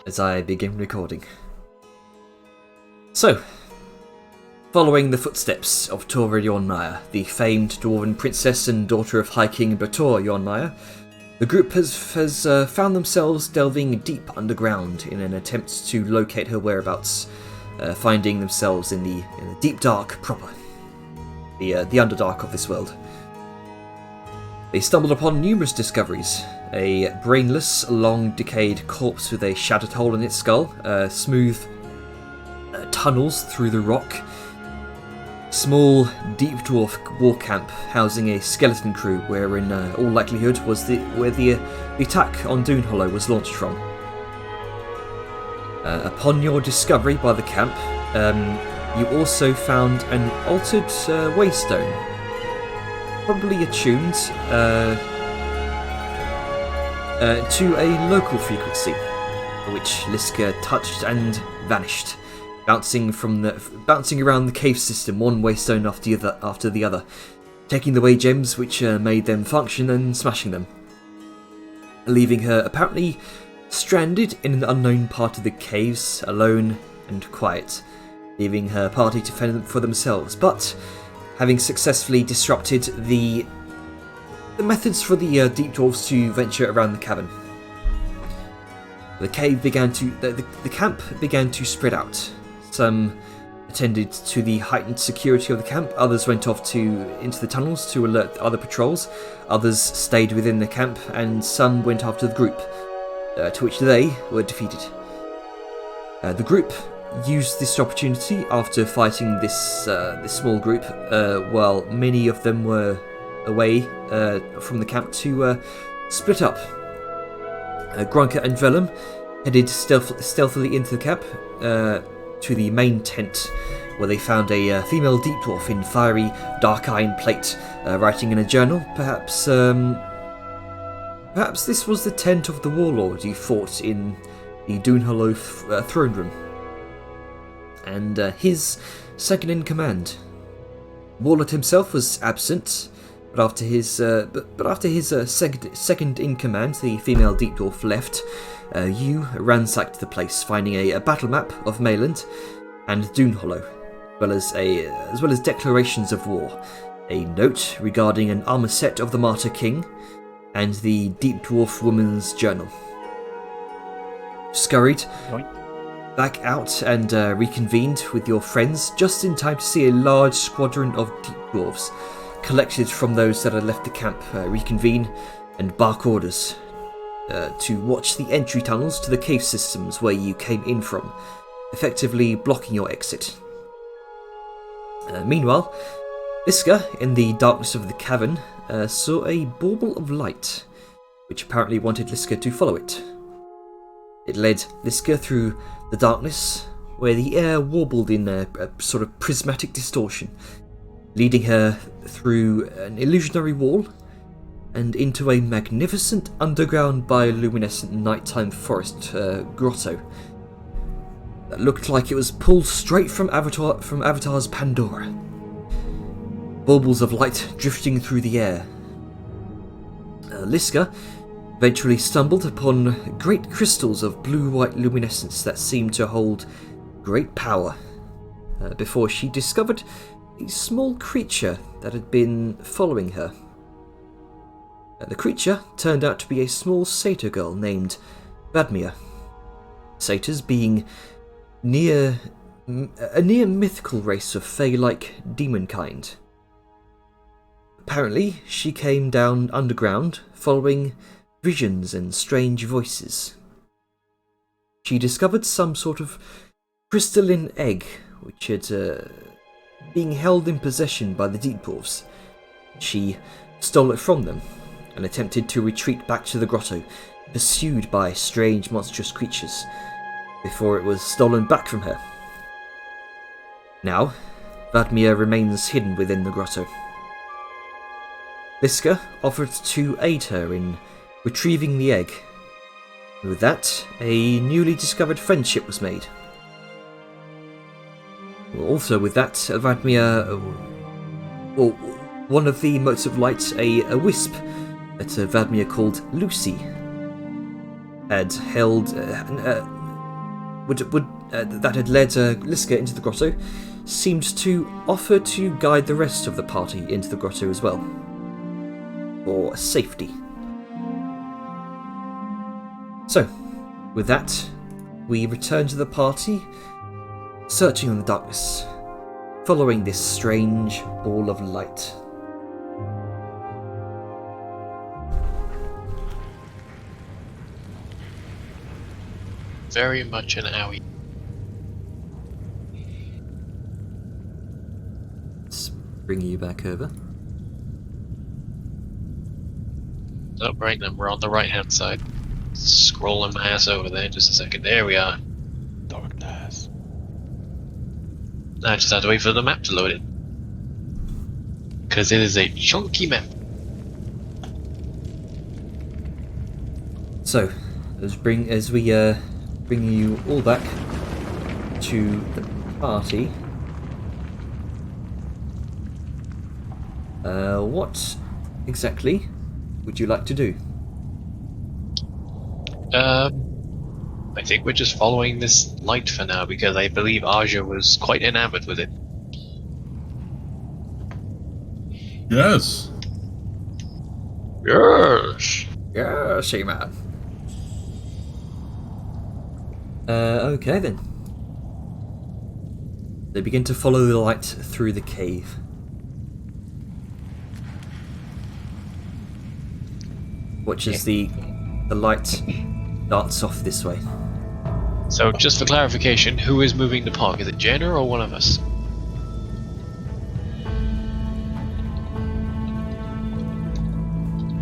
as I begin recording. So, following the footsteps of Tora Jornmaya, the famed dwarven princess and daughter of High King Bator Jornmaya, the group has found themselves delving deep underground in an attempt to locate her whereabouts, finding themselves in the deep dark proper, the underdark of this world. They stumbled upon numerous discoveries: a brainless, long-decayed corpse with a shattered hole in its skull, smooth tunnels through the rock, small, deep dwarf war camp housing a skeleton crew, where in all likelihood was where the attack on Dune Hollow was launched from. Upon your discovery by the camp, you also found an altered waystone, probably attuned to a local frequency, which Liska touched and vanished, bouncing around the cave system, one waystone after the other, taking away gems which made them function and smashing them, leaving her apparently stranded in an unknown part of the caves, alone and quiet, leaving her party to fend for themselves, but having successfully disrupted the methods for the deep dwarves to venture around the cavern. The camp began to spread out. Some attended to the heightened security of the camp, others went off into the tunnels to alert other patrols, others stayed within the camp, and some went after the group, to which they were defeated. The group used this opportunity after fighting this small group, while many of them were away from the camp, to split up. Grunker and Vellum headed stealthily into the camp to the main tent, where they found a female deep dwarf in fiery dark iron plate, writing in a journal. Perhaps this was the tent of the warlord you fought in the Dune Hollow throne room, and his second in command. Warlord himself was absent, but after his second in command, the female deep dwarf, left, you ransacked the place, finding a battle map of Mayland and Dune Hollow, as well as declarations of war, a note regarding an armor set of the Martyr King, and the deep dwarf woman's journal. Scurried back out and reconvened with your friends just in time to see a large squadron of deep dwarves collected from those that had left the camp reconvene and bark orders to watch the entry tunnels to the cave systems where you came in from, effectively blocking your exit. Meanwhile, Liska, in the darkness of the cavern, saw a bauble of light, which apparently wanted Liska to follow it. It led Liska through the darkness, where the air warbled in a sort of prismatic distortion, leading her through an illusionary wall and into a magnificent underground bioluminescent nighttime forest grotto that looked like it was pulled straight from Avatar's Pandora. Baubles of light drifting through the air. Liska eventually stumbled upon great crystals of blue-white luminescence that seemed to hold great power, before she discovered a small creature that had been following her. The creature turned out to be a small satyr girl named Vadmir. Satyrs being a near mythical race of fae-like demonkind. Apparently, she came down underground, following visions and strange voices. She discovered some sort of crystalline egg, which had being held in possession by the deep dwarves. She stole it from them and attempted to retreat back to the grotto, pursued by strange monstrous creatures, before it was stolen back from her. Now, Vadmir remains hidden within the grotto. Liska offered to aid her in retrieving the egg. With that, a newly discovered friendship was made. Also with that, Vadmir, one of the motes of light, a wisp that Vadmir called Lucy, had held that had led Liska into the grotto seemed to offer to guide the rest of the party into the grotto as well, for safety. So, with that, we return to the party, searching in the darkness, following this strange ball of light. Very much an owie. Let's bring you back over. Oh, right then, we're on the right hand side. Scrolling my ass over there, just a second. There we are. Darkness. I just have to wait for the map to load it. Because it is a chunky map. So, as we bring you all back to the party, what exactly would you like to do? I think we're just following this light for now because I believe Aja was quite enamored with it. Yes. Yes. Yeah, she man. Okay then. They begin to follow the light through the cave. Watch as the light darts off this way. So, just for clarification, who is moving the pog? Is it Jenna or one of us?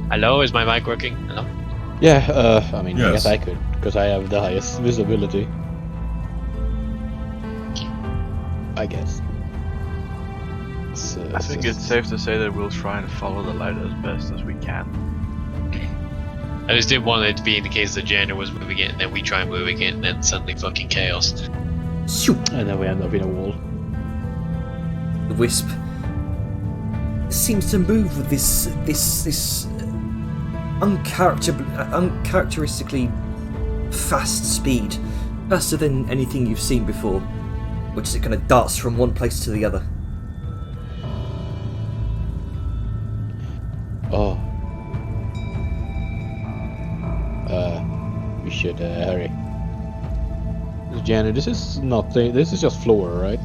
Hello, is my mic working? Hello? Yeah, I mean, I Yes. guess I could, because I have the highest visibility. I guess. I think it's safe to say that we'll try and follow the light as best as we can. I just didn't want it to be in the case that Jenna was moving it and then we try moving it and then suddenly fucking chaos. Shoot! And then we end up in a wall. The wisp seems to move with this uncharacteristically fast speed, faster than anything you've seen before, which it kind of darts from one place to the other. Oh. We should hurry. Jenny, this is not this is just floor, right?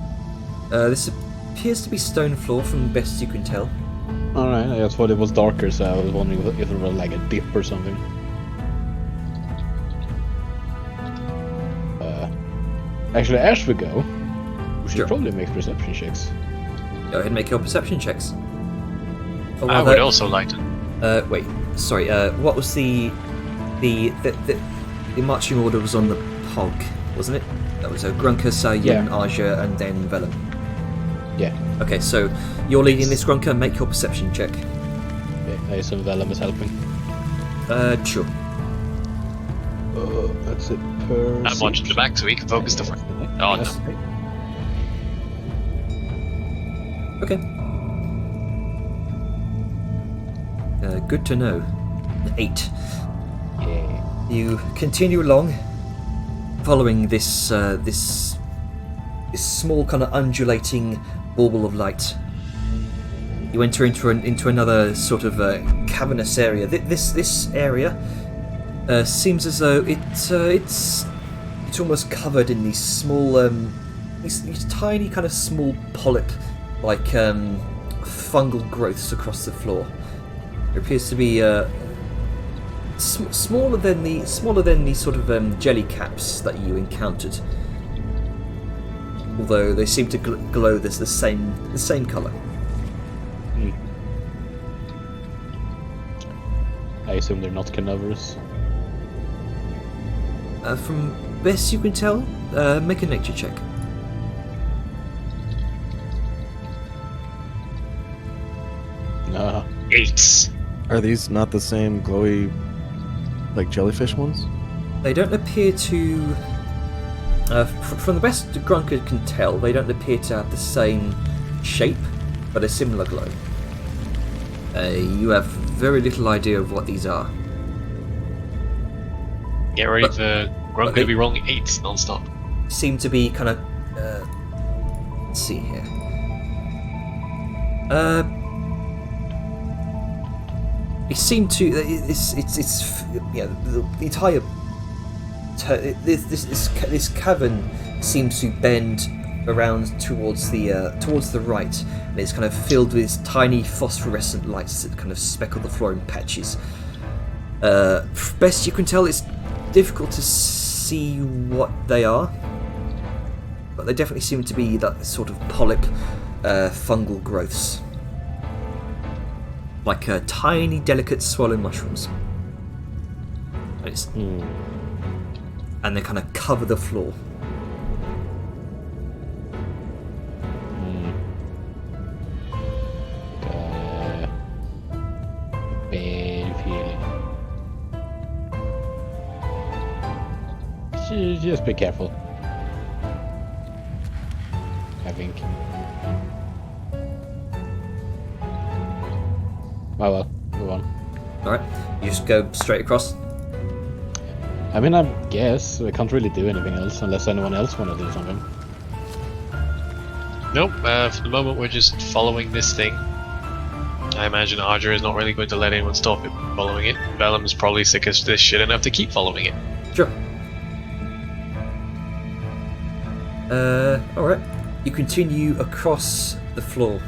This appears to be stone floor from the best you can tell. Alright, I just thought it was darker, so I was wondering if it was like a dip or something. Actually, as we go, we should Sure. probably make perception checks. Go ahead and make your perception checks. Oh, I would also like to. Wait, sorry. What was the marching order was on the Pog, wasn't it? That was Grunker, Sayun, Yeah. Aja, and then Vellum. Yeah, Okay, so you're leading this, Grunker. Make your perception check. yeah, I assume Vellum is helping. Sure. That's it. I'm watching the back so we can focus the front. Oh no. Okay. Good to know. 8. Yeah. You continue along, following this this small kind of undulating bauble of light. You enter into another sort of cavernous area. This area seems as though it's almost covered in these small these tiny kind of small polyp like fungal growths across the floor. There appears to be smaller than the sort of jelly caps that you encountered, although they seem to glow the same colour. I assume they're not carnivorous. From best you can tell, make a nature check. Nah. 8. Are these not the same glowy, like jellyfish ones? They don't appear to. From the best Grunker can tell, they don't appear to have the same shape, but a similar glow. You have very little idea of what these are. Get ready But- for Grunk okay. to be rolling 8s non-stop. seem to be kind of. Let's see here. It seemed to. It's yeah. The entire. This cavern seems to bend around towards the right, and it's kind of filled with tiny phosphorescent lights that kind of speckle the floor in patches. Best you can tell, it's difficult to see what they are, but they definitely seem to be that sort of polyp fungal growths, like tiny, delicate swollen mushrooms. And they kind of cover the floor. Bad feeling. Just be careful. I think. Well, move on. Alright, you just go straight across. I mean, I guess we can't really do anything else unless anyone else want to do something. Nope, for the moment we're just following this thing. I imagine Audra is not really going to let anyone stop it from following it. Vellum's probably sick of this shit enough to keep following it. Sure. Alright. You continue across the floor.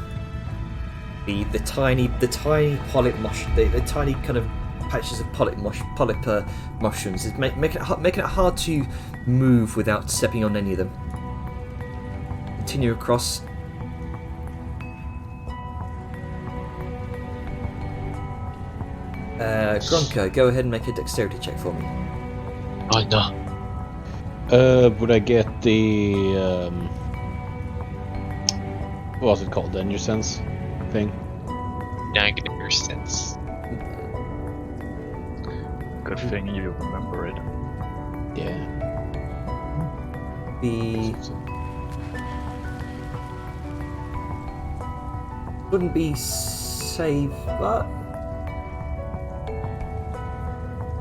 The tiny polyp the tiny kind of patches of polyp mushrooms is making it hard to move without stepping on any of them. Continue across. Gronka, go ahead and make a dexterity check for me. Oh no. Would I get the what was it called? The Danger Sense thing? Negative sense. Good thing you remember it. Yeah. The wouldn't be save, but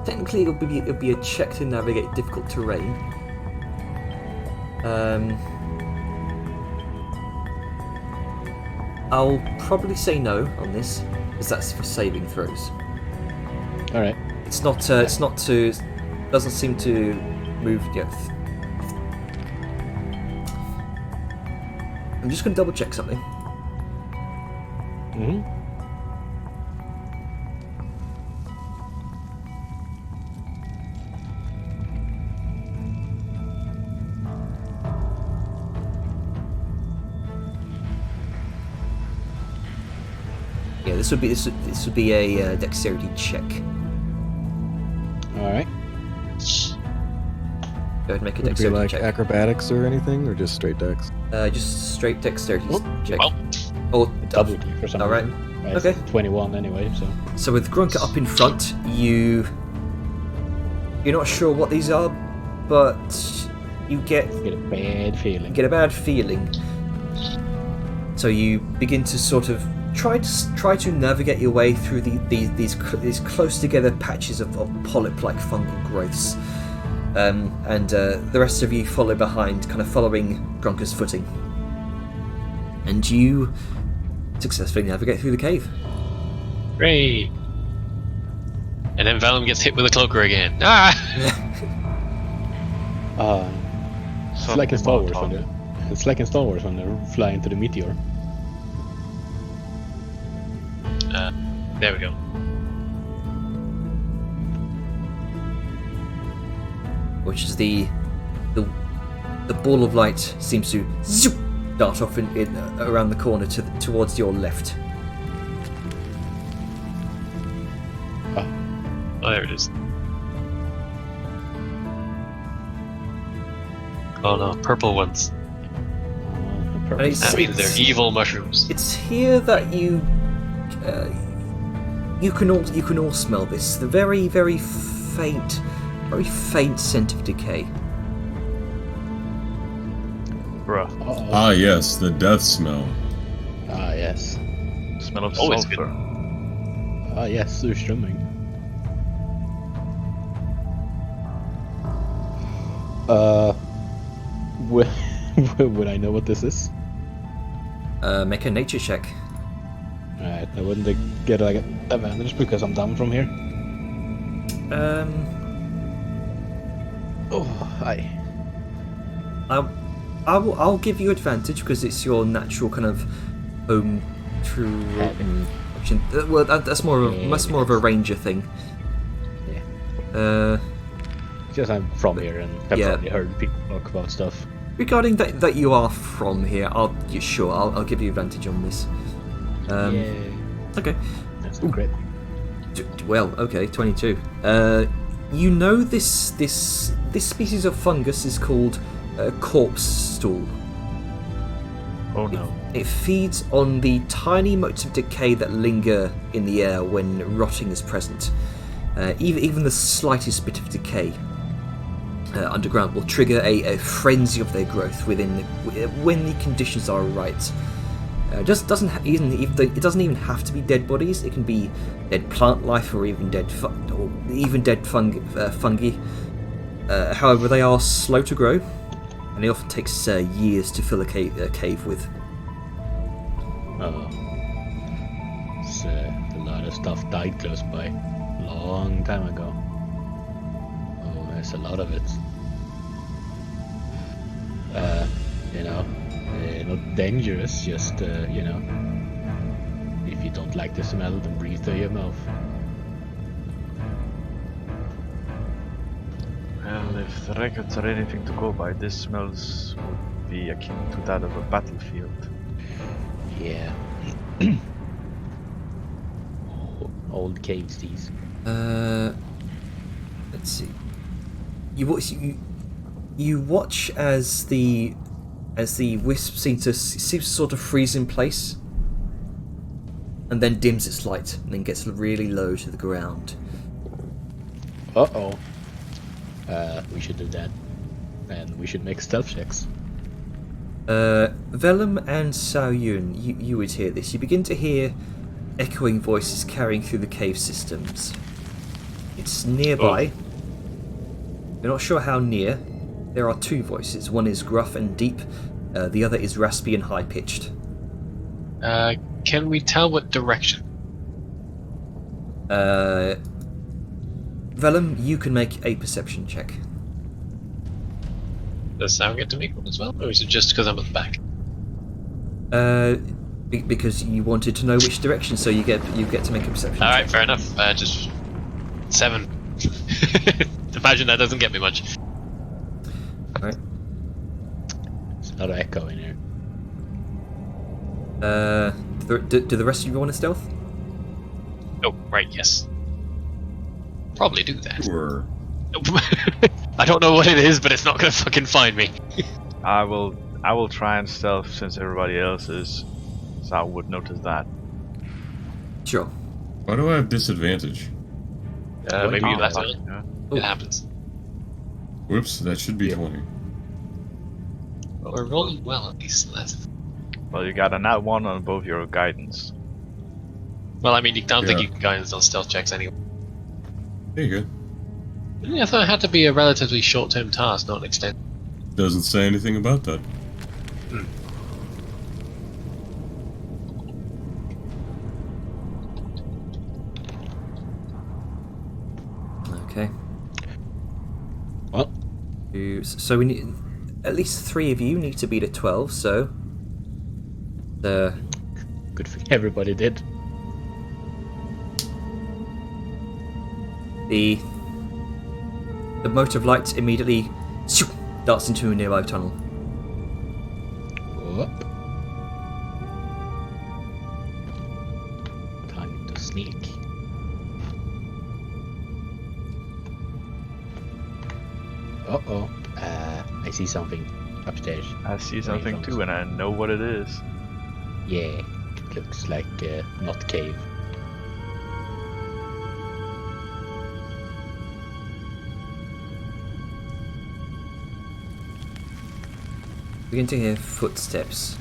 technically it'll be a check to navigate difficult terrain. I'll probably say no on this, because that's for saving throws. All right. It's not to. Doesn't seem to move. Yeah. I'm just going to double check something. Mm-hmm. Yeah, this would be a dexterity check. All right. Go ahead and make a Would it be dexterity like check. acrobatics or anything, or just straight dex? Just straight dexterity check. Well, Oh, Double D for some All right. reason. It's Okay. 21 anyway, so. So with Grunker up in front, you're not sure what these are, but you get Get a bad feeling. a bad feeling. So you begin to sort of try to navigate your way through these close together patches of polyp-like fungal growths, and the rest of you follow behind, kind of following Grunker's footing, and you successfully navigate through the cave. great. And then Vellum gets hit with a cloaker again. Ah! It's like in Star Wars when they fly into the meteor. There we go. Which is the ball of light seems to zoop, dart off in around the corner towards your left. Oh, there it is. Oh no, purple ones. And it's- That means they're evil mushrooms. It's here that you can all smell this. The very faint scent of decay. Bruh. Uh-oh. Ah, yes, the death smell. Ah, yes. Smell of Always sulfur. Ah, yes, surströmming. Would I know what this is? Make a nature check. Alright, I wouldn't get like an advantage because I'm down from here. Oh, hi. I'll give you advantage because it's your natural kind of home true option. Well, that's more of a ranger thing. Yeah. Just I'm from here and I've probably heard people talk about stuff. Regarding that you are from here, I'll give you advantage on this. Yeah. Okay. That's great. Well, okay, 22. You know this species of fungus is called corpse stool. Oh no. It feeds on the tiny motes of decay that linger in the air when rotting is present. Even the slightest bit of decay underground will trigger a frenzy of their growth when the conditions are right. It doesn't even have to be dead bodies. It can be dead plant life or even dead fungi. However, they are slow to grow, and it often takes years to fill a cave with. Oh, it's, a lot of stuff died close by, long time ago. Oh, there's a lot of it. Not dangerous, just if you don't like the smell, then breathe through your mouth. Well, if the records are anything to go by, this smells would be akin to that of a battlefield. Yeah. Old caves, these. Let's see. You watch as the wisp seems to sort of freeze in place, and then dims its light, and then gets really low to the ground. Uh-oh. We should do that. And we should make stealth checks. Vellum and Sao Yun, you would hear this. You begin to hear echoing voices carrying through the cave systems. It's nearby. You're not sure how near. There are two voices. One is gruff and deep. The other is raspy and high-pitched. Can we tell what direction? Vellum, you can make a perception check. Does Sao get to make one as well, or is it just because I'm at the back? Because you wanted to know which direction, so you get to make a perception. All right, fair enough. Just 7. Imagine that doesn't get me much. Right. There's another echo in here. Do the rest of you want to stealth? Oh, right, yes. Probably do that. Sure. I don't know what it is, but it's not gonna fucking find me. I will try and stealth since everybody else is, so I would notice that. Sure. Why do I have disadvantage? Maybe Oh, that's fuck, it. yeah. It happens. Whoops, that should be 20. But we're rolling well at least. So that's... Well, you got a nat 1 on both your guidance. Well, I mean, I don't think Yeah. you can guidance on stealth checks anyway. There you go. Yeah, I thought it had to be a relatively short-term task, not an extended. Doesn't say anything about that. Okay. Well, So we need at least 3 of you need to beat a 12. So good thing everybody did. the mote of light immediately darts into a nearby tunnel. Whoop. Time to sneak. Uh-oh. I see something upstairs. I see something too, and I know what it is. Yeah, it looks like not cave. Begin to hear footsteps,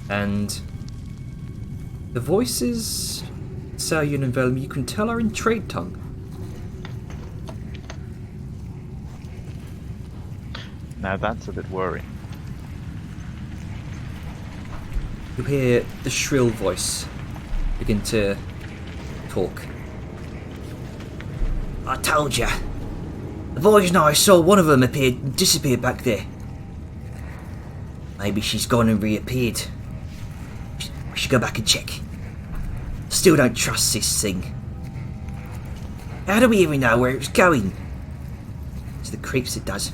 and the voices, Sao Yun and Vellum, you can tell are in trade tongue. Now that's a bit worrying. You hear the shrill voice begin to talk. I told ya. The boys and I saw one of them disappear back there. Maybe she's gone and reappeared. We should go back and check. Still don't trust this thing. How do we even know where it's going? It's the creeps it does.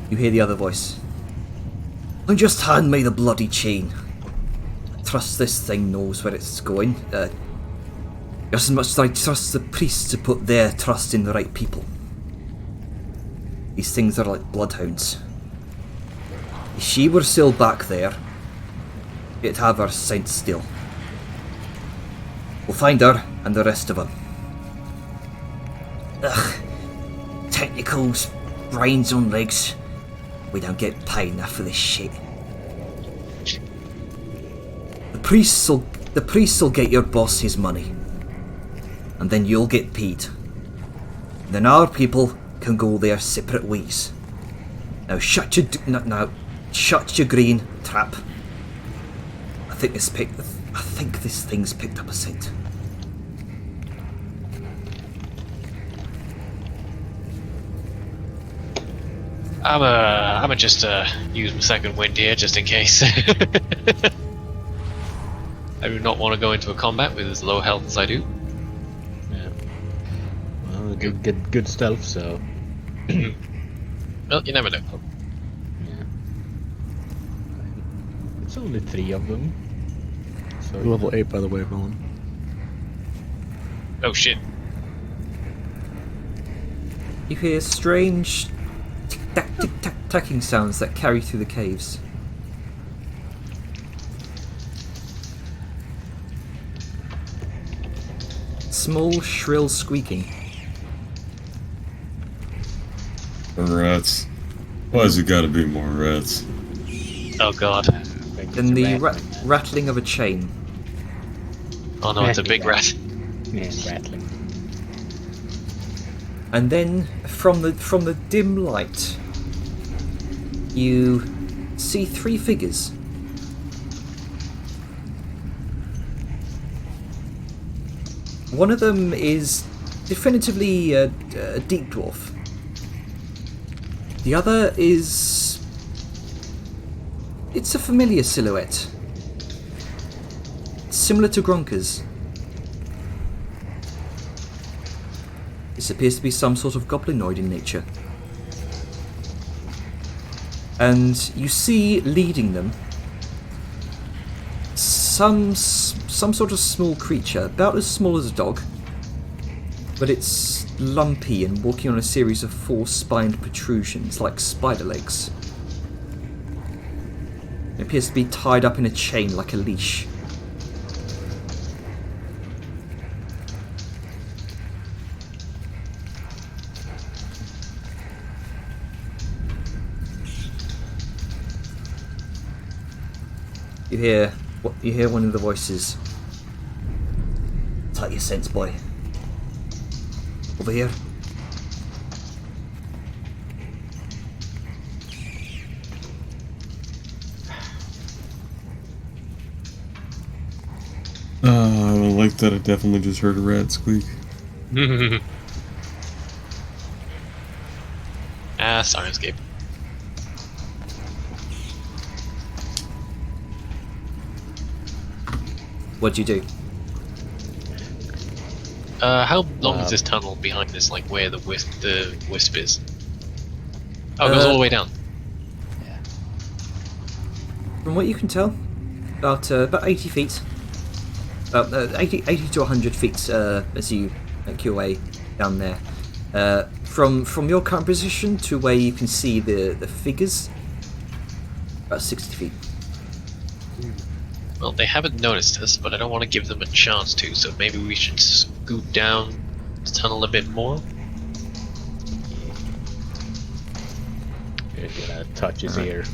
You hear the other voice. And just hand me the bloody chain. I trust this thing knows where it's going. Just as much as I trust the priests to put their trust in the right people. These things are like bloodhounds. If she were still back there, it'd have her scent still. We'll find her and the rest of them. Ugh. Technicals, brains on legs. We don't get paid enough for this shit. The priests will get your boss his money. And then you'll get paid. Then our people can go their separate ways. Now shut your green trap. I think this thing's picked up a scent. I'm just use my second wind here just in case. I do not want to go into a combat with as low health as I do. Yeah. Well, good stealth, so. Well, you never know. Yeah. It's only 3 of them. So You're level 8, by the way, Velen. Oh shit. You hear strange tic-tac, tic-tac, tacking sounds that carry through the caves. Small, shrill squeaking. Rats. Why's it gotta be more rats? Oh god. Then the rattling of a chain. Oh no, it's a big rat. Yeah, rattling. And then from the dim light, you see 3 figures. One of them is definitively a deep dwarf. The other is... it's a familiar silhouette. Similar to Gronka's. This appears to be some sort of goblinoid in nature. And you see leading them some sort of small creature, about as small as a dog, but it's lumpy and walking on a series of 4-spined protrusions like spider legs. It appears to be tied up in a chain like a leash. You hear one of the voices. Take your sense, boy. Over here. I don't like that. I definitely just heard a rat squeak. Sirenscape. What'd you do? How long is this tunnel behind this, like where the wisp is? Oh, it goes all the way down. From what you can tell, about 80 feet. About 80 to 100 feet as you make your way down there. From your current position to where you can see the figures, about 60 feet. Well, they haven't noticed us, but I don't want to give them a chance to, so maybe we should scoot down the tunnel a bit more. He's gonna touch his earring,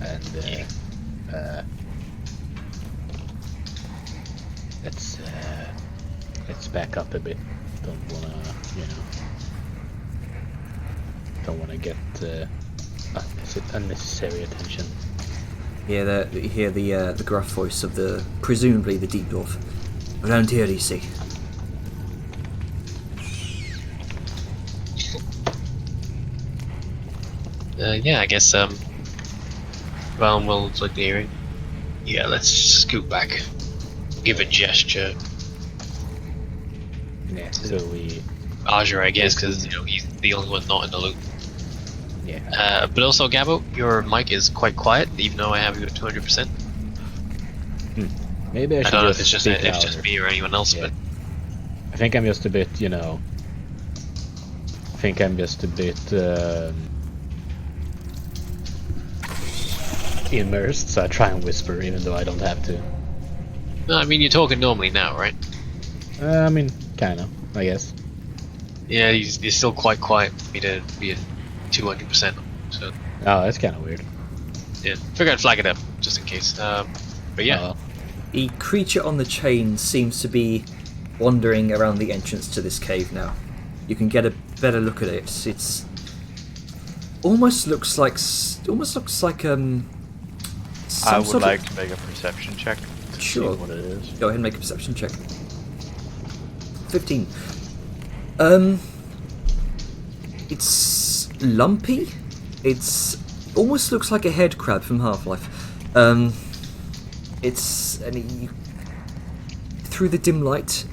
and let's back up a bit. Don't wanna get Unnecessary attention. You hear the gruff voice of presumably the deep dwarf. Around here, you see. Yeah, I guess Val will look near it. Yeah, let's scoot back. Give a gesture. Yeah. So we. Aja, I guess, because he's the only one not in the loop. Yeah. But also, Gabo, your mic is quite quiet, even though I have you at 200%. Maybe I I should don't know if just it's just speak it's just louder. me or anyone else, Yeah. but I think I'm just a bit, immersed, so I try and whisper even though I don't have to. no, I mean you're talking normally now, right? I mean, kinda, I guess. Yeah, you're still quite quiet for me to be at 200%. So Oh, that's kind of weird. yeah, figured I'd flag it up just in case. But yeah, Oh, The creature on the chain seems to be wandering around the entrance to this cave now. You can get a better look at it. It's almost looks like I some would sort like of, to make a perception check to Sure. see what it is. Go ahead and make a perception check. 15. It's lumpy. It's almost looks like a head crab from Half-Life. Through the dim light,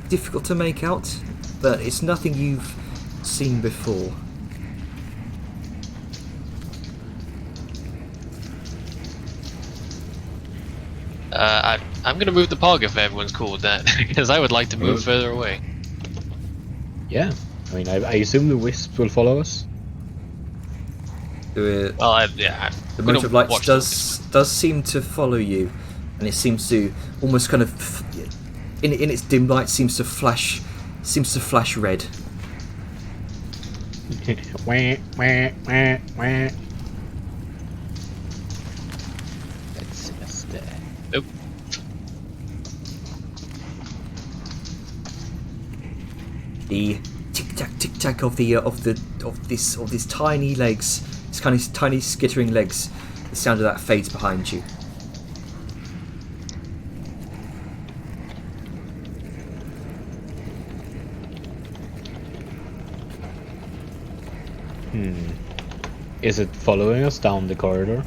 difficult to make out, but it's nothing you've seen before. I'm gonna move the pog if everyone's cool with that, because I would like to move further away. yeah. I mean, I assume the wisp will follow us. The Well, mote of light does seem to follow you, and it seems to almost kind of, in its dim light, seems to flash red. Wah, wah, wah, wah. Let's just. Nope. The tick tack of these tiny legs, these kind of tiny skittering legs. The sound of that fades behind you. Is it following us down the corridor?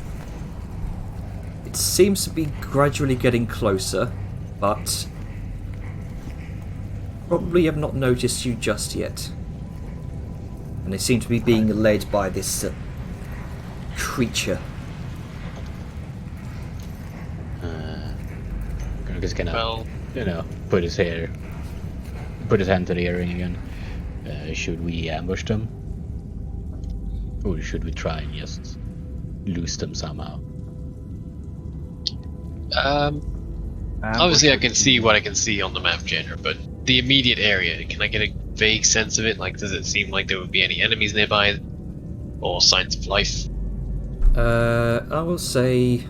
It seems to be gradually getting closer, but probably have not noticed you just yet. And they seem to be being led by this creature. I'm just gonna, Well, put his hand to the earring again. Should we ambush them? Or should we try and just lose them somehow? obviously I can see what I can see on the map, Jenner, but the immediate area, can I get a vague sense of it? Like, does it seem like there would be any enemies nearby, or signs of life? I will say,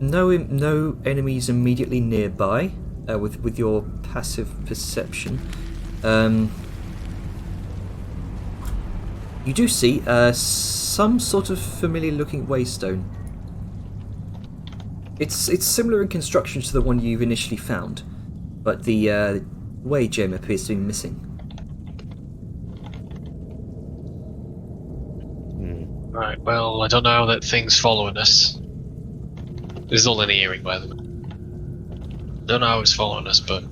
no enemies immediately nearby. With your passive perception, you do see some sort of familiar-looking waystone. It's similar in construction to the one you've initially found, but the way gem appears to be missing. Right, well, I don't know how that thing's following us. This is all in the hearing, by the way. Don't know how it's following us, but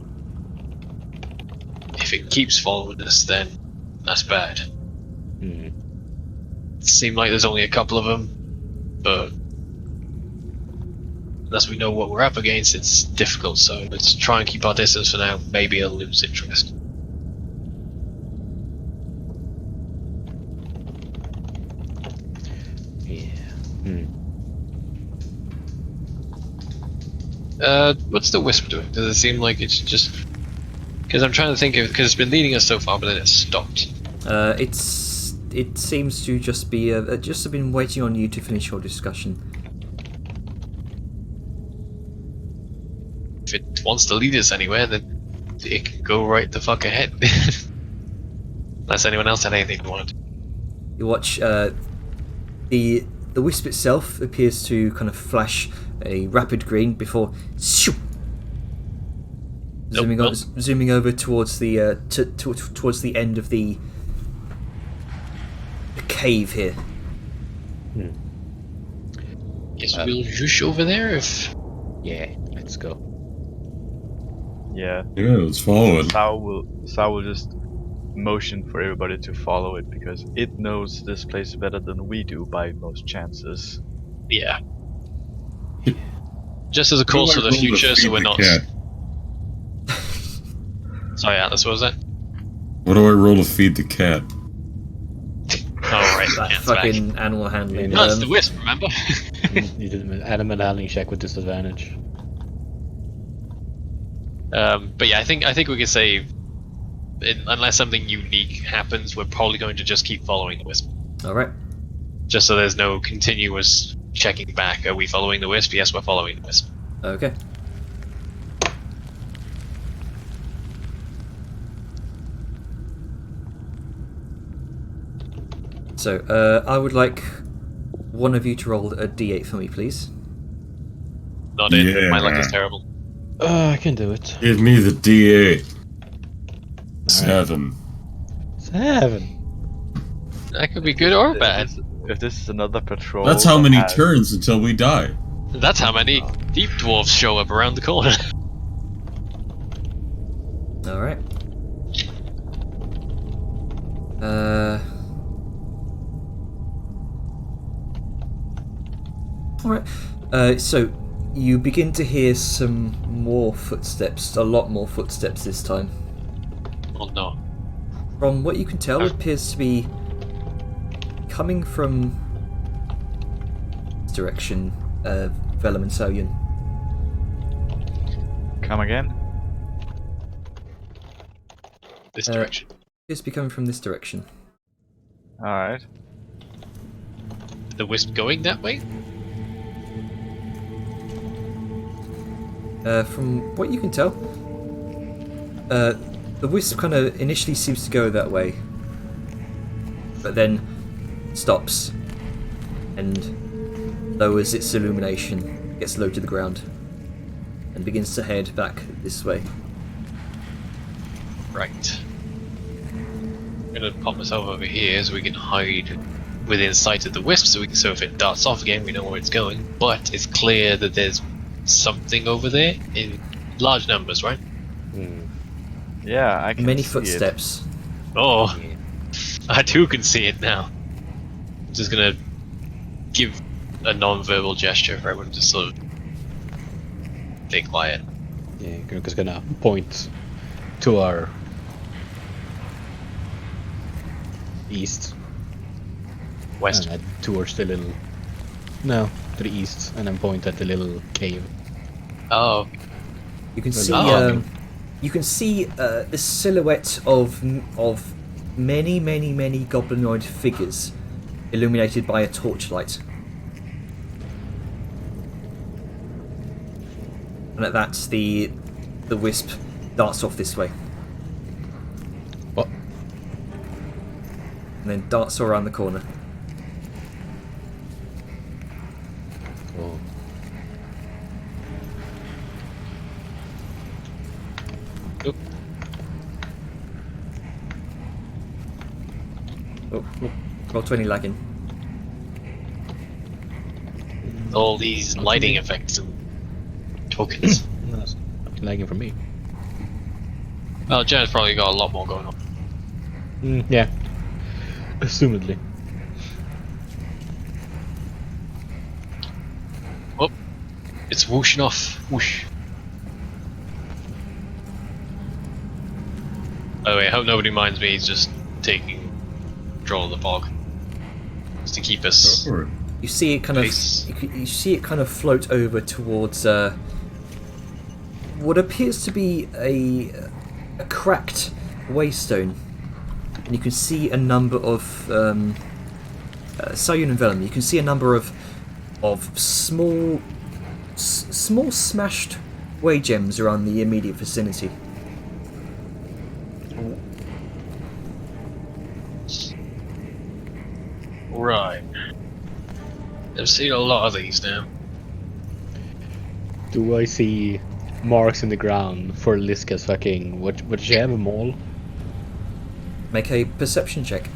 if it keeps following us, then that's bad. It seems like there's only a couple of them, but unless we know what we're up against, it's difficult, so let's try and keep our distance for now. Maybe it'll lose interest. What's the wisp doing? Does it seem like it's just... Because I'm trying to think of... Because it's been leading us so far, but then it's stopped. It seems to just be just have been waiting on you to finish your discussion. If it wants to lead us anywhere, then it can go right the fuck ahead. Unless anyone else had anything they wanted. You watch the wisp itself appears to kind of flash a rapid green before shoo, zooming over towards the towards the end of the cave here. Guess we'll rush over there if. Yeah, let's go. Yeah. Yeah, let's follow it. Sao will just motion for everybody to follow it because it knows this place better than we do by most chances. Yeah. Just as a course for the future, so we're not. Cat? Sorry, Atlas, what was that? What do I roll to feed the cat? Oh, right, That cat's back. fucking animal handling. No, it's the wisp, remember? You did an animal handling check with disadvantage. But yeah, I think we can say, unless something unique happens, we're probably going to just keep following the wisp. All right. Just so there's no continuous checking back. Are we following the wisp? Yes, we're following the wisp. Okay. So, I would like one of you to roll a d8 for me, please. Not in. Yeah. My luck is terrible. I can do it. Give me the D8. Alright. 7. 7. That could be good or bad. If this is another patrol, That's how that many has- turns until we die. That's how many deep dwarves show up around the corner. All right. All right. So you begin to hear some more footsteps, a lot more footsteps this time. Oh no. From what you can tell, it appears to be coming from this direction, Velum and Soyun. Come again? This direction. Appears to be coming from this direction. Alright. The wisp going that way? From what you can tell, the wisp kind of initially seems to go that way, but then stops and lowers its illumination, gets low to the ground, and begins to head back this way. Right. I'm gonna pop myself over here so we can hide within sight of the wisp, so if it darts off again, we know where it's going. But it's clear that there's something over there in large numbers, right? Yeah, I can Many see it. footsteps. Oh, I too can see it now. I'm just gonna give a non-verbal gesture for everyone to sort of stay quiet. Yeah, Gurkha's gonna point to our east. West. And towards the little... No, to the east, and then point at the little cave. Oh, You can see, Oh. you can see the silhouette of many goblinoid figures illuminated by a torchlight. And at that, the wisp darts off this way, What? and then darts around the corner. Oh. Oop. Oh, roll 20 lagging. all these lighting effects and tokens. No, it's lagging from me. Well, Janet's probably got a lot more going on. Yeah. Assumedly. Oh, it's whooshing off. Whoosh. By the way, I hope nobody minds me just taking control of the fog. Just to keep us... Go for it. You see it kind of Nice. you see it kind of float over towards what appears to be a cracked waystone, and you can see a number of Soyun and Velum. You can see a number of small smashed way gems around the immediate vicinity. Right. I've seen a lot of these now. Do I see marks in the ground for Liska's fucking... Would she have a mall? Make a perception check.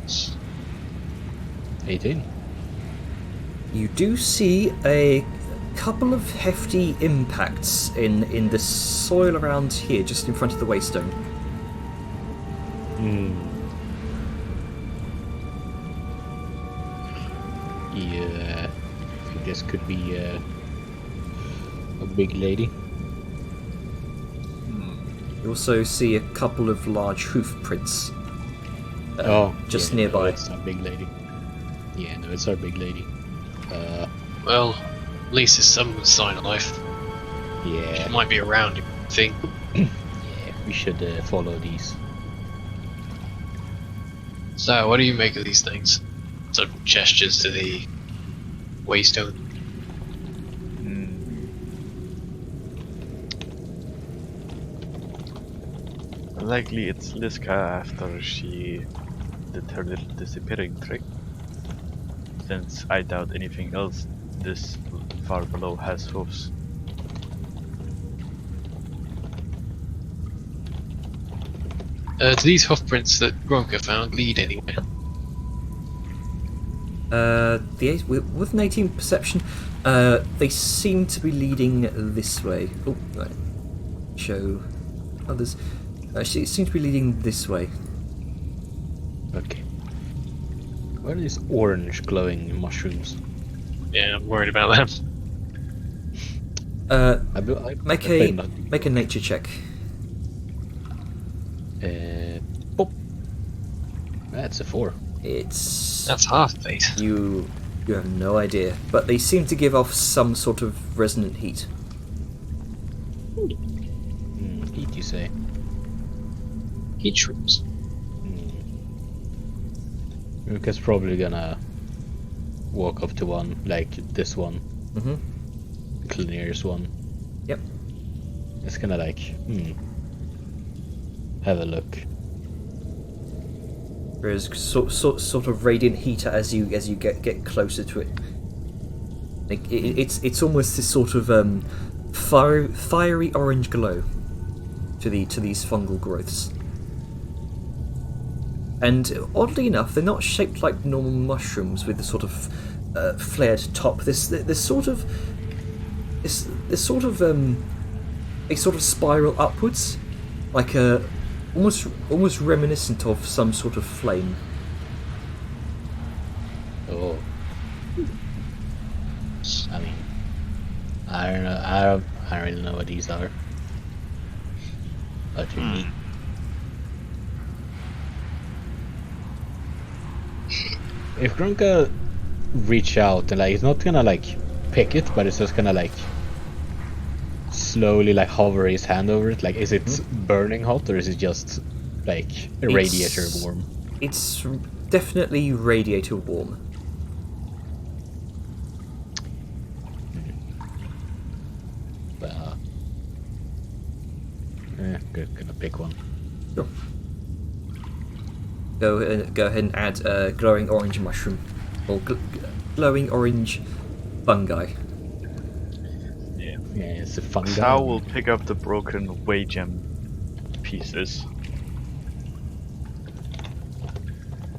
It's 18. You do see a couple of hefty impacts in the soil around here, just in front of the waystone. Yeah, I think this could be a big lady. You also see a couple of large hoof prints just yeah, nearby. No, it's our big lady. Yeah, no, it's our big lady. well, at least it's some sign of life. Yeah, It might be around, you think. yeah, we should follow these. So, what do you make of these things? Some gestures to the waystone. Likely it's Liska after she did her little disappearing trick. Since I doubt anything else this far below has hooves. Do these hoofprints that Gronka found lead anywhere? With an 18 perception, they seem to be leading this way. Oh, right. Show others. It seems to be leading this way. Okay. What are these orange glowing mushrooms? Yeah, I'm worried about them. Make a nature check. Pop. That's a 4. That's half fate. You have no idea, but they seem to give off some sort of resonant heat. Heat, you say? Heat shrooms. Luca's probably gonna walk up to one, like this one. The nearest one. Yep. It's gonna like, have a look. There's sort of radiant heat as you get closer to it. Like it's almost this sort of fiery orange glow to these fungal growths. And oddly enough, they're not shaped like normal mushrooms with the sort of flared top. They sort of spiral upwards, like a almost reminiscent of some sort of flame. Oh. I mean, I don't know. I don't really know what these are. But you need. If Gronka reach out and like, it's not gonna like pick it, but it's just gonna like slowly like hover his hand over it. Like, is it burning hot or is it just like a radiator warm? It's definitely radiator warm. But gonna pick one. Sure. Go ahead and add glowing orange mushroom or glowing orange fungi. Yeah. Yeah, it's a fungi. Sao will pick up the broken way gem pieces.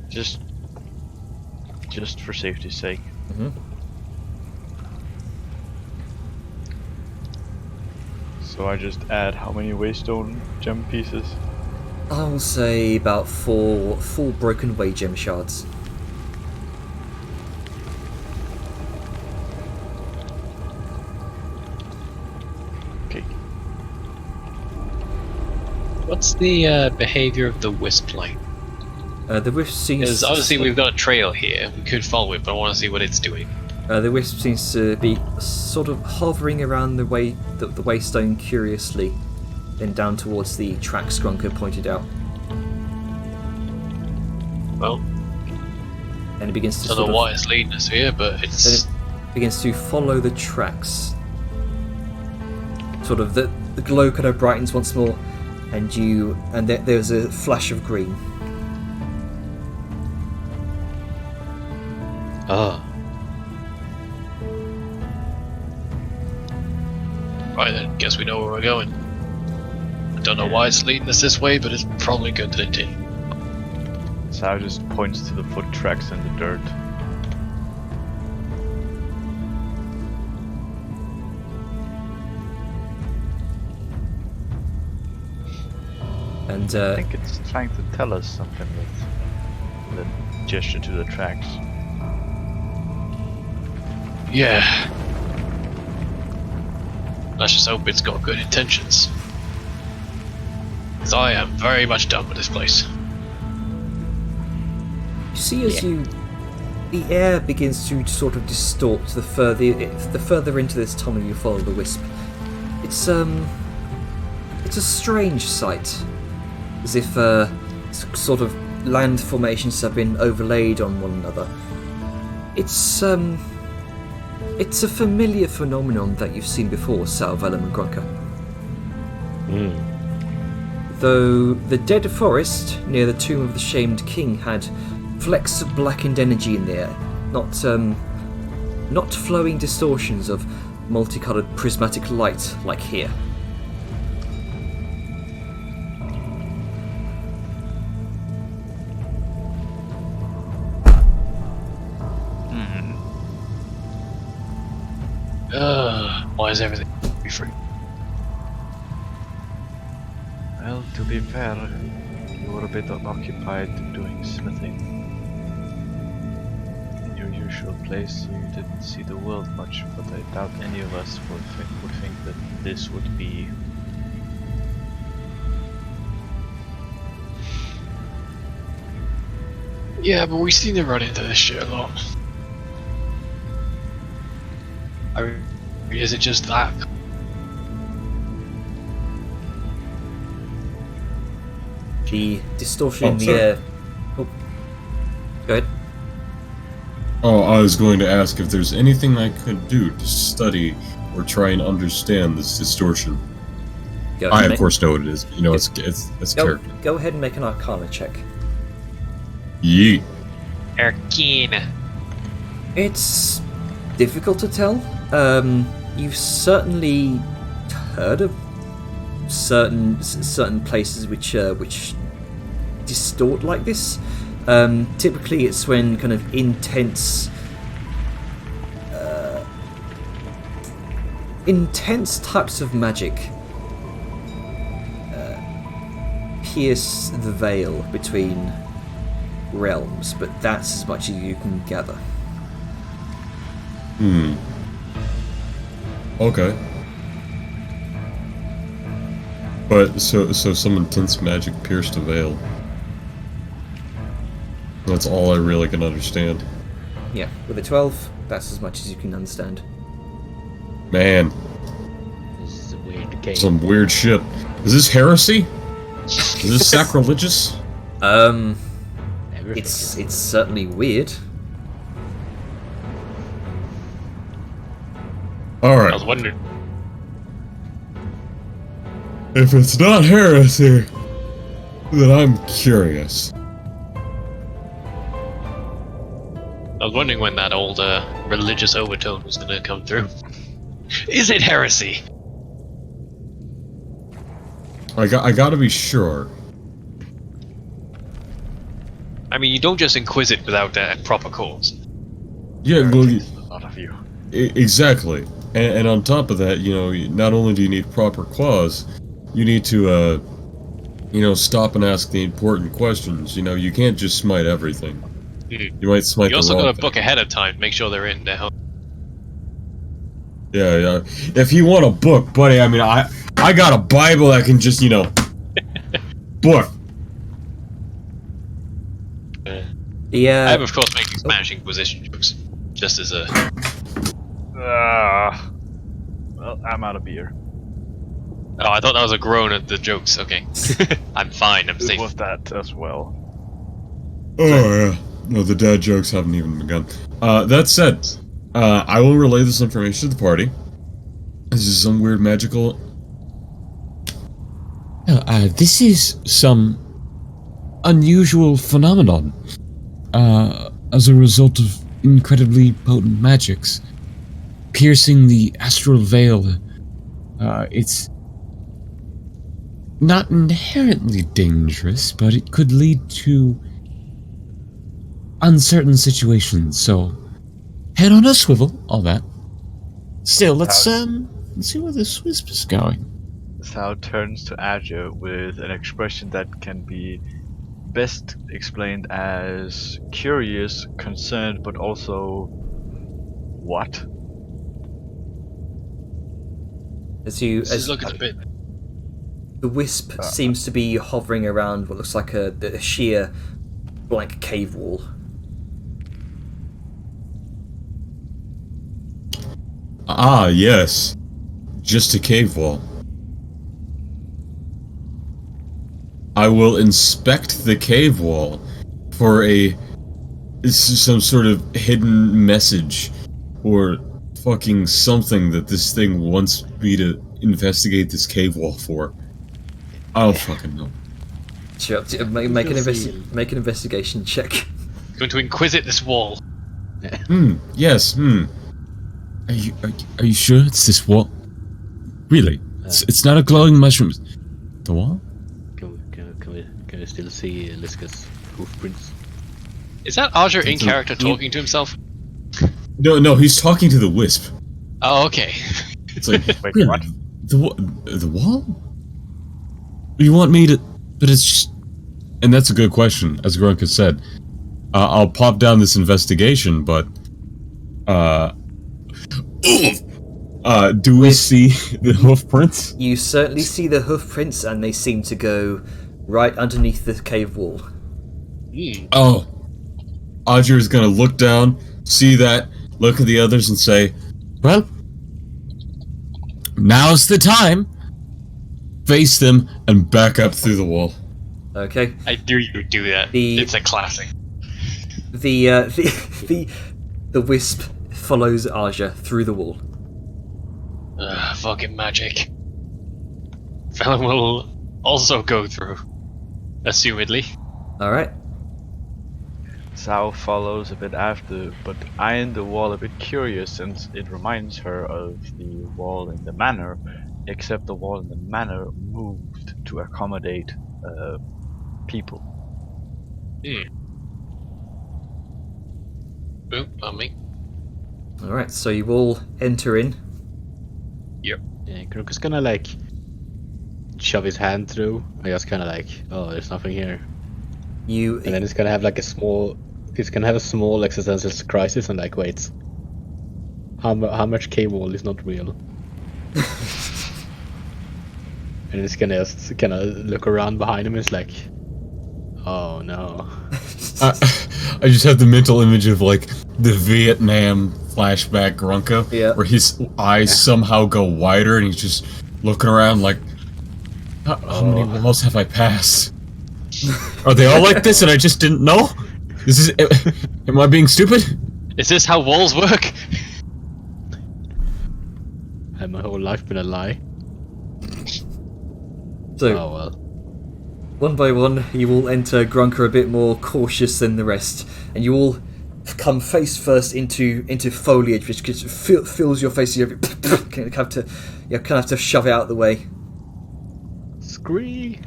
Just for safety's sake. So I just add how many waystone gem pieces? I'll say about four broken way gem shards. Okay. What's the behavior of the wisp like? The wisp seems. Because obviously we've got a trail here. We could follow it, but I want to see what it's doing. The wisp seems to be sort of hovering around the waystone curiously, then down towards the tracks Gronka pointed out. Well, And it begins to don't know why it's leading us here, but it's. begins to follow the tracks. Sort of the glow kind of brightens once more, and there's a flash of green. Ah. Right then, guess we know where we're going. I don't know why it's leading us this way, but it's probably good to continue. Sao just points to the foot tracks in the dirt. And I think it's trying to tell us something with the gesture to the tracks. Yeah. Let's just hope it's got good intentions. Because I am very much done with this place. you see as the air begins to sort of distort the further into this tunnel you follow the wisp. It's a strange sight, as if sort of land formations have been overlaid on one another. It's a familiar phenomenon that you've seen before, Sao, Vellum and Grunker. Though the dead forest near the tomb of the shamed king had flecks of blackened energy in the air, not flowing distortions of multicolored prismatic light like here. Why is everything be free? Well, to be fair, you were a bit occupied doing smithing. In your usual place, you didn't see the world much, but I doubt any of us would think that this would be. Yeah, but we seem to run into this shit a lot. Is it just that? The distortion in the sorry. air. Oh. Go ahead. Oh, I was going to ask if there's anything I could do to study or try and understand this distortion. Go I, ahead, of course, know what it is. But, you know, it's character. go ahead and make an Arcana check. Yee. Arcane. It's difficult to tell. You've certainly heard of certain places which distort like this. Typically, it's when kind of intense types of magic pierce the veil between realms, but that's as much as you can gather. Okay. But so some intense magic pierced a veil. That's all I really can understand. Yeah, with a 12, that's as much as you can understand. Man, This is a weird game. some weird shit. Is this heresy? Is this sacrilegious? Everything It's certainly weird. I Alright, was wondering. if it's not heresy, then I'm curious. I was wondering when that old religious overtone was going to come through. Is it heresy? I gotta be sure. I mean, you don't just inquisit without a proper cause. Yeah, well, A lot of you. exactly. And on top of that, you know, not only do you need proper cause, you need to, stop and ask the important questions. You know, you can't just smite everything. You might smite You the also wrong got to thing. book ahead of time, make sure they're in there. Yeah. If you want a book, buddy, I mean, I got a Bible that can just, book. The I am, of course, making Spanish Inquisition jokes, just as a. Well, I'm out of beer. Oh, I thought that was a groan at the jokes. Okay, I'm fine. I'm It safe. was that as well. Oh, yeah. No, the dad jokes haven't even begun. That said, I will relay this information to the party. This is some weird magical This is some unusual phenomenon as a result of incredibly potent magics piercing the astral veil. It's not inherently dangerous, but it could lead to uncertain situations, so head on a swivel, all that. Still, let's see where this wisp is going. Thao turns to Azure with an expression that can be best explained as curious, concerned, but also what? Just look at the bit. The wisp seems to be hovering around what looks like a sheer blank cave wall. Ah, yes. Just a cave wall. I will inspect the cave wall for some sort of hidden message or fucking something that this thing wants me to investigate this cave wall for. I don't fucking know. Sure, make an investigation check. Going to inquisit this wall. Yes, Are you sure it's this wall? Really? It's not a glowing mushroom. The wall? Can we still see Liska's hoofprints? Is that Azure in character talking to himself? No, he's talking to the wisp. Oh, okay. It's like, Wait, really? what? The wall? You want me to... But it's just... And that's a good question, as Grunka said. I'll pop down this investigation, but... do we see the hoofprints? You certainly see the hoof prints, and they seem to go right underneath the cave wall. Oh. Audrey's gonna look down, see that, look at the others and say, Well, now's the time. face them, and back up through the wall. Okay. I knew you would do that. The- It's a classic. The wisp follows Aja through the wall. Fucking magic. Felon will also go through. Assumedly. Alright. Zhao follows a bit after, but eyeing the wall a bit curious since it reminds her of the wall in the manor, except the wall in the manor moved to accommodate people. Oop, on me. Alright, so you all enter in. Yep. Yeah, Krokus gonna like shove his hand through. I just kind of like, oh, there's nothing here. You And then it's gonna have like a small existential crisis and like, wait, how much cave wall is not real? And it's gonna just kind of look around behind him. And it's like, oh no. I just have the mental image of like the Vietnam flashback Grunka, Yeah. where his eyes somehow go wider and he's just looking around like, how many walls have I passed? Are they all like this and I just didn't know? Am I being stupid? Is this how walls work? Had my whole life been a lie? so Oh well. one by one, you all enter Grunker a bit more cautious than the rest, and you all come face first into foliage, which just fills your face. You kind of have to shove it out of the way. Scree!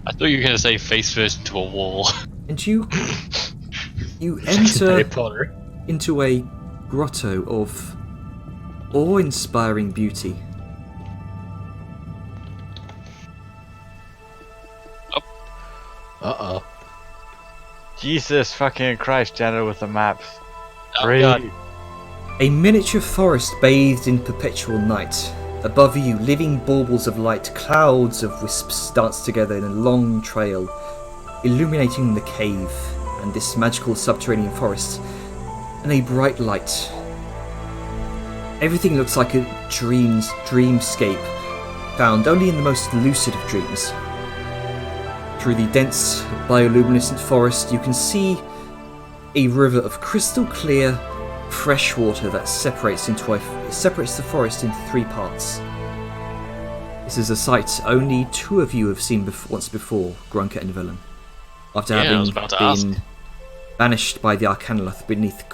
I thought you were going to say face first into a wall. And you Harry enter Potter. into a grotto of awe-inspiring beauty. Uh-oh. Jesus fucking Christ, Jenna with the maps. Oh, Really? God. A miniature forest bathed in perpetual night. Above you, living baubles of light, clouds of wisps dance together in a long trail, illuminating the cave and this magical subterranean forest in a bright light. Everything looks like a dreamscape, found only in the most lucid of dreams. Through the dense, bioluminescent forest, you can see a river of crystal clear, fresh water that separates the forest into three parts. This is a sight only two of you have seen once before, Grunker and Villain. After Yeah, I was having about to ask. been banished by the Arcanoloth beneath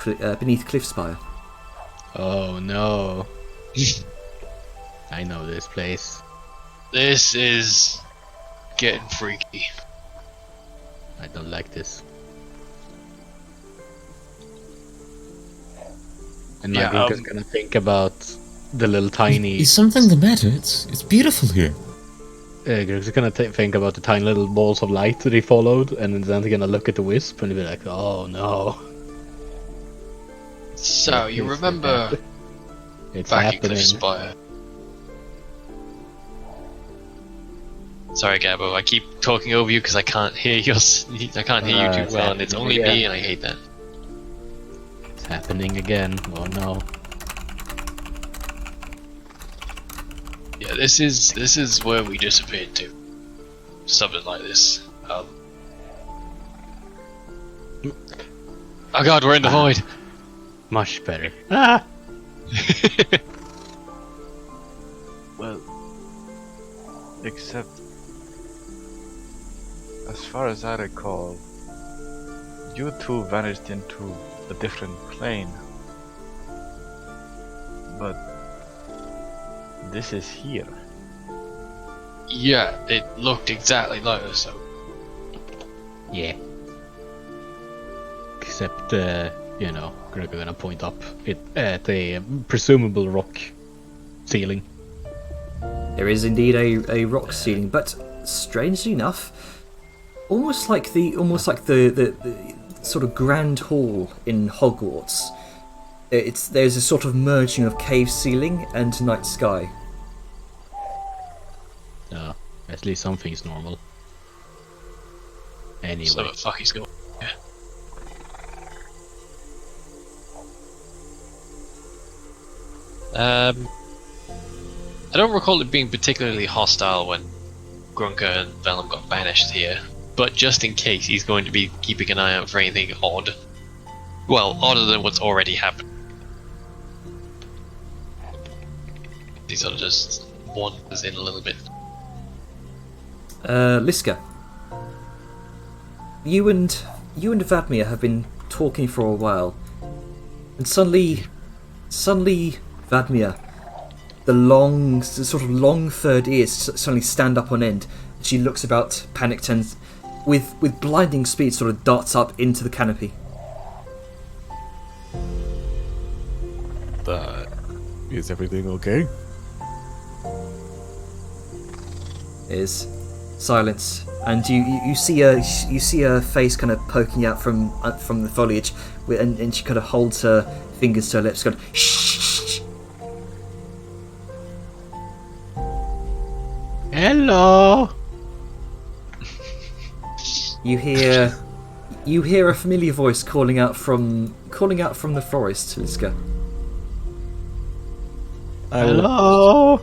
Cliffspire. Oh no. I know this place. This is getting freaky. I don't like this. And my Yeah, is gonna think about the little tiny. Is something the matter? It's beautiful here. Greg's gonna think about the tiny little balls of light that he followed, and then they're gonna look at the wisp and be like, "Oh no!" So, you It's remember It's back in happening. Cliffspire? Sorry, Gabbo, I keep talking over you because I can't hear I can't hear you It's too well, and it's happening only me, again. and I hate that. It's happening again. Oh no! Yeah, this is where we disappeared to. Something like this. Oh god, we're in the void. Much better. Ah! Well, except as far as I recall, you two vanished into a different plane. But this is here. Yeah, it looked exactly like us. So Yeah. Except, you know, Greg gonna point up it at a presumable rock ceiling. There is indeed a rock ceiling, but strangely enough, almost like the sort of grand hall in Hogwarts. There's a sort of merging of cave ceiling and night sky. At least something's normal. Anyway. so what the fuck is going? Yeah. I don't recall it being particularly hostile when Grunker and Vellum got banished here, but just in case, he's going to be keeping an eye out for anything odd. Well, odder than what's already happened. He sort of just wanders in a little bit. Liska, you and Vadmir have been talking for a while, and suddenly, Vadmir, the sort of long third ears suddenly stand up on end. She looks about, panicked, and with blinding speed, sort of darts up into the canopy. Is everything okay? Is silence, and you see her face kind of poking out from the foliage, and she kind of holds her fingers to her lips, going shh. Hello! You hear a familiar voice calling out from the forest, Liska. Hello!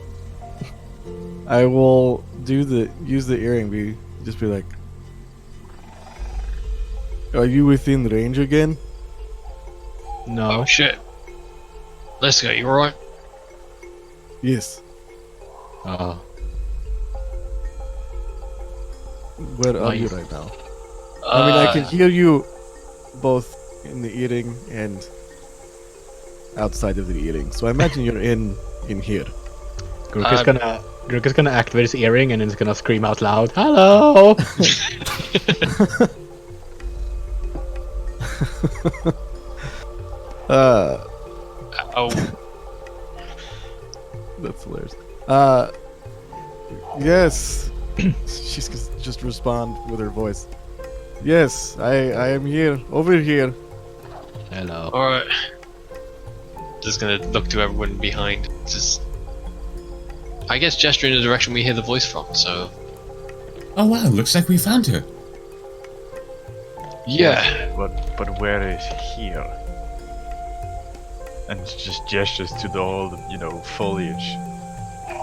I will use the earring. Just be like, are you within range again? No. Oh shit. Let's go, you alright? Yes. Oh. Where are Nice. you right now? I mean, I can hear you both in the earring and outside of the earring. So I imagine you're in here. Grook is gonna activate his earring and then he's gonna scream out loud, "Hello!" Oh, That's hilarious. Yes. She's gonna just respond with her voice. Yes, I am here. Over here. Hello. alright. Just gonna look to everyone behind. Just, I guess, gesture in the direction we hear the voice from, so. Oh wow, looks like we found her. Yeah. But where is here? And just gestures to the old, foliage.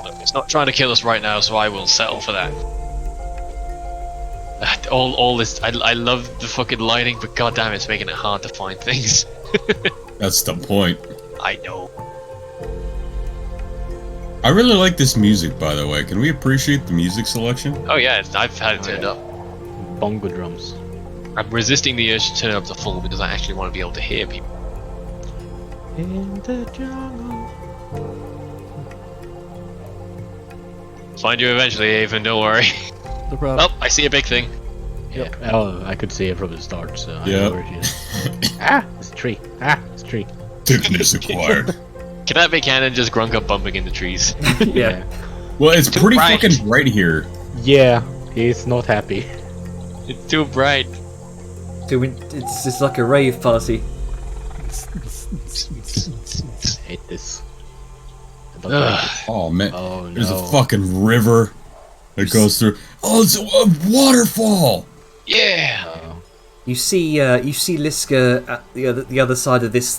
Look, it's not trying to kill us right now, so I will settle for that. All this, I love the fucking lighting, but goddamn, it's making it hard to find things. That's the point. I know. I really like this music, by the way. Can we appreciate the music selection? Oh yeah, I've had it turned up. Bongo drums. I'm resisting the urge to turn it up to full because I actually want to be able to hear people. In the jungle. Find you eventually, Avon. Don't worry. No problem. Oh, I see a big thing. Yeah. Oh, I could see it from the start, so I Yep. know where it is. It's a tree. It's a tree. Thickness acquired. Can that be canon? Just Grunka bumping in the trees. Yeah. Well, it's pretty bright. fucking bright here. Yeah, he's not happy. It's too bright. It's just like a rave party. Hate this. I don't Ugh. like it. Oh man, Oh no. there's a fucking river that goes through. Oh, it's a waterfall. Yeah. You see Liska at the other side of this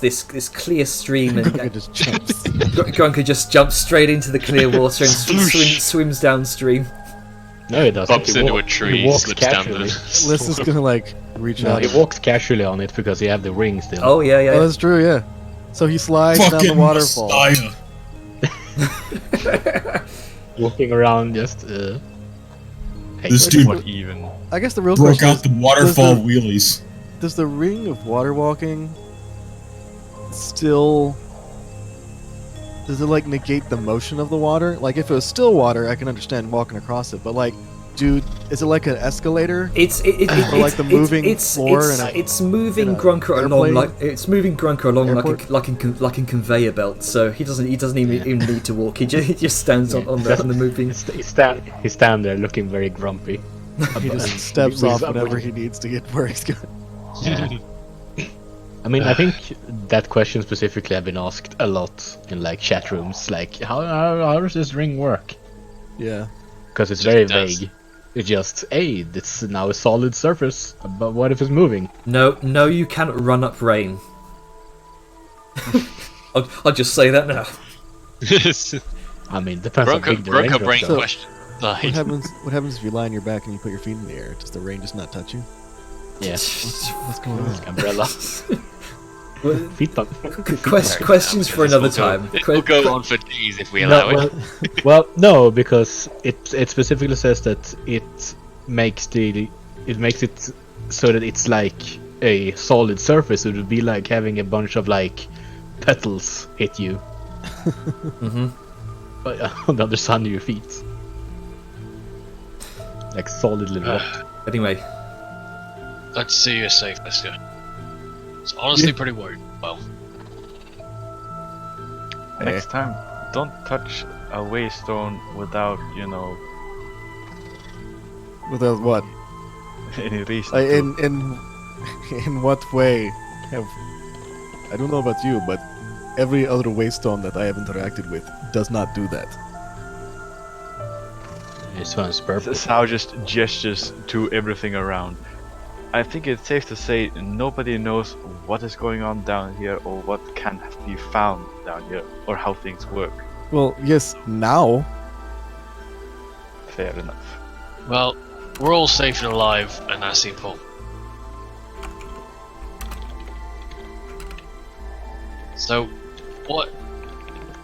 clear stream, and Grunka just jumps. Grunka just jumps straight into the clear water and swims downstream. No, he doesn't. Bumps He into wa- a tree, He walks slips down casually. the. Liz is gonna like reach No, out. he walks casually on it because he have the ring still. Oh yeah, Oh, yeah. that's true. Yeah. So he slides down the Fucking waterfall. Messiah. Walking around just. Hey, This dude What even? I guess the real broke question out is, the waterfall does wheelies. does the ring of water walking still, does it like negate the motion of the water? Like if it was still water, I can understand walking across it, but like, dude, is it like an escalator? Or like the moving floor in a- it's moving in a Grunka along airplane? like it's moving Grunka along Airport? like a conveyor belt. So he doesn't even need to walk. He just stands on the moving. He stand there looking very grumpy. He just steps off whenever he needs to get where he's going. I mean, I think that question specifically have been asked a lot in like chat rooms. Like, how does this ring work? Yeah. Because it's Just very does. vague. It's just, hey, it's now a solid surface. But what if it's moving? No, you cannot run up rain. I'll just say that now. I mean, depends how big the Grunka raindrops brain are. So- question. What Like, happens if you lie on your back and you put your feet in the air? Does the rain just not touch you? Yeah, What's going on? umbrella. Feet bump. Questions for another time. It'll go on for days if we allow No, it. well, no, because it specifically says that it makes it so that it's like a solid surface. It would be like having a bunch of like petals hit you. But on the other side of your feet, like solid little rock. Anyway, Let's see you're safe. Let's go. It's honestly pretty worried. Well, Next time, don't touch a waystone without, Without what? any reason. In what way have, I don't know about you, but every other waystone that I have interacted with does not do that. This one's purple. Sao just gestures to everything around. I think it's safe to say nobody knows what is going on down here or what can be found down here or how things work. Well, yes, now. Fair enough. well, we're all safe and alive, and that's the important. So, what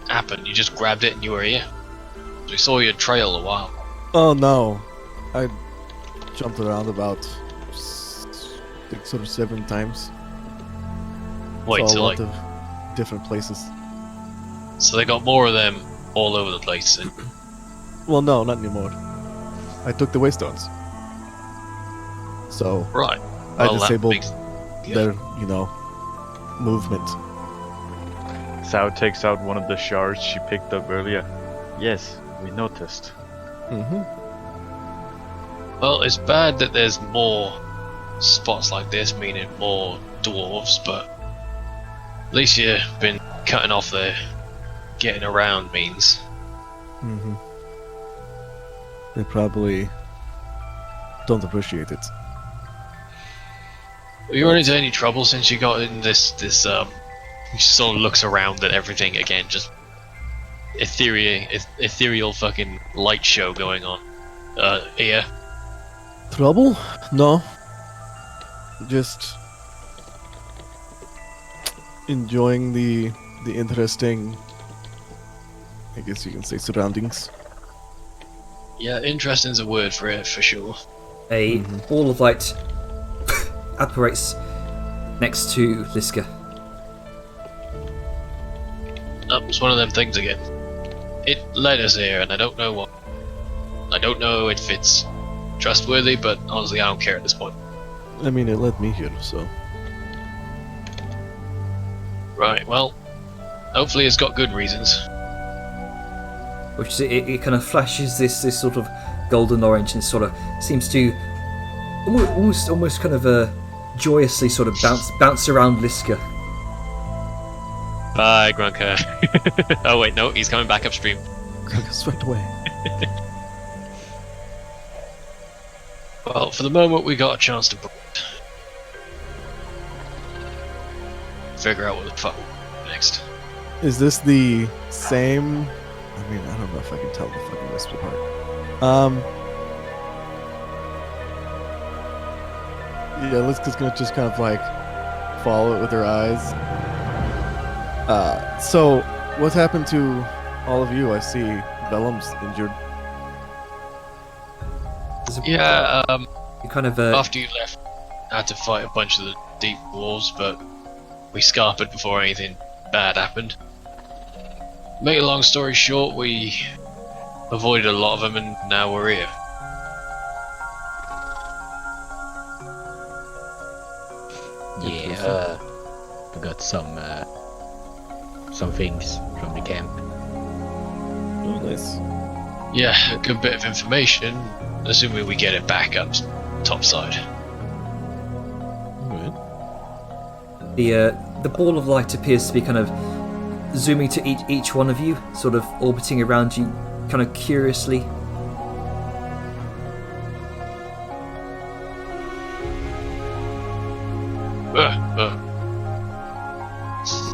happened? You just grabbed it and you were here? We saw your trail a while. Oh no, I jumped around about 6 or 7 times. Wait, Saw so a lot like, of different places. so they got more of them all over the place. And Well, no, not anymore. I took the waystones, so right. I Well, that disabled makes- their, movement. Sao takes out one of the shards she picked up earlier. Yes, we noticed. Mm-hmm. Well, it's bad that there's more spots like this, meaning more dwarves, but at least you've been cutting off there. Getting around means. Mm-hmm. They probably don't appreciate it. Have you run into any trouble since you got in this he sort of looks around at everything again, just ethereal fucking light show going on. Here. Trouble? No. Just enjoying the interesting I guess you can say surroundings. Yeah, interesting is a word for it, for sure. A ball of light apparates next to Liska. That was one of them things again. It led us here, and I don't know what. I don't know if it's trustworthy, but honestly, I don't care at this point. I mean, it led me here, so. Right, well, hopefully it's got good reasons. Which is, it kind of flashes this sort of golden orange and sort of seems to almost kind of joyously sort of bounce around Liska. Bye, Grunker. Oh wait, no, he's coming back upstream. Grunker swept away. Well, for the moment, we got a chance to figure out what the fuck next. Is this the same? I mean, I don't know if I can tell the fucking wisp apart. Yeah, Liska's gonna just kind of like follow it with her eyes. So what's happened to all of you? I see Vellum's injured. Yeah, you kind of after you left, I had to fight a bunch of the deep wolves, but we scarpered before anything bad happened. Make a long story short, we avoided a lot of them, and now we're here. Yeah, we got some things from the camp. Oh, nice. Yeah, a good bit of information, assuming we get it back up topside. Alright. The ball of light appears to be kind of zooming to each one of you, sort of orbiting around you, kind of curiously.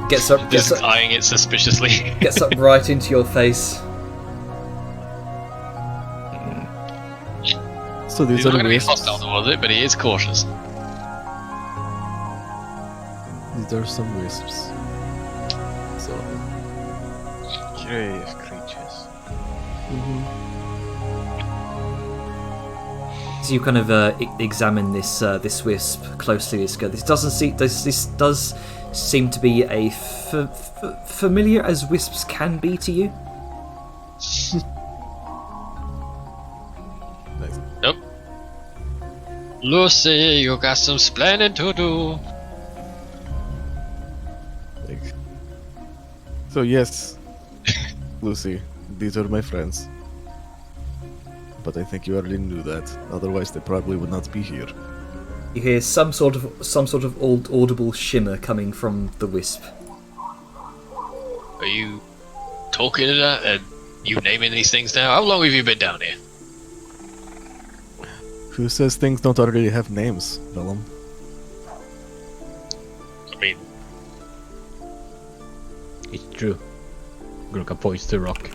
Gets up, eyeing it suspiciously. Gets up right into your face. So these He's are not the going to be wisps. hostile towards it, but he is cautious. These are some wisps. So. Curious creatures. As you kind of examine this wisp closely, this does seem to be a familiar as wisps can be to you. Nope. Lucy, you got some splaining to do. So yes, Lucy, these are my friends. But I think you already knew that. Otherwise, they probably would not be here. You hear some sort of audible shimmer coming from the wisp. Are you talking to that and you naming these things now? How long have you been down here? Who says things don't already have names, Vellum? I mean, It's true. Grunker points to rock.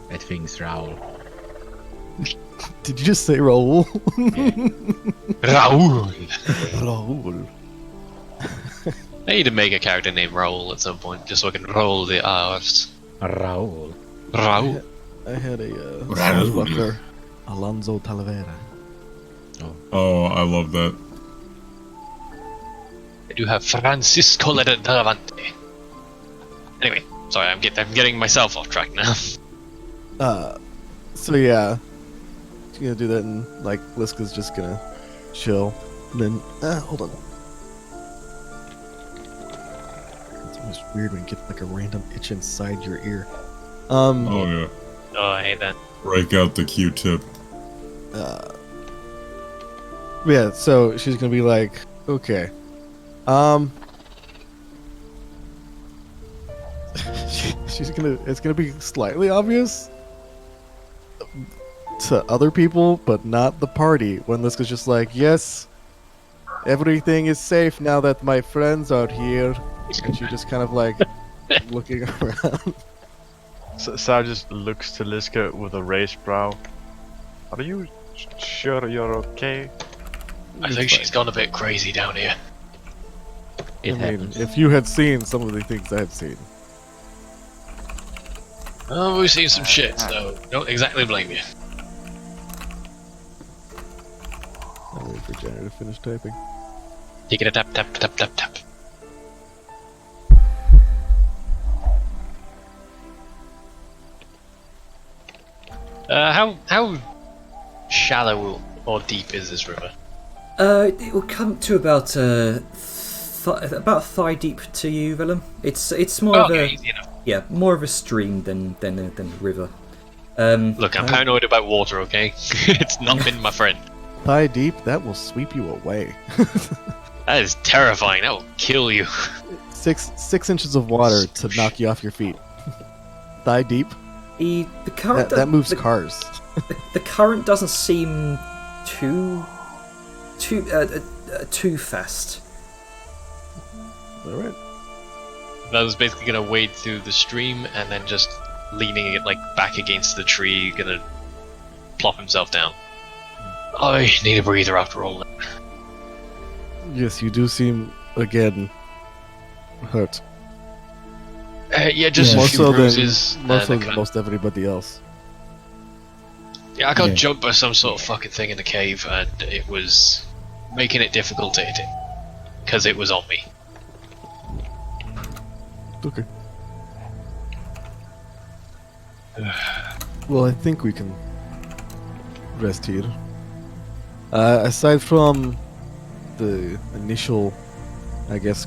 That thing's Raoul. Did you just say Raoul? Raoul. Raoul. I need to make a character named Raoul at some point, just so I can roll the R's. Raoul. Raoul. I had a swashbuckler, Alonso Talavera. Oh, I love that. I do have Francisco Ledavante. Anyway, sorry, I'm getting myself off track now. So yeah, she's gonna do that, and like Liska's just gonna chill. And then, hold on. It's always weird when you get like a random itch inside your ear. Oh yeah. Oh, I hate that. Break out the Q-tip. Yeah, so she's gonna be like, okay, it's gonna be slightly obvious to other people, but not the party, when Liska's just like, yes, everything is safe now that my friends are here. And she just kind of like looking around. Sal just looks to Liska with a raised brow. Are you sure you're okay? I think she's gone a bit crazy down here. It I mean, happens. if you had seen some of the things I've seen. Oh, we've seen some shit, so don't exactly blame you. I'll wait for Jenner to finish typing. You get a tap, tap, tap, tap, tap. How shallow or deep is this river? It will come to about about thigh deep to you, Willem. It's more of a easy enough. yeah, more of a stream than a river. Look, I'm paranoid about water. Okay, it's not been my friend. Thigh deep, that will sweep you away. That is terrifying. That will kill you. 6 inches of water to knock you off your feet. Thigh deep. The current That moves cars. the current doesn't seem too fast. All right. I was basically gonna wade through the stream and then just leaning it like back against the tree, gonna plop himself down. I need a breather after all. Yes, you do seem again hurt. Yeah, just More a few so bruises. than more and so I than can't- most everybody else. Yeah, I got Yeah. jumped by some sort of fucking thing in the cave, and it was making it difficult to hit it because it was on me. Okay. Well, I think we can rest here. Aside from the initial, I guess,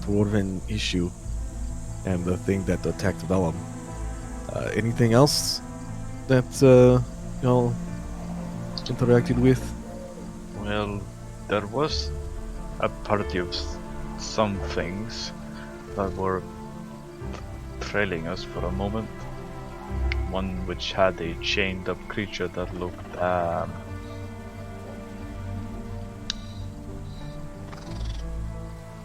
Dwarven issue and the thing that attacked Vellum, anything else that y'all interacted with? Well, there was a party of some things that were trailing us for a moment. One which had a chained up creature that looked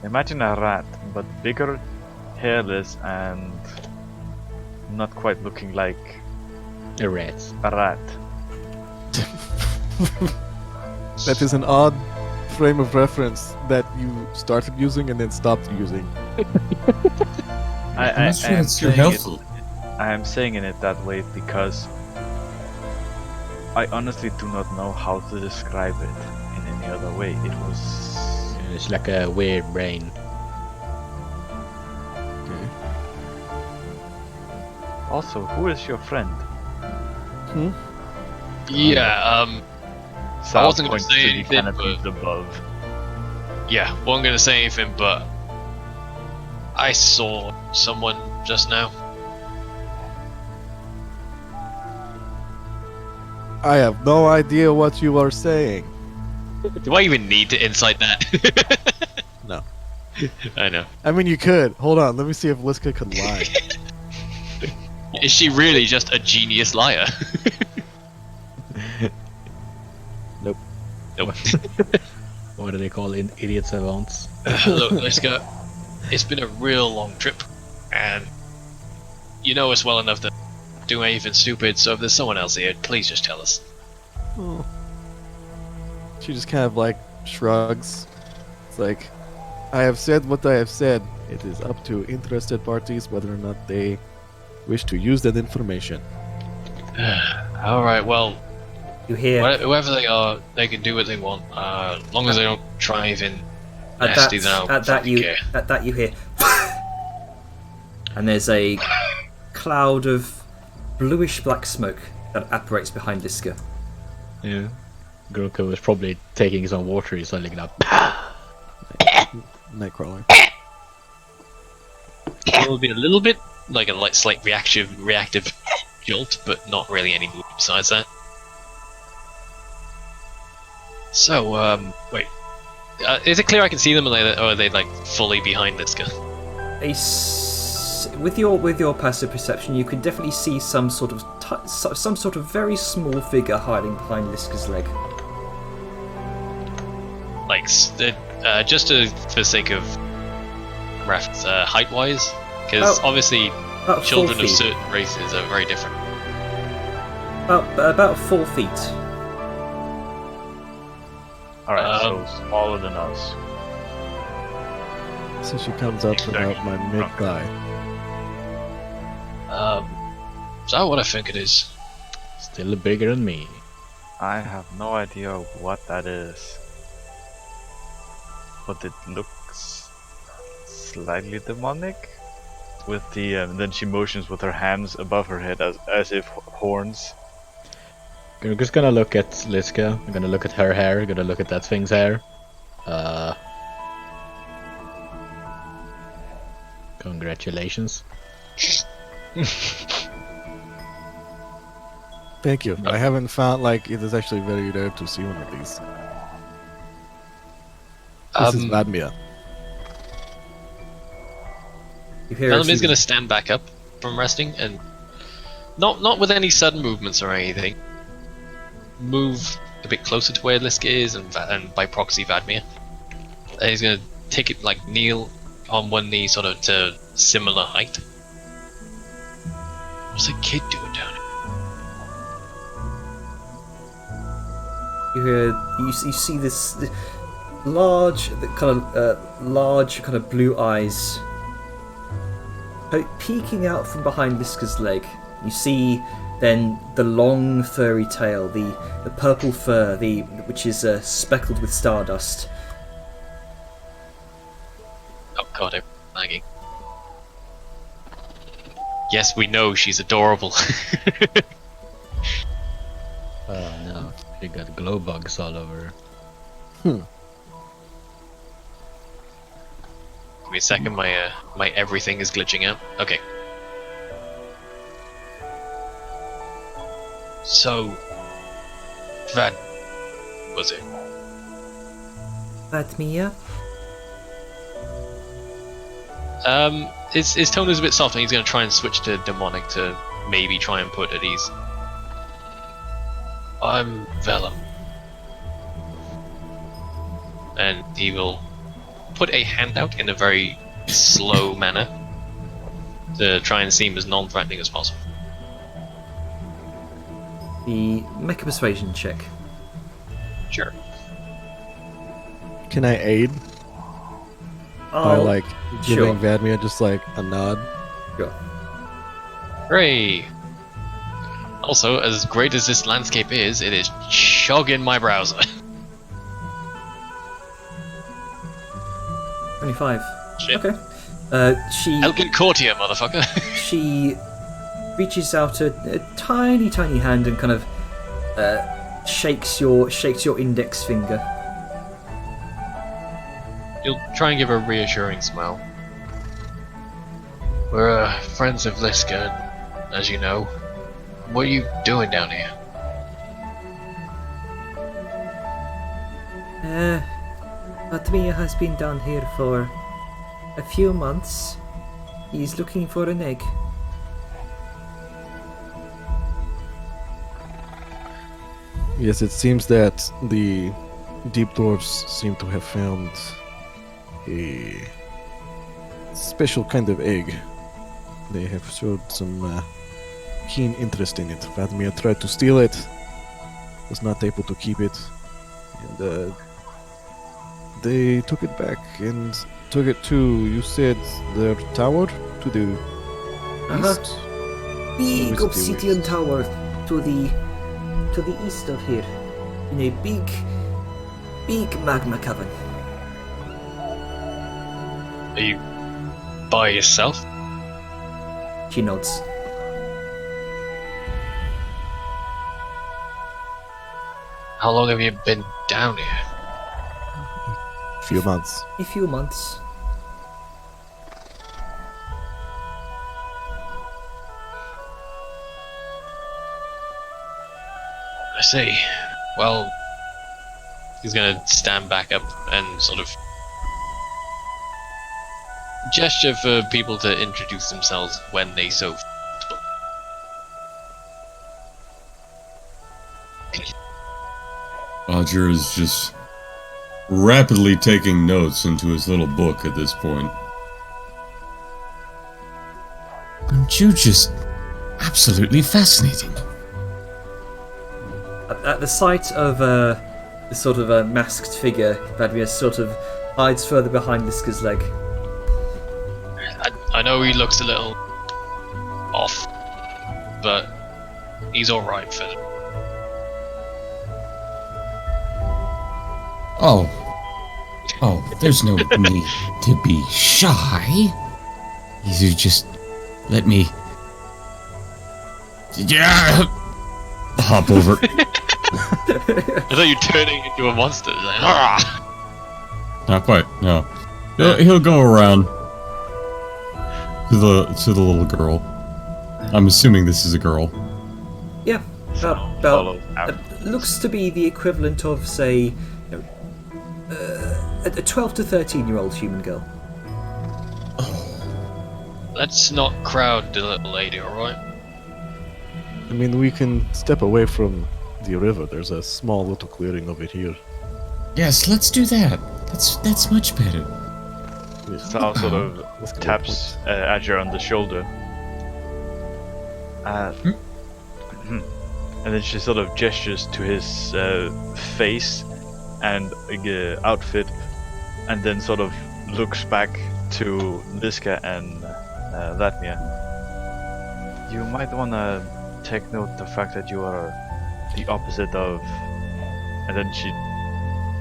imagine a rat, but bigger, hairless, and not quite looking like A rat. a rat. That is an odd frame of reference that you started using and then stopped using. I I'm not sure am it's your saying it- helpful. I am saying it that way because I honestly do not know how to describe it in any other way. It was It's like a weird brain. also, who is your friend? Yeah, Sal wasn't gonna points say to the anything, canopies above. yeah, wasn't gonna say anything, but I saw someone just now. I have no idea what you are saying. Do I even need to insight that? No. I know. I mean, you could. Hold on, let me see if Liska could lie. Is she really just a genius liar? Nope. Nope. What do they call idiot savants? Look, let's go. It's been a real long trip, and you know us well enough to do anything stupid, so if there's someone else here, please just tell us. Oh. She just kind of like shrugs. It's like, I have said what I have said. It is up to interested parties whether or not they wish to use that information. Alright, well, You hear whoever they are, they can do what they want, as long as they don't try anything at nasty, then I'll that fucking you care. at that you hear, and there's a cloud of bluish black smoke that apparates behind Liska. Yeah. Groko was probably taking some water, he's like up. Nightcrawler. It will be a little bit like a slight reactive jolt, but not really any movement besides that. So, wait. Is it clear I can see them, or are they like fully behind Liska? With your passive perception, you can definitely see some sort of very small figure hiding behind Liska's leg. Like, just for the sake of reference, height-wise? Because obviously, About 4 children of feet. certain races are very different. About 4 feet. Alright, so smaller than us. So she comes up to about my mid thigh. Is that what I think it is? Still bigger than me. I have no idea what that is. But it looks slightly demonic. With the then she motions with her hands above her head as if horns. I'm just gonna look at Liska. I'm gonna look at her hair. I'm gonna look at that thing's hair. Congratulations. Thank you. I haven't found like it is actually very rare to see one of these. This is Vladimir. Vladimire's gonna stand back up from resting and not with any sudden movements or anything. Move a bit closer to where Liska is and by proxy Vladimir. And he's gonna take it like kneel on one knee, sort of to similar height. What's the kid doing down here? You see this large kind of blue eyes peeking out from behind Liska's leg. You see then the long furry tail, the purple fur, which is speckled with stardust. Oh god, I'm lagging. Yes, we know she's adorable. Oh no, she got glow bugs all over her. Give me a second, my everything is glitching out. Okay. So, that was it. Vladimir? His tone is a bit soft, and he's going to try and switch to demonic to maybe try and put at ease. I'm Vellum. And he will put a hand out in a very slow manner to try and seem as non-threatening as possible. Make a persuasion check. Sure. Can I aid by like giving Vladimir just like a nod? Sure. Hooray! Also, as great as this landscape is, it is chugging my browser. 25. Shit. Okay. She Elgin Courtier, motherfucker! she reaches out a tiny hand and kind of shakes your index finger. You'll try and give her a reassuring smile. We're friends of Liska, as you know. What are you doing down here? Vladimir has been down here for a few months. He's looking for an egg. Yes, it seems that the deep dwarves seem to have found a special kind of egg. They have showed some keen interest in it. Vladimir tried to steal it, was not able to keep it, and they took it back and took it to, you said, their tower to the east? Big obsidian tower to the east of here, in a big magma cavern. Are you by yourself? She nods. How long have you been down here? Few months. A few months. I see. Well, he's gonna stand back up and sort of gesture for people to introduce themselves when they so. Roger is just rapidly taking notes into his little book at this point. Aren't you just absolutely fascinating? At the sight of this sort of a masked figure, Vladimir sort of hides further behind Liska's leg. I know he looks a little off, but he's alright for them. Oh, there's no need to be shy. You just let me... Yeah! Hop over. I thought you were turning into a monster. It's like, "Argh!" Not quite, no. He'll go around to the little girl. I'm assuming this is a girl. Yeah, Follow out. looks to be the equivalent of, say, a 12 to 13-year-old human girl. Let's not crowd the little lady, alright? I mean, we can step away from the river. There's a small little clearing over here. Yes, let's do that. That's much better. Sal sort of taps Adger on the shoulder. And then she sort of gestures to his face and outfit, and then sort of looks back to Liska and Latmia. You might want to take note the fact that you are the opposite of... And then she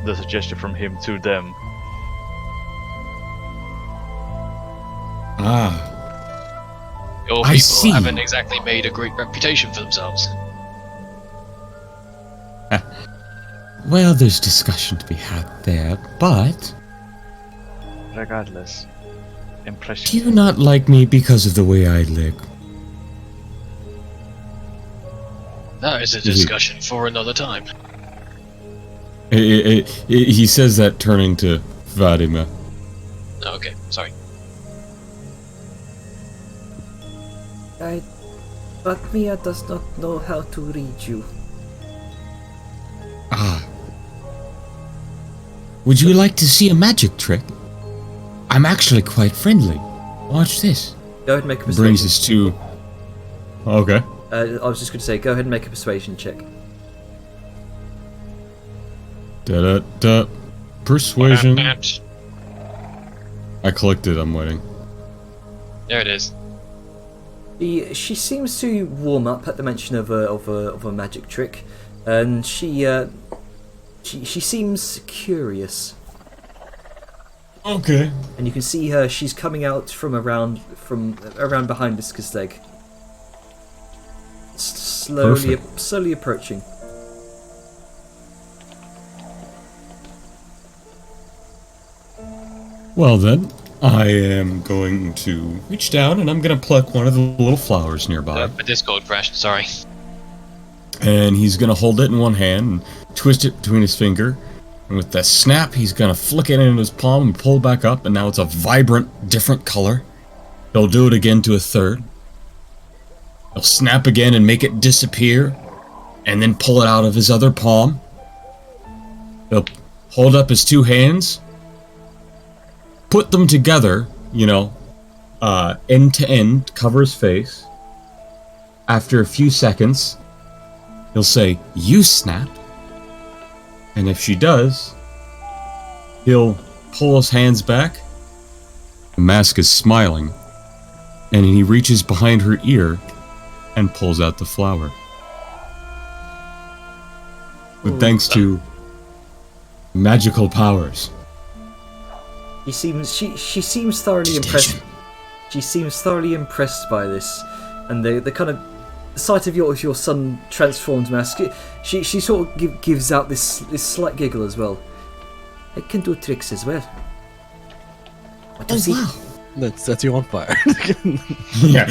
does a gesture from him to them. Your I people see. haven't exactly made a great reputation for themselves. Well, there's discussion to be had there, but... Regardless, impression. Do you not like me because of the way I look? That is a discussion for another time. He says that turning to Vadima. Oh, okay, sorry. But Mia does not know how to read you. Would you like to see a magic trick? I'm actually quite friendly. Watch this. Go ahead and make a persuasion. Brings us to... Okay. I was just going to say, go ahead and make a persuasion check. Da-da-da. Persuasion. I clicked it, I'm waiting. There it is. She seems to warm up at the mention of a magic trick, and she seems curious. Okay. And you can see her. She's coming out from around behind Liska's leg, slowly approaching. Well then, I am going to reach down and I'm going to pluck one of the little flowers nearby. My Discord crashed, sorry. And he's going to hold it in one hand and twist it between his finger. And with that snap, he's going to flick it into his palm and pull back up. And now it's a vibrant, different color. He'll do it again to a third. He'll snap again and make it disappear. And then pull it out of his other palm. He'll hold up his two hands. Put them together, end to end, cover his face. After a few seconds, he'll say, "You snapped." And if she does, he'll pull his hands back. The mask is smiling. And he reaches behind her ear and pulls out the flower. But thanks to magical powers. She seems thoroughly impressed. She seems thoroughly impressed by this, and the kind of sight of your son transformed mask. She sort of gives out this slight giggle as well. I can do tricks as well. What does he? That sets you on fire. Yeah.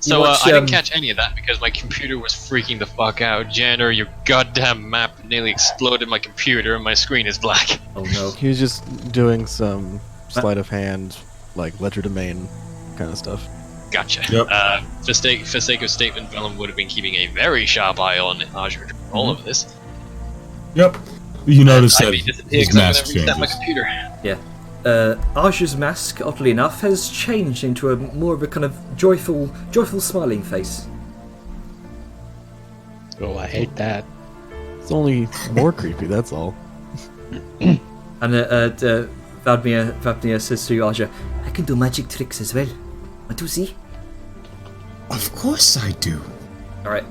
So watch, I didn't catch any of that because my computer was freaking the fuck out. Janner, your goddamn map nearly exploded my computer and my screen is black. Oh no. He was just doing some sleight of hand, like legerdemain kind of stuff. Gotcha. Yep. For sake of statement, Vellum would have been keeping a very sharp eye on Azure all of this. Yep. You notice I that may disappear his because I'm mask going to reset my changes. computer. Yeah. Aja's mask, oddly enough, has changed into a more of a kind of joyful smiling face. Oh, I hate that. It's only more creepy, that's all. And Vadmir says to Aja, I can do magic tricks as well. Want to see? Of course I do. Alright.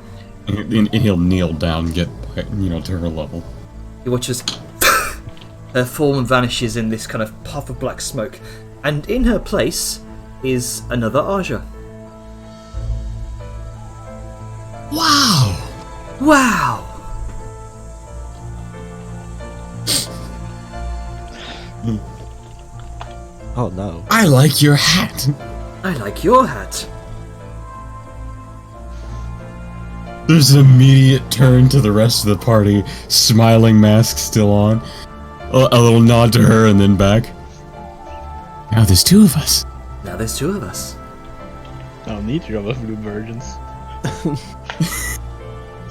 And he'll kneel down and get, to her level. You watch as her form vanishes in this kind of puff of black smoke, and in her place is another Aja. Wow! Wow! Oh no. I like your hat. I like your hat. There's an immediate turn to the rest of the party, smiling mask still on. A little nod to her and then back. Now there's two of us. Now there's two of us. Oh, neither of us blue virgins.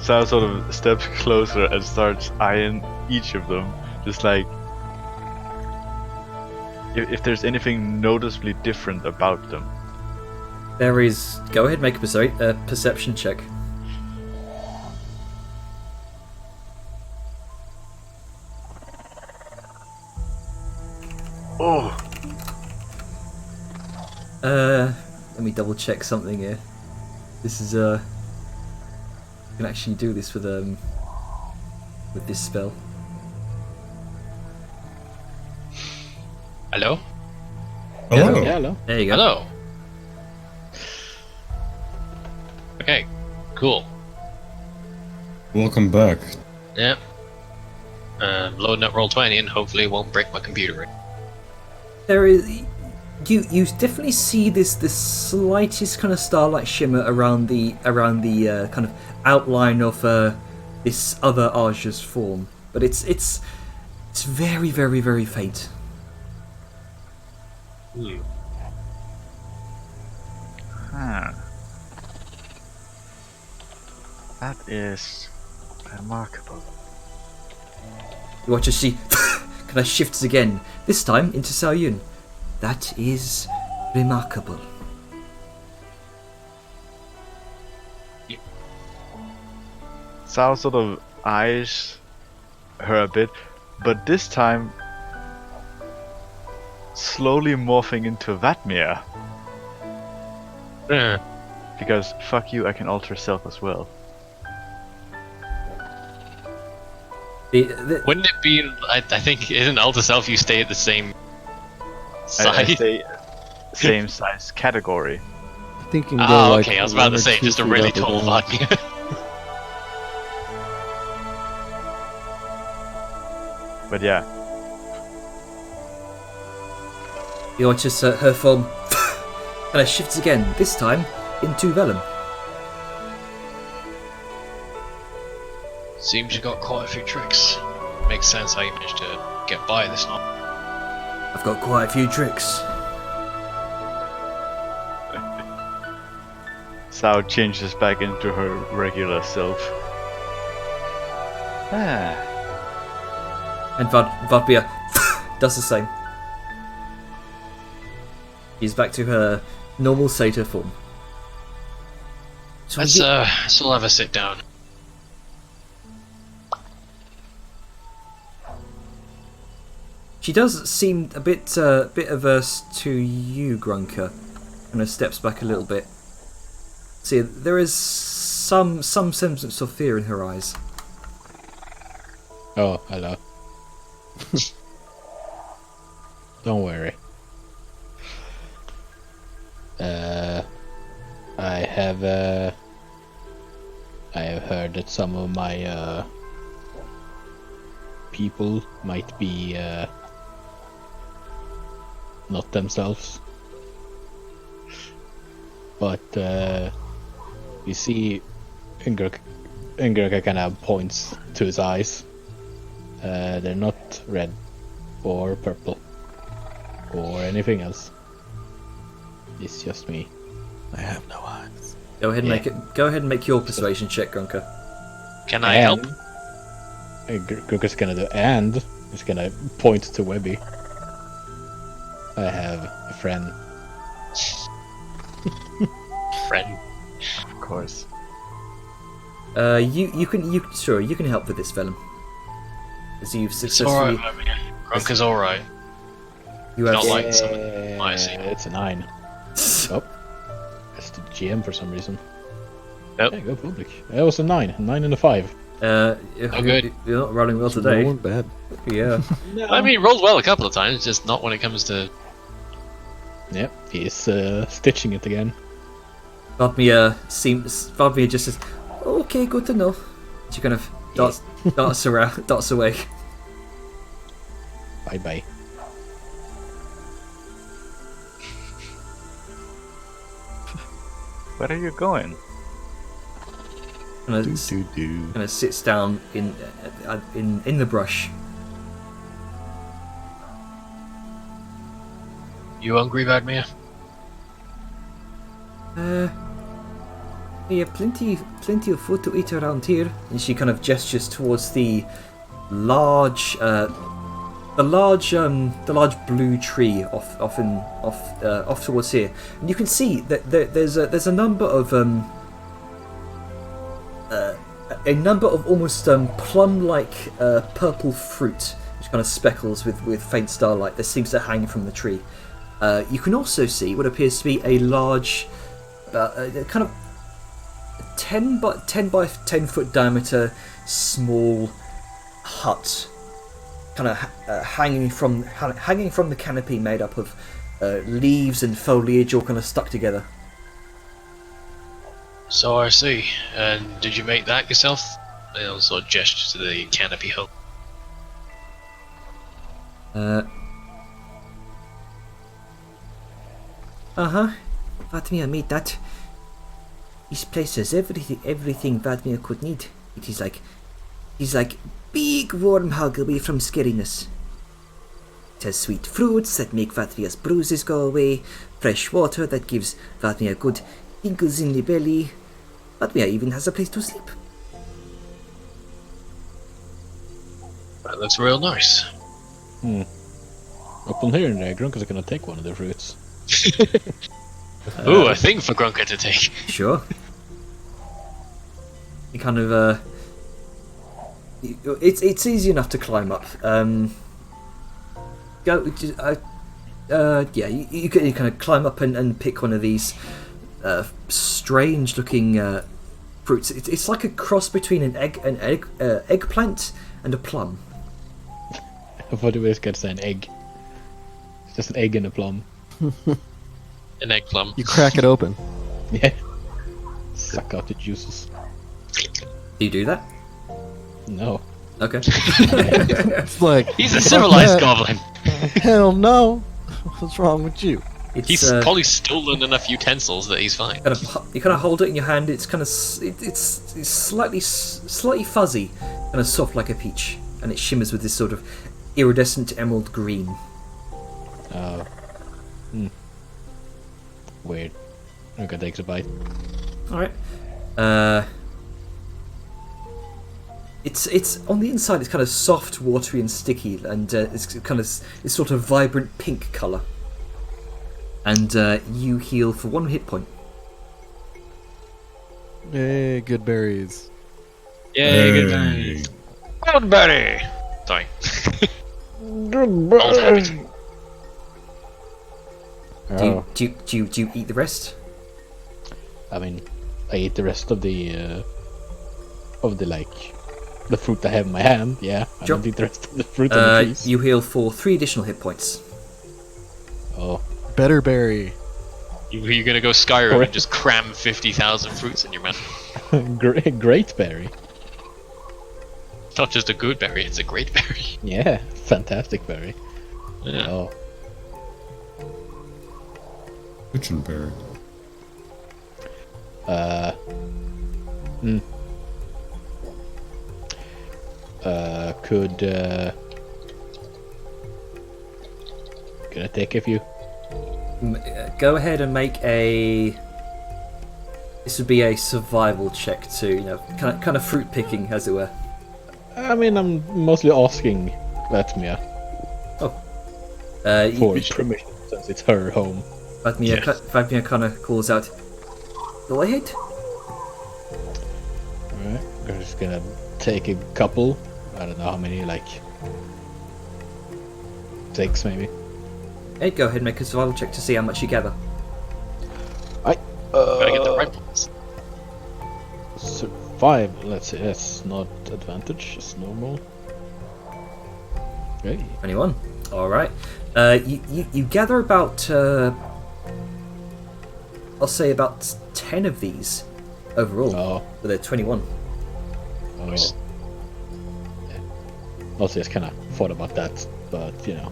Sal sort of steps closer and starts eyeing each of them, just like if there's anything noticeably different about them. There is. Go ahead, make a perception check. Oh, Let me double check something here. This is you can actually do this with this spell. Hello? Hello. Yeah, hello. There you go. Hello. Okay, cool. Welcome back. Yeah. Loading up Roll20 and hopefully it won't break my computer. There is. You definitely see this slightest kind of starlight shimmer around the kind of outline of this other Aja's form, but it's very, very, very faint. huh. That is remarkable. You watch as she kind of shifts again, this time into Xiao Yun. That is remarkable. Sal sort of eyes her a bit, but this time slowly morphing into Vatmir. Because fuck you, I can alter self as well. Wouldn't it be? I think isn't Alter Self you stay at the same size? I say same size category. I think you can go Oh, like okay. I was about 1 to or say 2 just a feet really up or tall down. Vatmir. But yeah, You watch as her form kind of shifts again, this time into Vellum. Seems you got quite a few tricks. Makes sense how you managed to get by this long. I've got quite a few tricks. Sao changes back into her regular self. Ah, And Vatmir does the same. She's back to her normal satyr form. So Let's still have a sit down. she does seem a bit averse to you, Grunker. Kind of steps back a little bit. See, there is some semblance of fear in her eyes. Oh, hello. Don't worry. I have heard that some of my people might be not themselves. But you see, Ingurka kind of points to his eyes. They're not red or purple or anything else. It's just me. I have no eyes. Go ahead and Yeah. make it. Go ahead and make your persuasion check, Grunker. Can I help? Grunker's gonna do, and he's gonna point to Webby. I have a friend. Friend. of course. You can help with this, Vellum. As you've It's successfully. alright, Grunker's alright. You have Not like some I see. It's a 9. Oh, It's the GM for some reason. Yep. Yeah, go public. It was a 9 and a 5. good. You're not rolling well today. Rolling bad. Yeah. I mean, he rolled well a couple of times, just not when it comes to. Yep, he's stitching it again. Vladimir just says, "Okay, good to know." She kind of darts away. Bye bye. Where are you going? Kind of sits down in the brush. You hungry, Vladimir? We have plenty of food to eat around here. And she kind of gestures towards the large blue tree off towards here, and you can see that there's a number of almost plum-like purple fruit, which kind of speckles with faint starlight that seems to hang from the tree. You can also see what appears to be a large, kind of 10 by 10 foot diameter, small hut, kind of hanging from the canopy, made up of leaves and foliage, all kind of stuck together. So I see. And did you make that yourself? I also gesture to the canopy hut. Vladimir made that. This place has everything Vladimir could need. He's like big warm hug away from scariness. It has sweet fruits that make Vladmir's bruises go away, fresh water that gives Vladimir good tingles in the belly. Vladimir even has a place to sleep. That looks real nice. Upon hearing that, Grunker's gonna take one of the fruits. Ooh, a thing for Grunker to take. Sure. You kind of it's easy enough to climb up. You kind of climb up and pick one of these strange-looking fruits. It's like a cross between an eggplant and a plum. I thought you were going to say an egg. It's just an egg and a plum. An egg plum. You crack it open. Yeah. Suck out the juices. Do you do that? No. Okay. It's like, He's a civilized goblin. hell no. What's wrong with you? He's probably stolen enough utensils that he's fine. You kind of hold it in your hand. It's kind of it's slightly fuzzy, kind of soft like a peach, and it shimmers with this sort of iridescent emerald green. Weird. Okay, takes a bite. All right. It's on the inside. It's kind of soft, watery, and sticky, and it's kind of this sort of vibrant pink color. And you heal for 1 hit point. Hey, good berries. Yay, good berry. Good berry. Sorry. Old habit. Do you eat the rest? I mean, I ate the rest of the the fruit I have in my hand. Yeah, I Sure. don't eat the rest of the fruit on the trees. You heal for 3 additional hit points. Oh, Better berry. You're gonna go Skyrim and just cram 50,000 fruits in your mouth. great berry. It's not just a good berry, it's a great berry. Yeah, fantastic berry. Yeah. Oh, Kitchen berry. Can I take a few? Go ahead and make a. This would be a survival check too. Kind of fruit picking, as it were. I mean, I'm mostly asking Vladimir for permission, since it's her home. Vladimir kind of calls out, "Go ahead." Alright, I'm just gonna take a couple. I don't know how many, like 6 maybe. Hey, go ahead and make a survival check to see how much you gather. Gotta get the right ones. Survive. Let's see. It's not advantage. It's normal. Okay. 21. All right. You gather about I'll say about 10 of these overall. Oh. But they're 21. Oh. Yeah. Also, just kind of thought about that, but you know.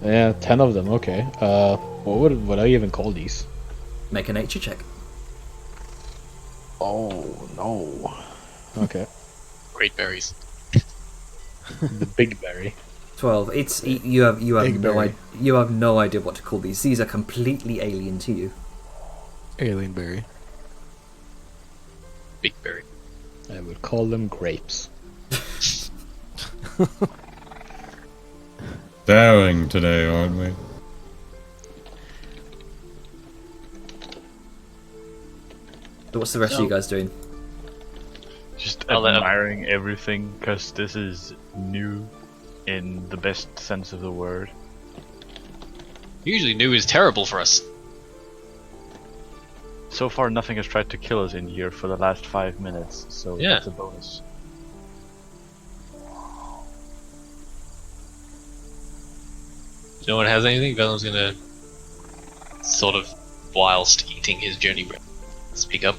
Yeah, 10 of them. Okay. What would I even call these? Make a nature check. Oh no. Okay. Great berries. The big berry. 12. It's you have Eggberry. you have no idea what to call these. These are completely alien to you. Alien berry. Big berry. I would call them grapes. Daring today, aren't we? So what's the rest of you guys doing? Just I'll let 'em- admiring everything, because this is new in the best sense of the word. Usually new is terrible for us. So far, nothing has tried to kill us in here for the last 5 minutes, so Yeah. that's a bonus. No one has anything? Venom's gonna sort of, whilst eating his journey bread, speak up.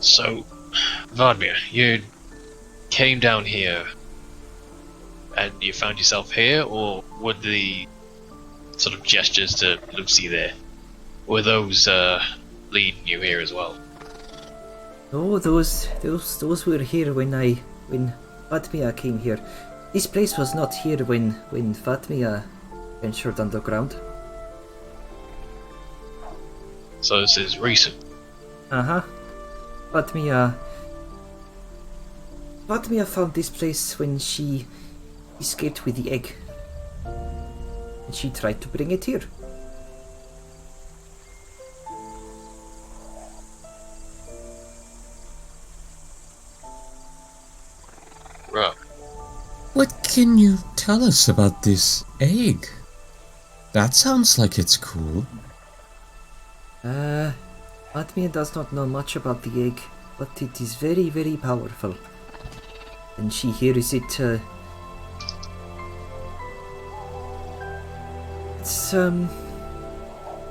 So, Vardmir, you came down here and you found yourself here, or were the sort of gestures to Lucy there, were those leading you here as well? Oh, those were here when Fatmia came here. This place was not here when Fatmia ventured underground. So this is recent. Uh-huh. Fatmia found this place when she escaped with the egg. And she tried to bring it here. Right. What can you tell us about this egg? That sounds like it's cool. Fatmia does not know much about the egg, but it is very, very powerful. And she hears it,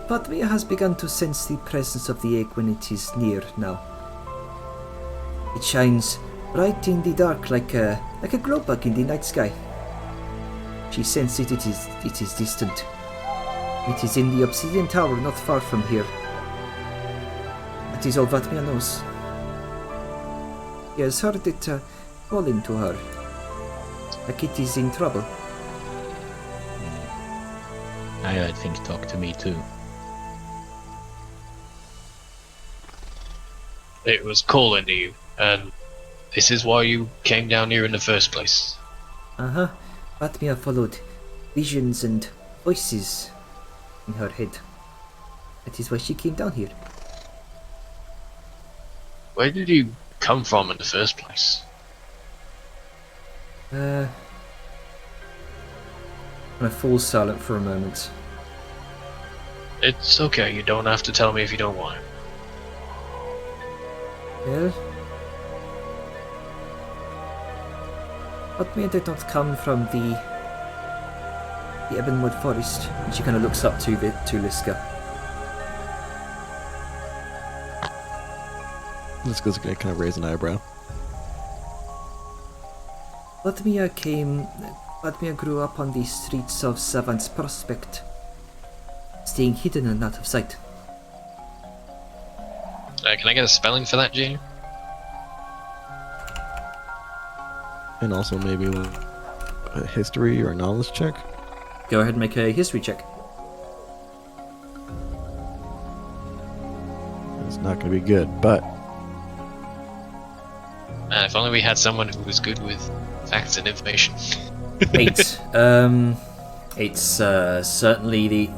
Fatmia has begun to sense the presence of the egg when it is near now. It shines bright in the dark like a glowbug in the night sky. She senses it is distant. It is in the obsidian tower not far from here. That is all Fatmia knows. He has heard it calling to her, like it is in trouble. I think talk to me too. It was calling to you, and this is why you came down here in the first place. Uh-huh. Fatmia followed visions and voices in her head. That is why she came down here. Where did you come from in the first place? And I fall silent for a moment. It's okay, you don't have to tell me if you don't want. Well, Fatmia did not come from the Ebonwood Forest. And she kind of looks up to Liska. Liska's gonna kind of raise an eyebrow. Fatmia grew up on the streets of Savant's Prospect, staying hidden and out of sight. Can I get a spelling for that, Junior? And also maybe a history or a knowledge check. Go ahead and make a history check. It's not gonna be good, but If only we had someone who was good with facts and information. 8. It's certainly the.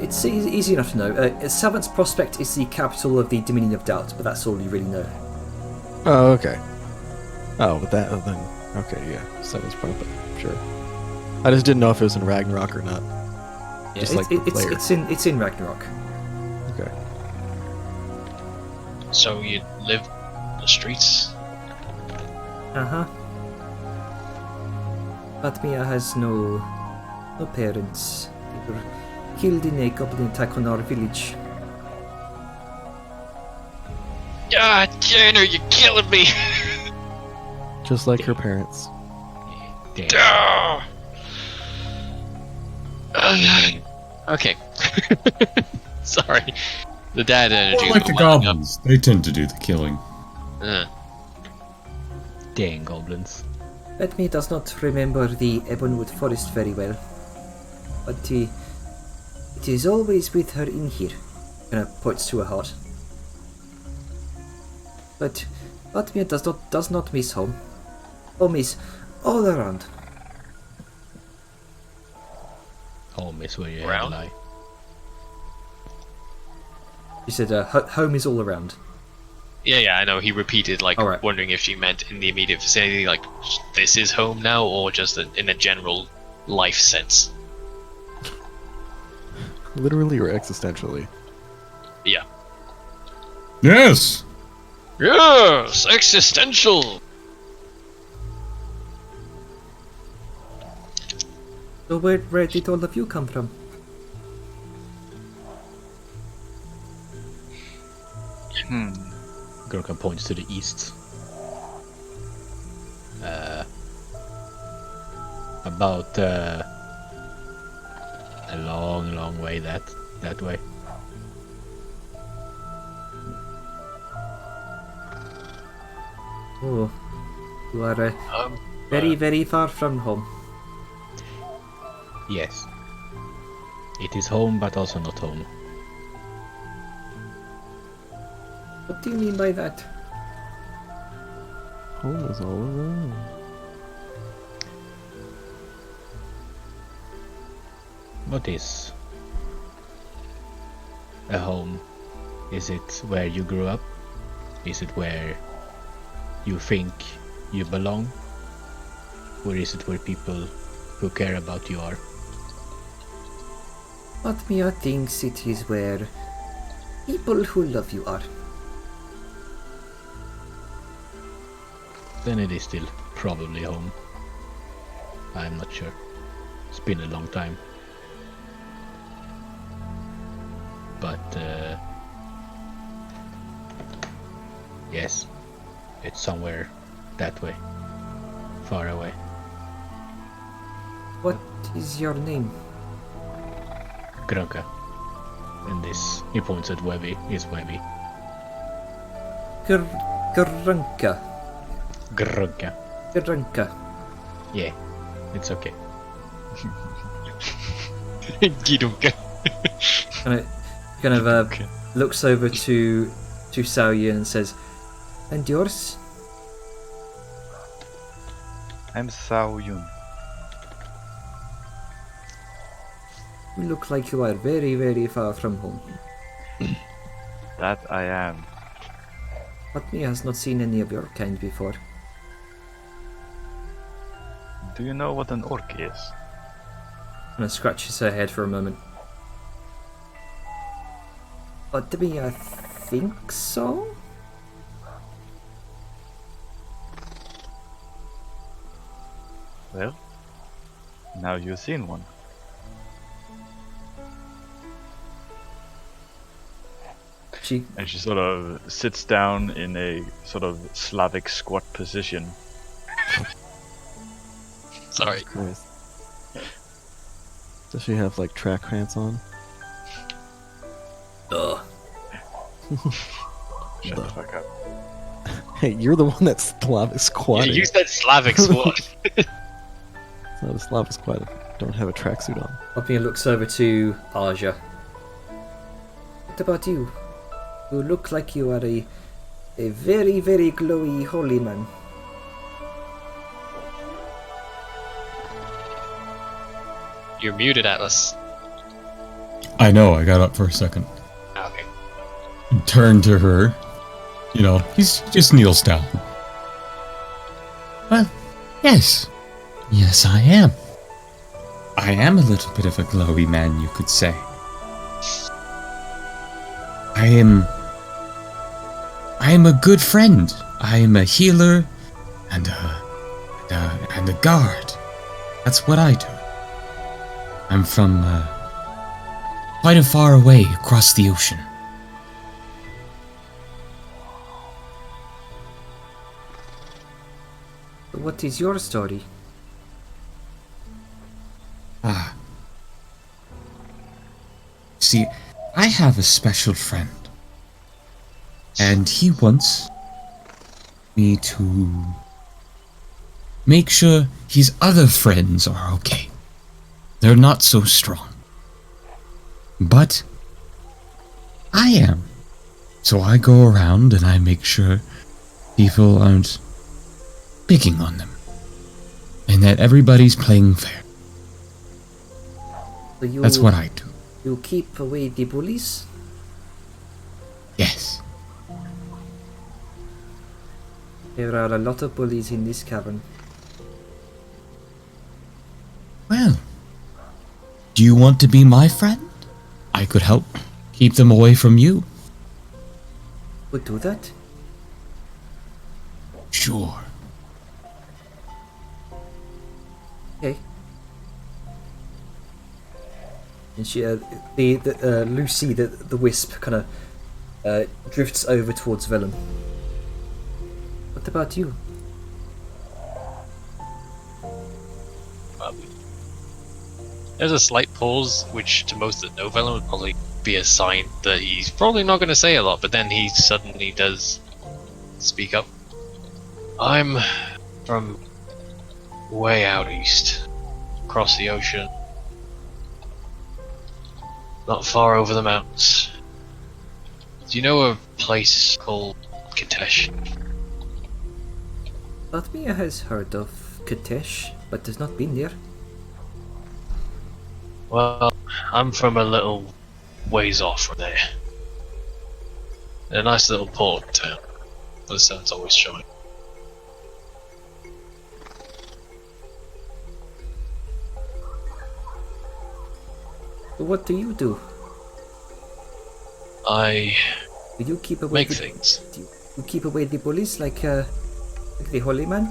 It's easy enough to know. Savant's Prospect is the capital of the Dominion of Doubt, but that's all you really know. oh, okay. Oh, but that then okay, yeah, Seven's Prophet, sure. I just didn't know if it was in Ragnarok or not. Yeah, Just like the player. it's in Ragnarok. Okay. So you live on the streets? Uh-huh. But Mia has no parents. They were killed in a goblin attack on our village. Ah, Tanner, you're killing me! Just like her parents. Damn. Ah! Okay. Sorry. The dad energy. Well, like the goblins, they tend to do the killing. Dang goblins. Edme does not remember the Ebonwood Forest very well, but it is always with her in here. And points to a heart. But Edme does not miss home. Home is all around. Home is where you Round? lie. She said, home is all around. Yeah, I know. He repeated, like, Alright. wondering if she meant in the immediate vicinity, like, this is home now, or just in a general life sense. Literally or existentially. Yeah. Yes! Yes! Existential! So where did all of you come from? Gurkha points to the east. About a long way that way. Oh, you are very far from home. Yes. It is home, but also not home. What do you mean by that? Home is all around. What is a home? Is it where you grew up? Is it where you think you belong? Or is it where people who care about you are? But Mia thinks it is where people who love you are. Then it is still probably home. I'm not sure. It's been a long time. But yes, it's somewhere that way, far away. What is your name? Grunka. And this, he points at Webby, is Webby. Grunka. Grunka. Grunka. Yeah, it's okay. Gidunka. Kind of looks over to Xiaoyan and says, "And yours?" I'm Sao Yun. You look like you are very far from home. That I am. But Mia has not seen any of your kind before. Do you know what an orc is? And scratches her head for a moment. But Mia think so? Well, now you've seen one. And she sort of sits down in a sort of Slavic squat position. Sorry. Christ. Does she have like track pants on? Ugh. Shut the fuck up. Hey, you're the one that's Slavic Yeah, squatting. you said Slavic squat. It's not a Slavic squat. Don't have a tracksuit on. Mia looks over to Aja. What about you? You look like you are a very glowy holy man. You're muted, Atlas. I know, I got up for a second. Okay. Turned to her. You know, he's just kneels down. Well, yes. Yes, I am. I am a little bit of a glowy man, you could say. I am I am a good friend. I am a healer and a guard. That's what I do. I'm from quite a far away across the ocean. What is your story? See, I have a special friend. And he wants me to make sure his other friends are okay. They're not so strong. But I am. So I go around and I make sure people aren't picking on them. And that everybody's playing fair. So That's what I do. You keep away the bullies? Yes. There are a lot of bullies in this cavern. Well, do you want to be my friend? I could help keep them away from you. Would do that? Sure. Okay. And she, Lucy, the wisp, kind of drifts over towards Vellum. What about you? There's a slight pause, which to most that know Vellum would probably be a sign that he's probably not going to say a lot, but then he suddenly does speak up. I'm from way out east, across the ocean, not far over the mountains. Do you know a place called Kitesh? Fatmia has heard of Kitesh, but has not been there. Well, I'm from a little ways off from there. A nice little port town. The sun's always shining. So what do you do? I Do you keep away make the, things. do you keep away the bullies like the holy man?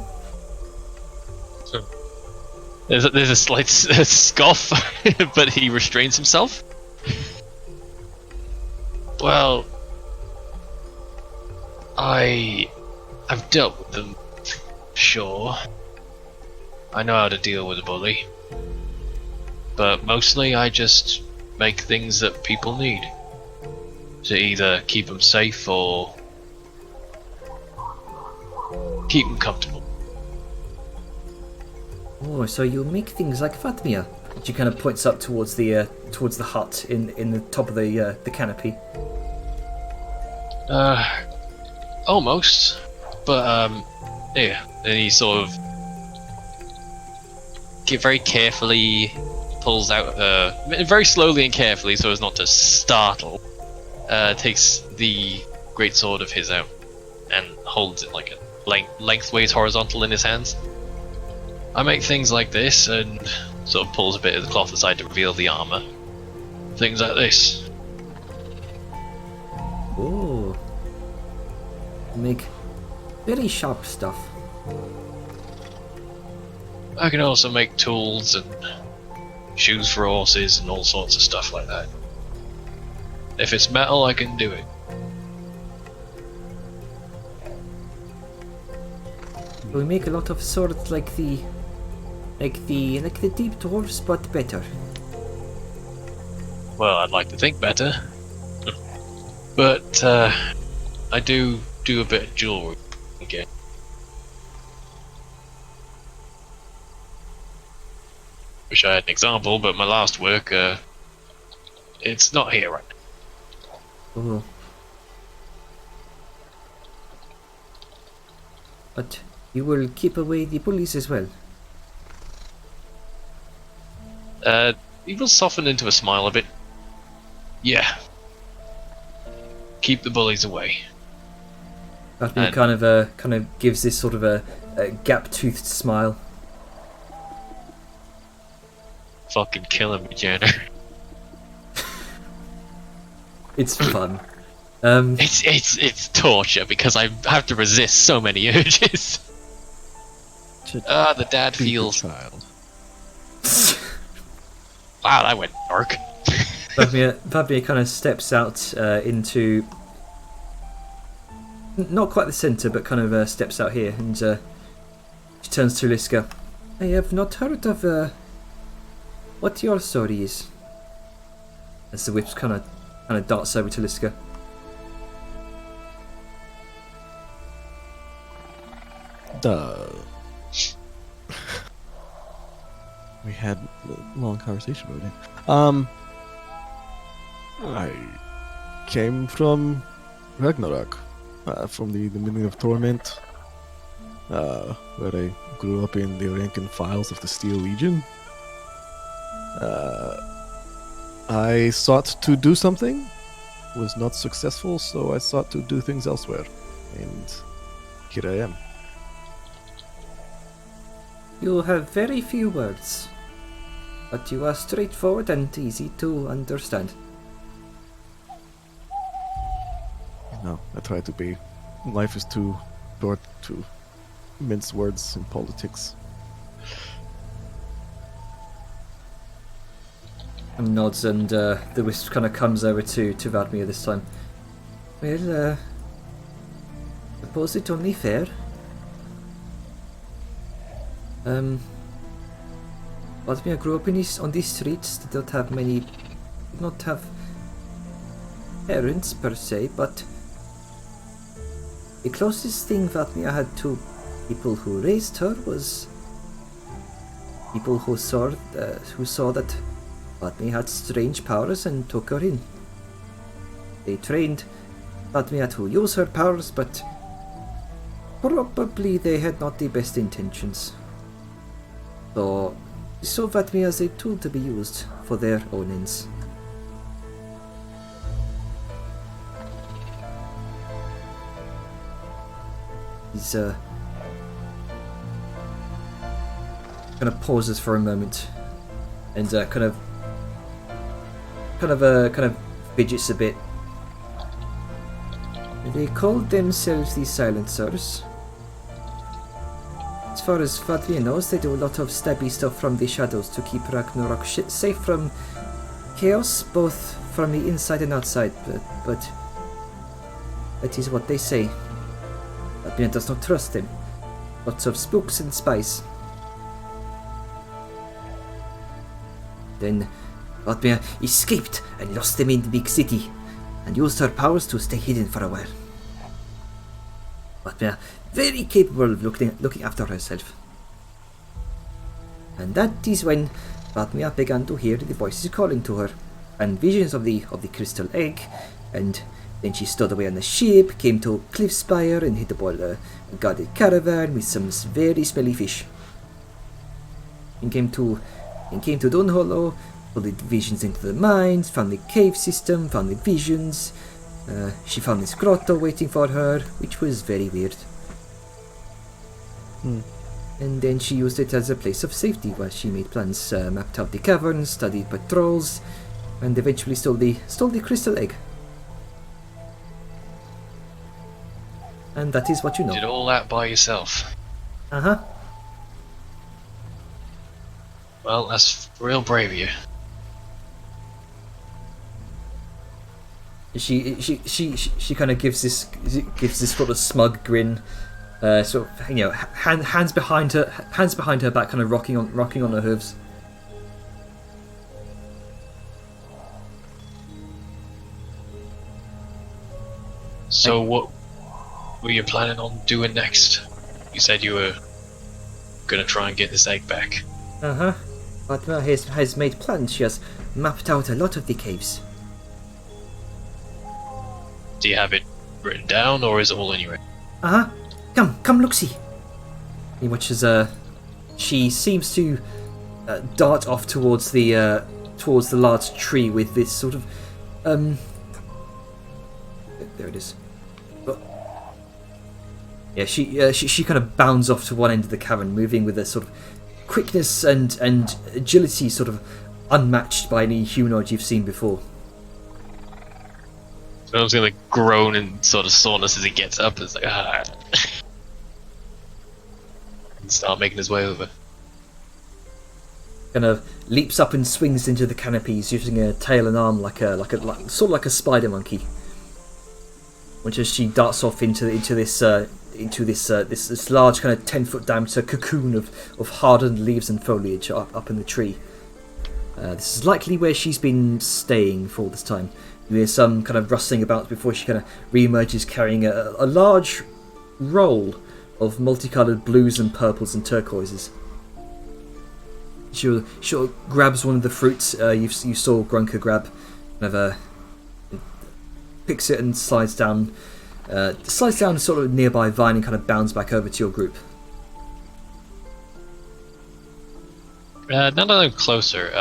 There's a slight scoff, but he restrains himself. Well, I've dealt with them, sure. I know how to deal with a bully. But mostly I just make things that people need. To either keep them safe or keep them comfortable. Oh, so you make things like Fatmia. She kind of points up towards the hut in the top of the canopy. Almost. But yeah. And he sort of very carefully pulls out very slowly and carefully so as not to startle. Takes the great sword of his out and holds it like a lengthways horizontal in his hands. I make things like this and sort of pulls a bit of the cloth aside to reveal the armor. Things like this. Oh. Make very sharp stuff. I can also make tools and shoes for horses and all sorts of stuff like that. If it's metal, I can do it. We make a lot of swords like the deep dwarves, but better. Well, I'd like to think better. But I do a bit of jewelry again. Wish I had an example, but my last work, it's not here right now. Oh. But you will keep away the bullies as well. He will soften into a smile a bit. Yeah. Keep the bullies away. Fatmia kind of gives this sort of a gap-toothed smile. Fucking killing me, Jenner. It's fun. It's torture because I have to resist so many urges. The dad feels. Child. Wow, that went dark. Vladimir kind of steps out into not quite the centre, but kind of steps out here, and she turns to Liska. I have not heard of what your story is. As the whip kind of darts over to Liska. We had a long conversation about it. I came from Ragnarok, from the Meaning of Torment, where I grew up in the rank and files of the Steel Legion. I sought to do something, was not successful, so I sought to do things elsewhere, and here I am. You have very few words, but you are straightforward and easy to understand. No, I try to be. Life is too short to mince words in politics. And nods, and the wisp kind of comes over to Vladimir this time. Well, suppose it's only fair. Vladimir grew up on these streets. Did not have parents per se, but the closest thing Vladimir had to people who raised her was people who saw that Vladimir had strange powers and took her in. They trained Vladimir to use her powers, but probably they had not the best intentions. So they saw Vladimir as a tool to be used for their own ends. He's kind of pauses for a moment and kind of fidgets a bit. They called themselves the Silencers. As far as Vladimir knows, they do a lot of stabby stuff from the shadows to keep Ragnarok safe from chaos, both from the inside and outside, but that is what they say. Vladimir does not trust them. Lots of spooks and spies. Then Vladimir escaped and lost them in the big city, and used her powers to stay hidden for a while. Vladimir, very capable of looking after herself. And that is when Vladimir began to hear the voices calling to her, and visions of the crystal egg, and then she stowed away on the ship, came to Cliffspire, and hit aboard a guarded caravan with some very smelly fish. And came to Dunhollow, pulled the visions into the mines, found the cave system, found the visions. She found this grotto waiting for her, which was very weird. And then she used it as a place of safety while she made plans, mapped out the caverns, studied patrols, and eventually stole the crystal egg. And that is what you know. Did all that by yourself? Uh-huh. Well, that's real brave of you. She kind of gives this sort of smug grin, sort of, you know, hands behind her back, kind of rocking on her hooves. So what were you planning on doing next? You said you were gonna try and get this egg back. Uh-huh. But has made plans. She has mapped out a lot of the caves. Do you have it written down, or is it all anywhere? Uh-huh. Come look see. He watches she seems to dart off towards the large tree with this sort of there it is. Yeah, she kind of bounds off to one end of the cavern, moving with a sort of quickness and agility sort of unmatched by any humanoid you've seen before. Gnome's gonna groan in sort of soreness as he gets up. It's like, ah. And start making his way over. Kind of leaps up and swings into the canopies using a tail and arm like sort of like a spider monkey. Which as she darts off into this large kind of 10-foot diameter cocoon of hardened leaves and foliage up in the tree. This is likely where she's been staying for all this time. You hear some kind of rustling about before she kind of re-emerges carrying a large roll of multicoloured blues and purples and turquoises. She grabs one of the fruits you saw Grunker grab, kind of picks it and slides down sort of nearby vine and kind of bounds back over to your group. Now that I'm closer,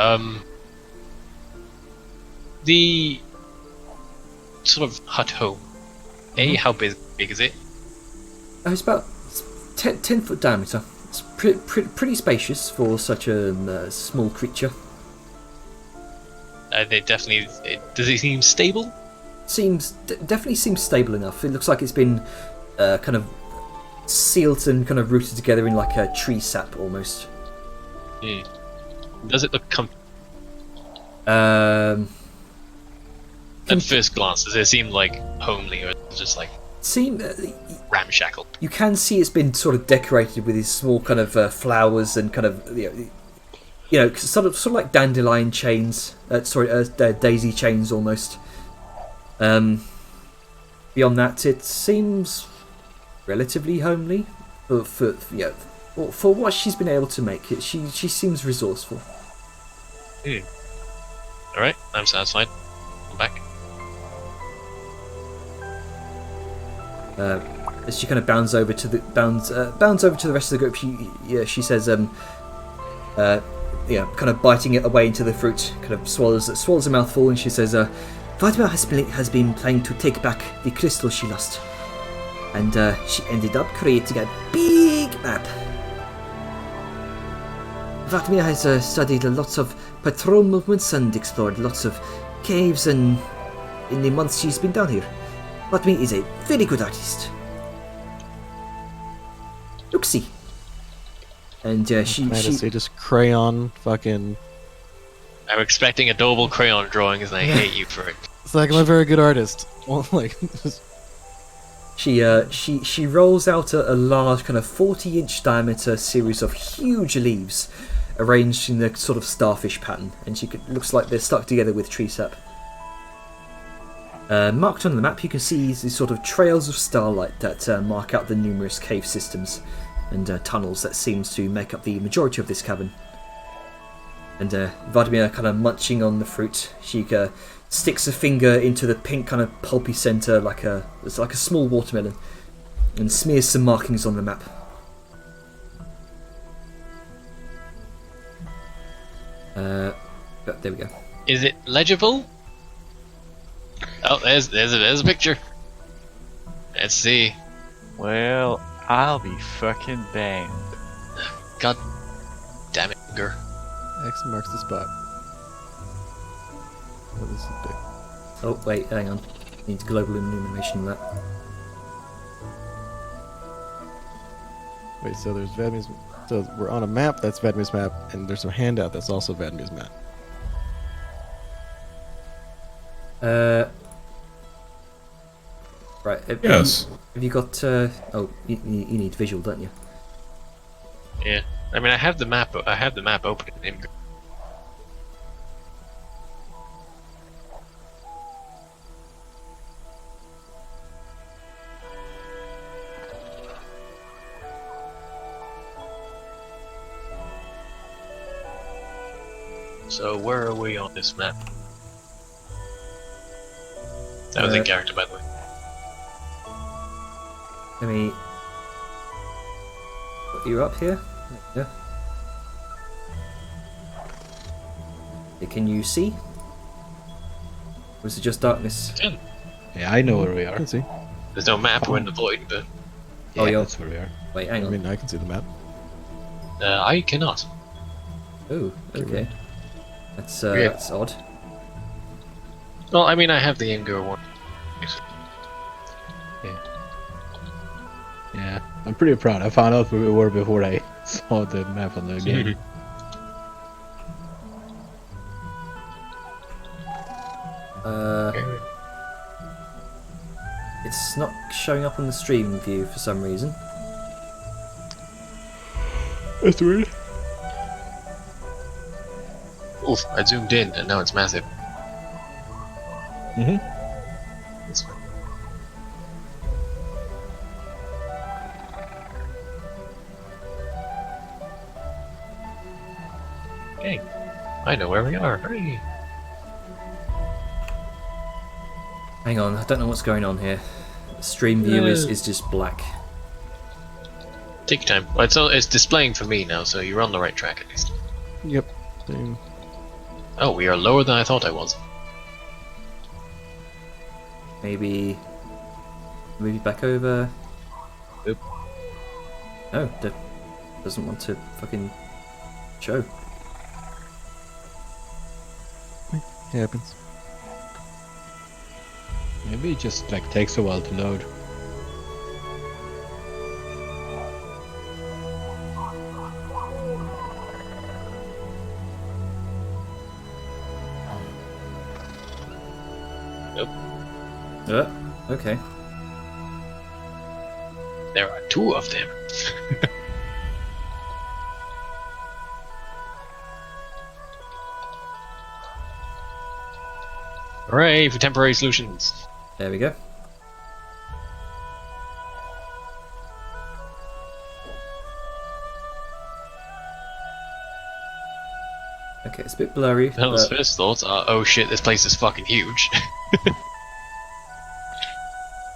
the sort of hut home. How big is it? It's about 10-foot diameter. It's pretty spacious for such a small creature. They definitely. Does it seem stable? Definitely seems stable enough. It looks like it's been kind of sealed and kind of rooted together in like a tree sap almost. Does it look At first glance, does it seem like homely or just like ramshackle? You can see it's been sort of decorated with these small kind of flowers and kind of sort of like dandelion chains. Daisy chains almost. Beyond that, it seems relatively homely for what she's been able to make. She seems resourceful. All right, I'm satisfied. I'm back. As she kind of bounds over to the rest of the group, she says, kind of biting it away into the fruit, kind of swallows a mouthful, and she says, Fatima has been planning to take back the crystal she lost, and she ended up creating a big map. Fatima has studied lots of patrol movements and explored lots of caves in the months she's been down here. Fatima is a very good artist. Look, see. And she just crayon fucking. I'm expecting a double crayon drawings, and I hate you for it. It's like I'm a very good artist. Well, like. She rolls out a large kind of 40-inch diameter series of huge leaves, arranged in the sort of starfish pattern, and looks like they're stuck together with tree sap. Marked on the map, you can see these sort of trails of starlight that mark out the numerous cave systems and tunnels that seems to make up the majority of this cavern. And Vladimir kind of munching on the fruit, she sticks a finger into the pink kind of pulpy center it's like a small watermelon, and smears some markings on the map. There we go. Is it legible? Oh, there's a picture. Let's see. Well, I'll be fucking damned. God damn it, Gur. X marks the spot. Oh, this is big. Oh, wait, hang on. Needs global illumination of that. Wait, so there's Vadmir's. So we're on a map that's Vadmir's map, and there's a handout that's also Vadmir's map. Right. Yes. Have you got? You need visual, don't you? Yeah. I mean, I have the map. I have the map open in Imgur. So where are we on this map? That was a character, by the way. You're up here? Yeah. Can you see? Or is it just darkness? Yeah, I know where we I are. can see. There's no map, we're in the void, but Yeah, yeah. that's where we are. Wait, hang I on. mean, I can see the map. I cannot. Oh, okay. That's Yeah. that's odd. Well, I mean, I have the Imgur one. Yeah, I'm pretty proud. I found out where we were before I saw the map on the game. It's not showing up on the stream view for some reason. That's weird. Oof, I zoomed in and now it's massive. Mhm. That's fine. Okay, I know where we are. Hooray! Hang on, I don't know what's going on here. The stream view is just black. Take your time. Well, it's displaying for me now, so you're on the right track at least. Yep. Same. Oh, we are lower than I thought I was. Maybe move it back over. Oop. Oh, that doesn't want to fucking show. Happens. Maybe it just like takes a while to load. Okay. There are two of them. Hooray for temporary solutions. There we go. Okay, it's a bit blurry. Hell's first thoughts are, oh shit, this place is fucking huge.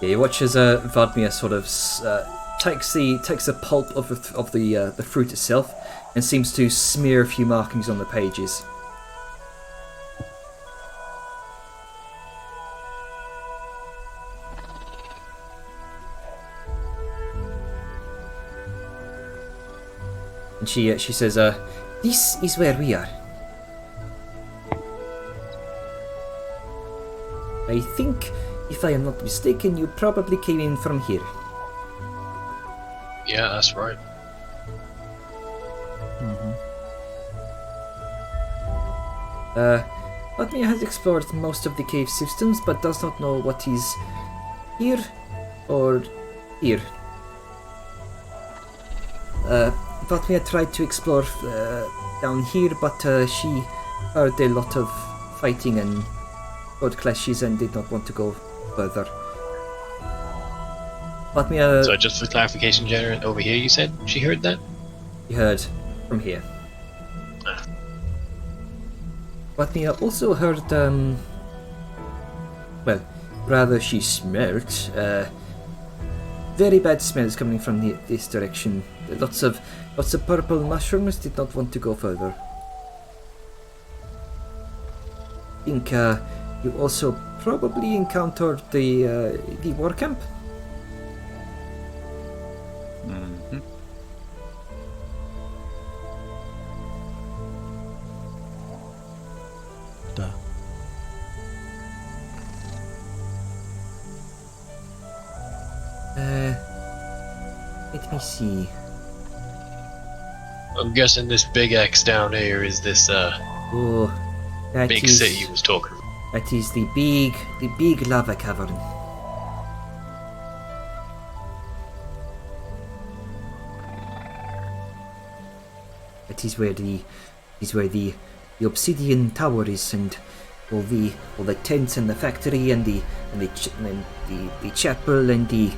Yeah, you watch as Vladimir sort of takes the pulp of the fruit itself and seems to smear a few markings on the pages. And she says, "This is where we are. I think, if I am not mistaken, you probably came in from here." Yeah, that's right. Vladimir has explored most of the cave systems, but does not know what is here or here. Vladimir tried to explore down here, but she heard a lot of fighting and sword clashes and did not want to go further. Vladimir, So just for clarification, Jenner, over here you said she heard that? he heard from here. Vladimir also heard, well, rather she smelled, very bad smells coming from this direction. Lots of purple mushrooms. Did not want to go further. I think you also probably encountered the war camp. Mm-hmm. Duh. Let me see. I'm guessing this big X down here is this Oh, that big is- city you was talking about. That is the big lava cavern. That is where the obsidian tower is, and all the tents and the factory and the chapel and the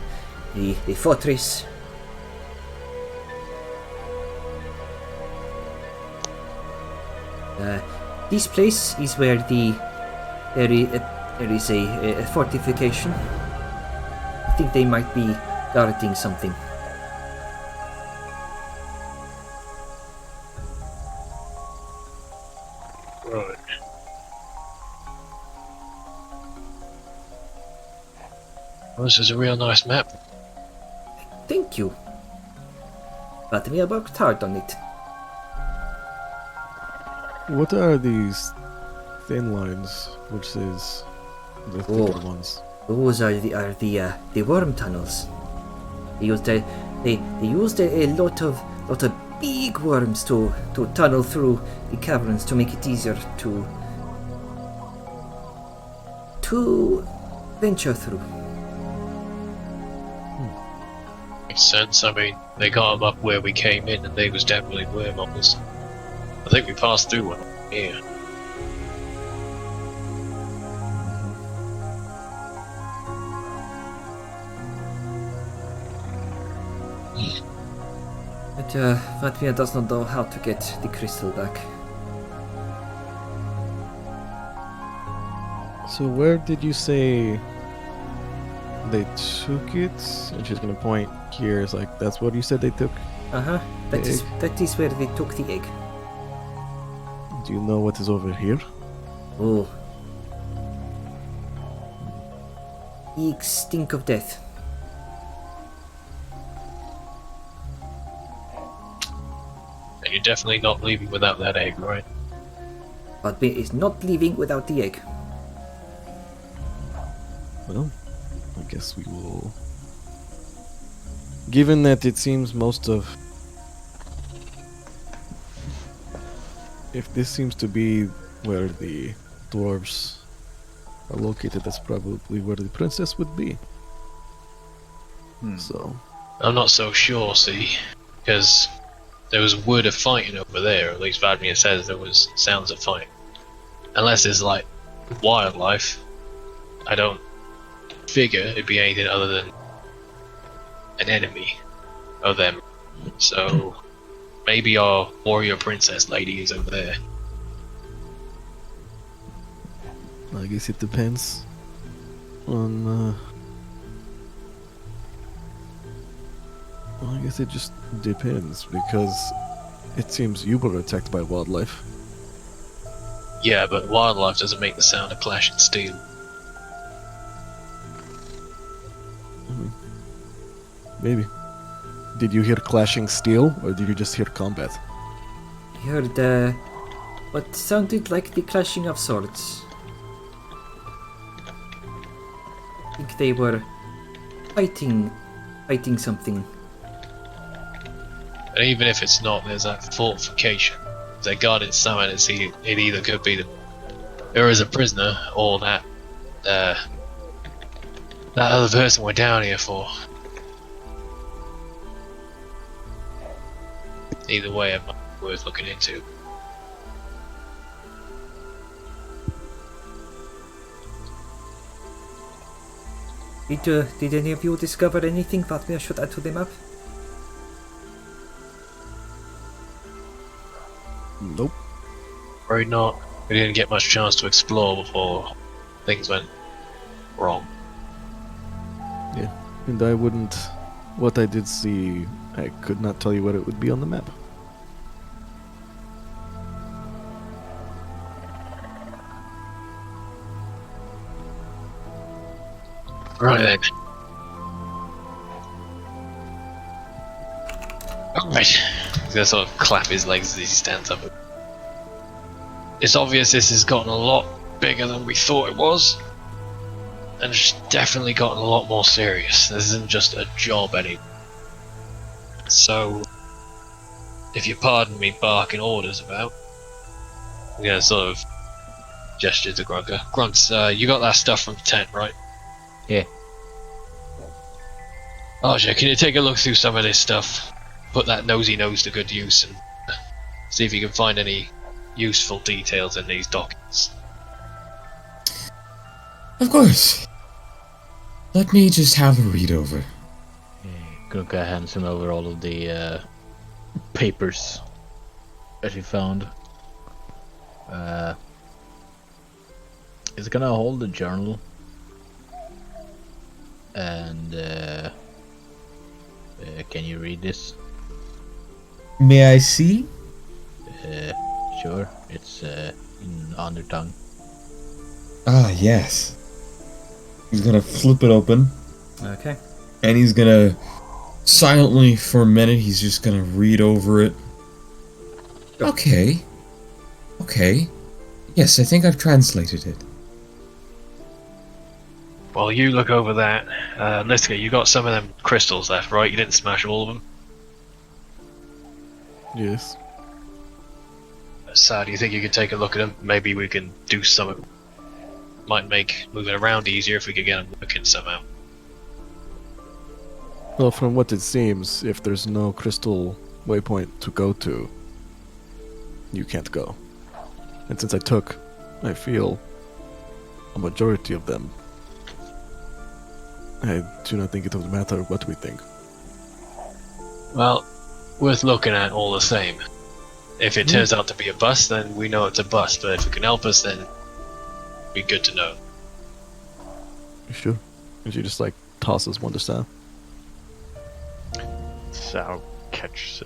fortress. This place is where there is a fortification. I think they might be guarding something. Right. Well, this is a real nice map. Thank you. But we have worked hard on it. What are these thin lines, which is the thicker ones? Those are the worm tunnels. They used a lot of big worms to tunnel through the caverns to make it easier to venture through. Makes sense. I mean, they got them up where we came in, and they was definitely wormholes. I think we passed through one here. But Vatvia does not know how to get the crystal back. So where did you say they took it? And she's gonna point here. It's like, that's what you said they took? Uh-huh. That is where they took the egg. Do you know what is over here? Oh. Eggs stink of death. And you're definitely not leaving without that egg, right? Vatvia is not leaving without the egg. Well, I guess we will... Given that it seems most of... If this seems to be where the dwarves are located, that's probably where the princess would be. So... I'm not so sure, see, because there was word of fighting over there, at least Vladimir says there was sounds of fighting. Unless it's like wildlife, I don't figure it'd be anything other than an enemy of them. So maybe our warrior princess lady is over there. I guess it depends on... Well, I guess it just depends, because it seems you were attacked by wildlife. Yeah, but wildlife doesn't make the sound of clashing steel. Maybe. Did you hear clashing steel, or did you just hear combat? I heard what sounded like the clashing of swords. I think they were fighting something. And even if it's not, there's that fortification. They guarded someone, it either could be there is a prisoner, or that other person we're down here for. Either way, it might be worth looking into. Did any of you discover anything that we should add to the map? Nope. Worried not. We didn't get much chance to explore before things went wrong. Yeah, and I wouldn't... What I did see, I could not tell you what it would be on the map. Right then. Alright. He's gonna sort of clap his legs as he stands up. It's obvious this has gotten a lot bigger than we thought it was. And it's definitely gotten a lot more serious. This isn't just a job anymore. So, if you pardon me barking orders about, I'm gonna sort of gesture to Grunker. Grunts, you got that stuff from the tent, right? Yeah. Arja, can you take a look through some of this stuff? Put that nosy nose to good use and see if you can find any useful details in these documents. Of course. Let me just have a read over. Grunka hands him over all of the papers that he found. He's gonna hold the journal and can you read this? May I see? Sure. It's in Undertongue. Ah, yes. He's gonna flip it open. Okay. And he's gonna silently for a minute, he's just gonna read over it. Okay. Okay. Yes, I think I've translated it. Well, you look over that. Liska, you got some of them crystals left, right? You didn't smash all of them? Yes. So, do you think you could take a look at them? Maybe we can do something. Might make moving around easier if we could get them working somehow. Well, from what it seems, if there's no crystal waypoint to go to, you can't go. And since I feel, a majority of them, I do not think it would matter what we think. Well, worth looking at all the same. If it turns out to be a bust, then we know it's a bust, but if it can help us, then it'd be good to know. You sure? And she just tosses one to Sam. So catch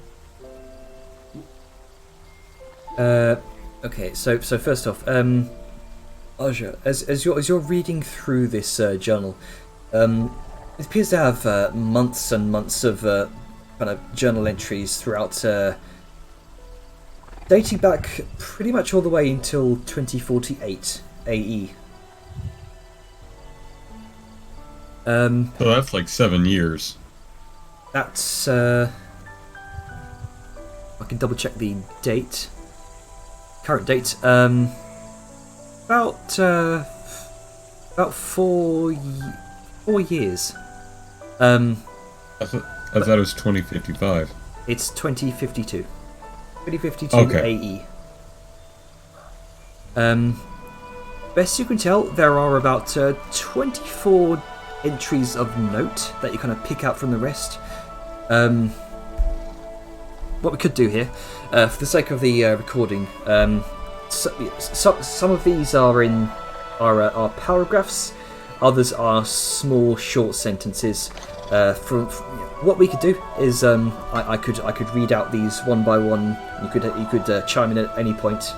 it. Okay, so first off, Aja, as you're reading through this journal, it appears to have months and months of kind of journal entries throughout, dating back pretty much all the way until 2048 AE. So that's like 7 years. That's I can double check the date. Current date. About 4 years. I thought it was 2055. It's 2052. 2052 Okay. AE. Best you can tell, there are about 24 entries of note that you kind of pick out from the rest. What we could do here, for the sake of the recording, some of these are paragraphs, others are small, short sentences. From what we could do is, I could read out these one by one. You could chime in at any point.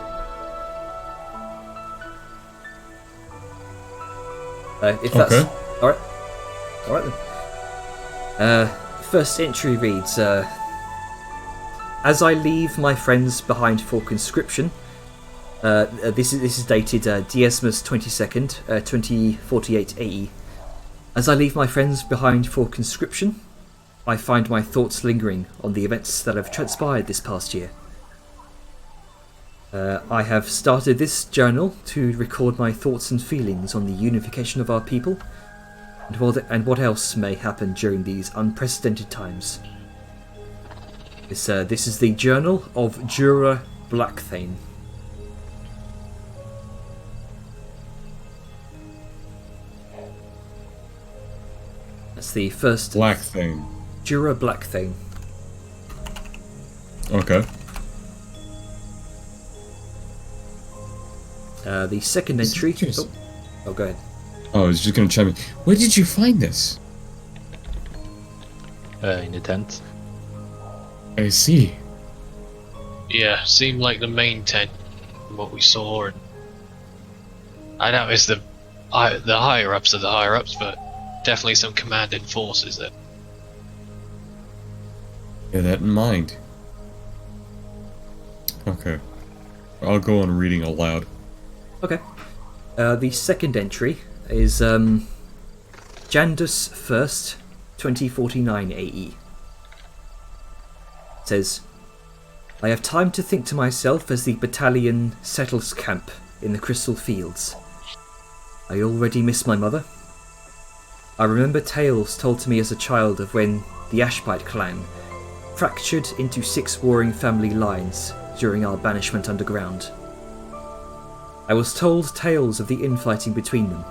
If that's Okay. all right then. First entry reads, as I leave my friends behind for conscription. This is dated Diezmas 22nd, 2048 AE. As I leave my friends behind for conscription, I find my thoughts lingering on the events that have transpired this past year. I have started this journal to record my thoughts and feelings on the unification of our people, and what else may happen during these unprecedented times. This is the journal of Jura Blackthane. That's the first. Blackthane. Jura Blackthane. Okay. The second entry. Oh, go ahead. Oh, I was just gonna chime in. Where did you find this? In the tent. I see. Yeah, seemed like the main tent from what we saw, and I know it's the higher ups of the higher ups, but definitely some commanding forces there. Bear that in mind. Okay. I'll go on reading aloud. Okay. The second entry is Jandus 1st, 2049 AE. It says, I have time to think to myself as the battalion settles camp in the Crystal Fields. I already miss my mother. I remember tales told to me as a child of when the Ashbite clan fractured into 6 warring family lines during our banishment underground. I was told tales of the infighting between them,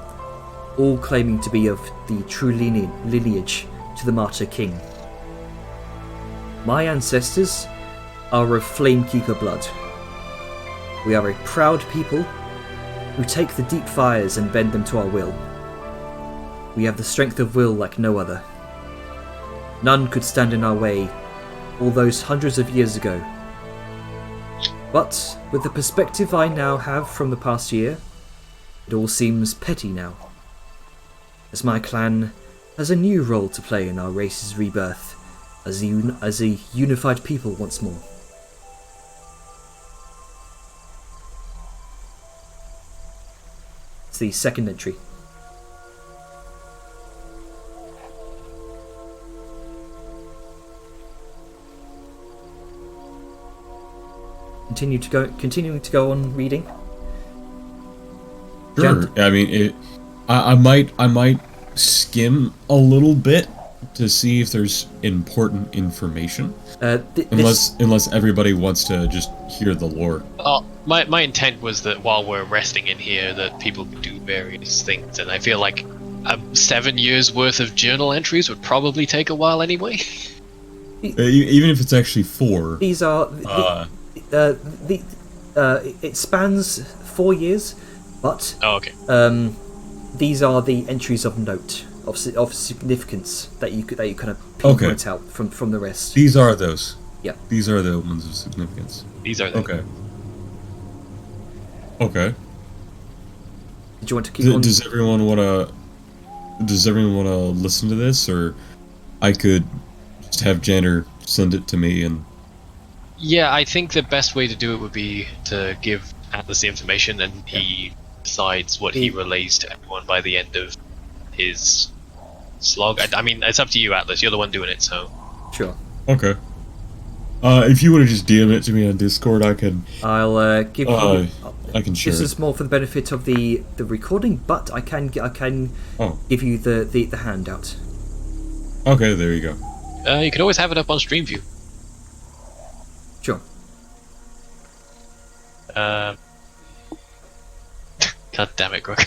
all claiming to be of the true lineage to the Martyr King. My ancestors are of Flamekeeper blood. We are a proud people who take the deep fires and bend them to our will. We have the strength of will like no other. None could stand in our way all those hundreds of years ago. But with the perspective I now have from the past year, it all seems petty now, as my clan has a new role to play in our race's rebirth as a unified people once more. It's the second entry. continuing to go on reading. Sure. I mean, I might skim a little bit to see if there's important information. Unless everybody wants to just hear the lore. My intent was that while we're resting in here, that people could do various things, and I feel like 7 years worth of journal entries would probably take a while anyway. Even if it's actually 4. These are it spans 4 years, but okay. These are the entries of note of significance that you kind of pinpoint out from the rest. These are those. Yeah. These are the ones of significance. These are them. Okay. Did you want to keep on? Does everyone want to listen to this, or I could just have Janner send it to me and? Yeah, I think the best way to do it would be to give Atlas the information, and he decides what he relays to everyone by the end of his slog. I mean, it's up to you, Atlas. You're the one doing it, so. Sure. Okay. If you want to just DM it to me on Discord, I can. I'll give you. I can share. This is more for the benefit of the recording, but I can give you the handout. Okay, there you go. You could always have it up on StreamView. Sure. God damn it, Grog.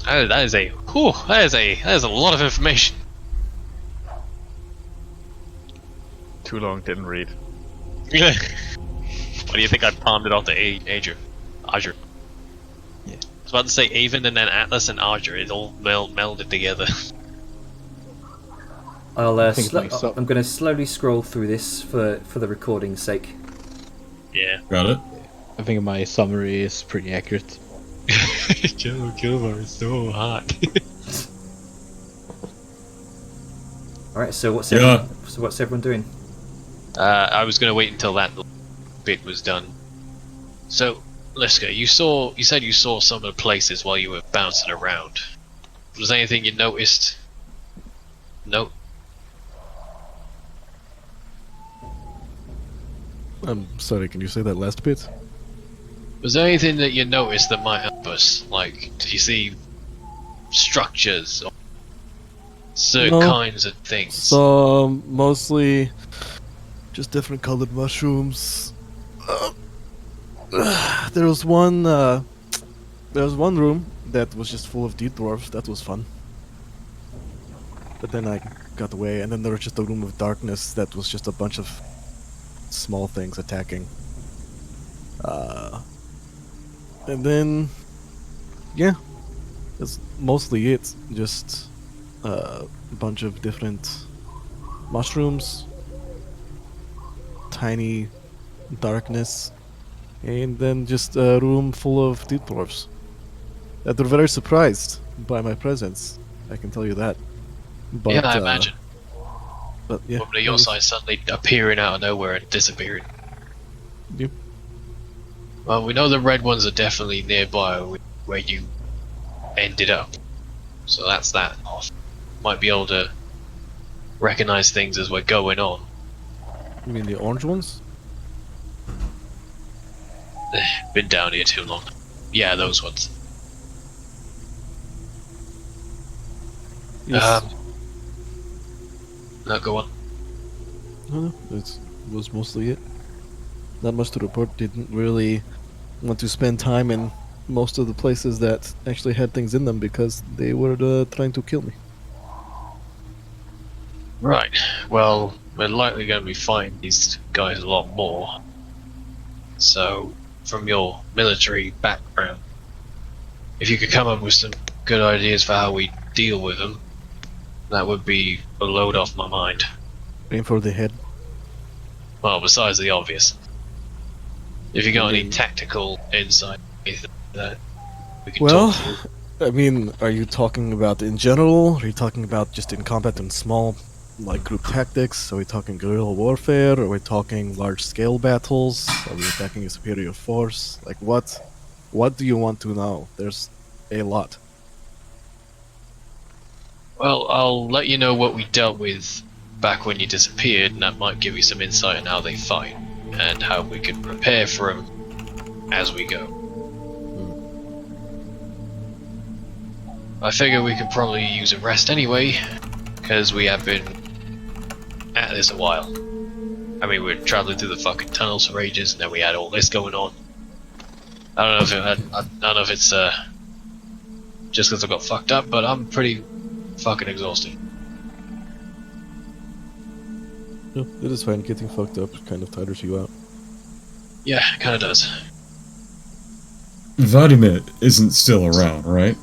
That is a lot of information. Too long, didn't read. What do you think I palmed it off to Azure? Yeah. I was about to say Avon and then Atlas and Azure. It's all melded together. I'm going to slowly scroll through this for the recording's sake. Yeah. Got it. I think my summary is pretty accurate. Joe Kilmer is so hot. Alright, so what's everyone doing? I was gonna wait until that bit was done. So, Liska, you said you saw some of the places while you were bouncing around. Was there anything you noticed? No. I'm sorry, can you say that last bit? Was there anything that you noticed that might help us? Like, did you see structures or certain kinds of things? So, mostly just different colored mushrooms. There was one room that was just full of deep dwarfs. That was fun. But then I got away, and then there was just a room of darkness that was just a bunch of small things attacking. And then, yeah, that's mostly it. Just a bunch of different mushrooms, tiny darkness, and then just a room full of deep dwarfs that were very surprised by my presence. I can tell you that. But, yeah, I imagine. But yeah, Woman of your size suddenly appearing out of nowhere and disappearing. Yep. Well, we know the red ones are definitely nearby where you ended up. So that's that. Might be able to recognize things as we're going on. You mean the orange ones? Been down here too long. Yeah, those ones. Yes. No, go on. No, that was mostly it. Not much to report. Didn't really want to spend time in most of the places that actually had things in them because they were trying to kill me. Right. Well, we're likely going to be fighting these guys a lot more. So, from your military background, if you could come up with some good ideas for how we deal with them, that would be a load off my mind. Aim for the head. Well, besides the obvious. If you got any tactical insight, that we can talk through. I mean, are you talking about in general? Are you talking about just in combat and small, like group tactics? Are we talking guerrilla warfare? Are we talking large-scale battles? Are we attacking a superior force? Like what? What do you want to know? There's a lot. Well, I'll let you know what we dealt with back when you disappeared, and that might give you some insight on how they fight, and how we can prepare for them as we go. I figure we could probably use a rest anyway, because we have been at this a while. I mean, we're traveling through the fucking tunnels for ages, and then we had all this going on. I don't know if it's just because I got fucked up, but I'm pretty fucking exhausted. Yeah, it is fine. Getting fucked up kind of tires you out. Yeah, it kinda does. Vladimir isn't still around, right?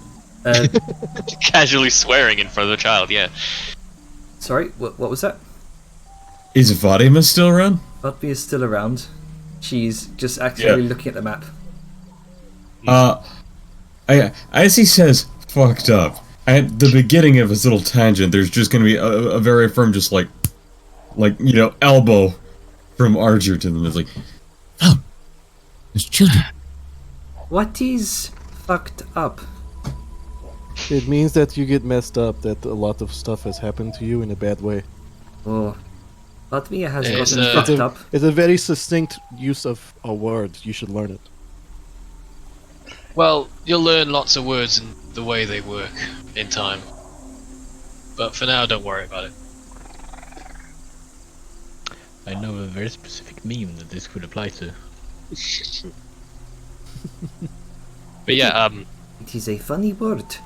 Casually swearing in front of the child, yeah. Sorry, what was that? Is Vladimir still around? Budby is still around. She's just actively looking at the map. As he says, fucked up, at the beginning of his little tangent, there's just gonna be a very firm, just like, you know, elbow from Archer to them. It's like, oh, there's children. What is fucked up? It means that you get messed up, that a lot of stuff has happened to you in a bad way. Oh, Budby has It's, gotten fucked up. It's a very succinct use of a word. You should learn it. Well, you'll learn lots of words and the way they work in time. But for now, don't worry about it. I know a very specific meme that this could apply to. But yeah, It is a funny word.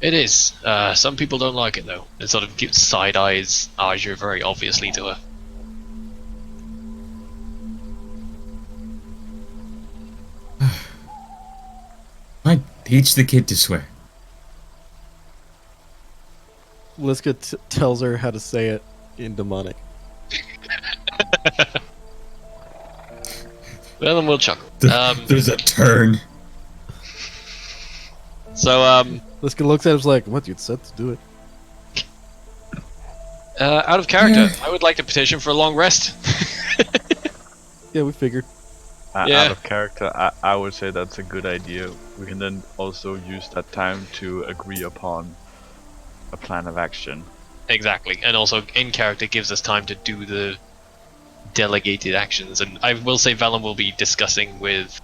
it is. Some people don't like it though. It sort of gives side eyes Archer very obviously to her. I teach the kid to swear. Liska tells her how to say it in demonic. Well, then we'll chuckle. There's a turn. So, Liska looks at him like, what, you'd said to do it. out of character, I would like to petition for a long rest. Yeah, we figured. Yeah. Out of character, I would say that's a good idea. We can then also use that time to agree upon a plan of action. Exactly, and also in character gives us time to do the delegated actions. And I will say Valen will be discussing with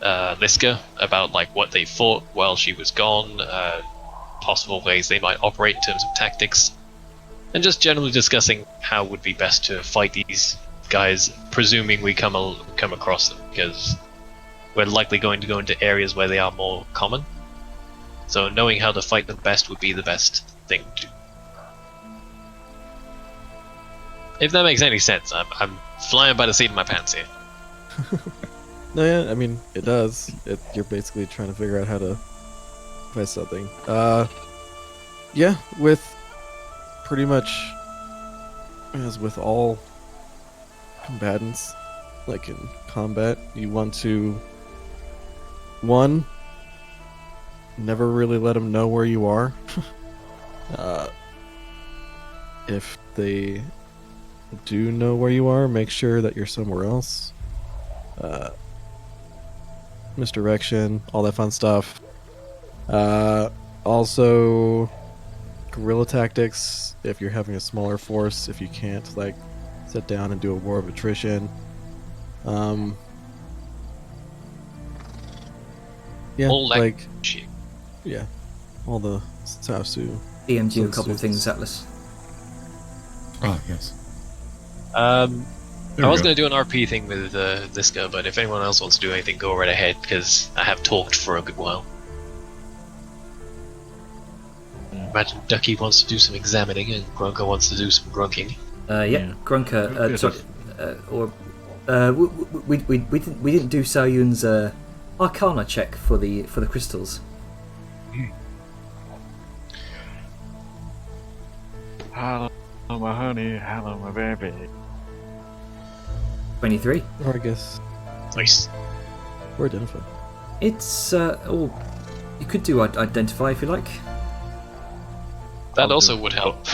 Liska about like what they fought while she was gone, possible ways they might operate in terms of tactics, and just generally discussing how would be best to fight these guys, presuming we come across them, because we're likely going to go into areas where they are more common. So knowing how to fight them best would be the best thing to do. If that makes any sense, I'm flying by the seat of my pants here. No, yeah, I mean, it does. You're basically trying to figure out how to fight something. Yeah, with pretty much, as with all combatants, like in combat, you want to, one, never really let them know where you are. If they do know where you are, make sure that you're somewhere else. Misdirection, all that fun stuff. Also, guerrilla tactics, if you're having a smaller force, if you can't, like, sit down and do a war of attrition. Yeah, All that like, shit. yeah, all the Sasu. DM'd you a So couple of it's- things, Atlas. Oh, yes. I There we was go. going to do an RP thing with Liska, but if anyone else wants to do anything, go right ahead, because I have talked for a good while. Imagine Ducky wants to do some examining, and Grunka wants to do some grunking. Yeah, Grunka. Sorry, we didn't do Saoyun's Arcana check for the crystals. Hello, my honey. Hello, my baby. 23. Or I guess Nice. we're identified. It's you could do identify if you like. That I'll also do- would help.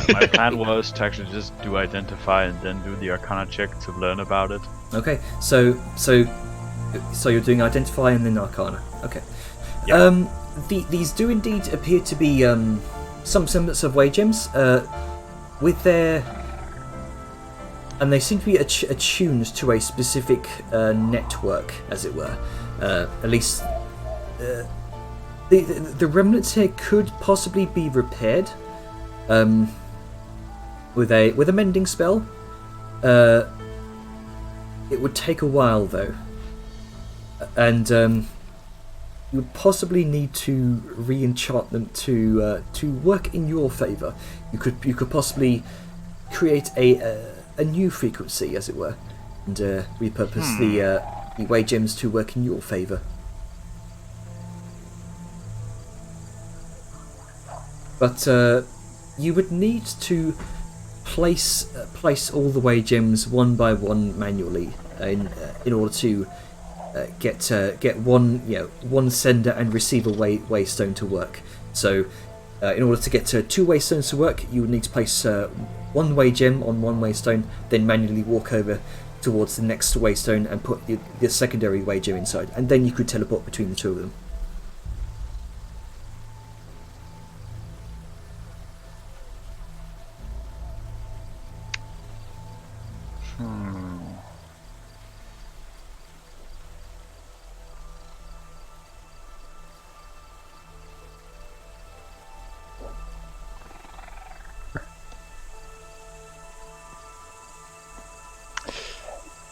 My plan was to actually just do identify and then do the Arcana check to learn about it. Okay, so you're doing identify and then Arcana. Okay. Yeah. these do indeed appear to be some semblance of way gems with their, and they seem to be attuned to a specific network, as it were. At least the remnants here could possibly be repaired with a mending spell. It would take a while though, and you would possibly need to re-enchant them to work in your favour. You could possibly create a new frequency, as it were, and repurpose the way gems to work in your favour. But you would need to place all the way gems one by one manually in order to get one sender and receiver waystone to work. So in order to get 2 waystones to work, you would need to place one way gem on one waystone, then manually walk over towards the next waystone and put the secondary way gem inside, and then you could teleport between the two of them.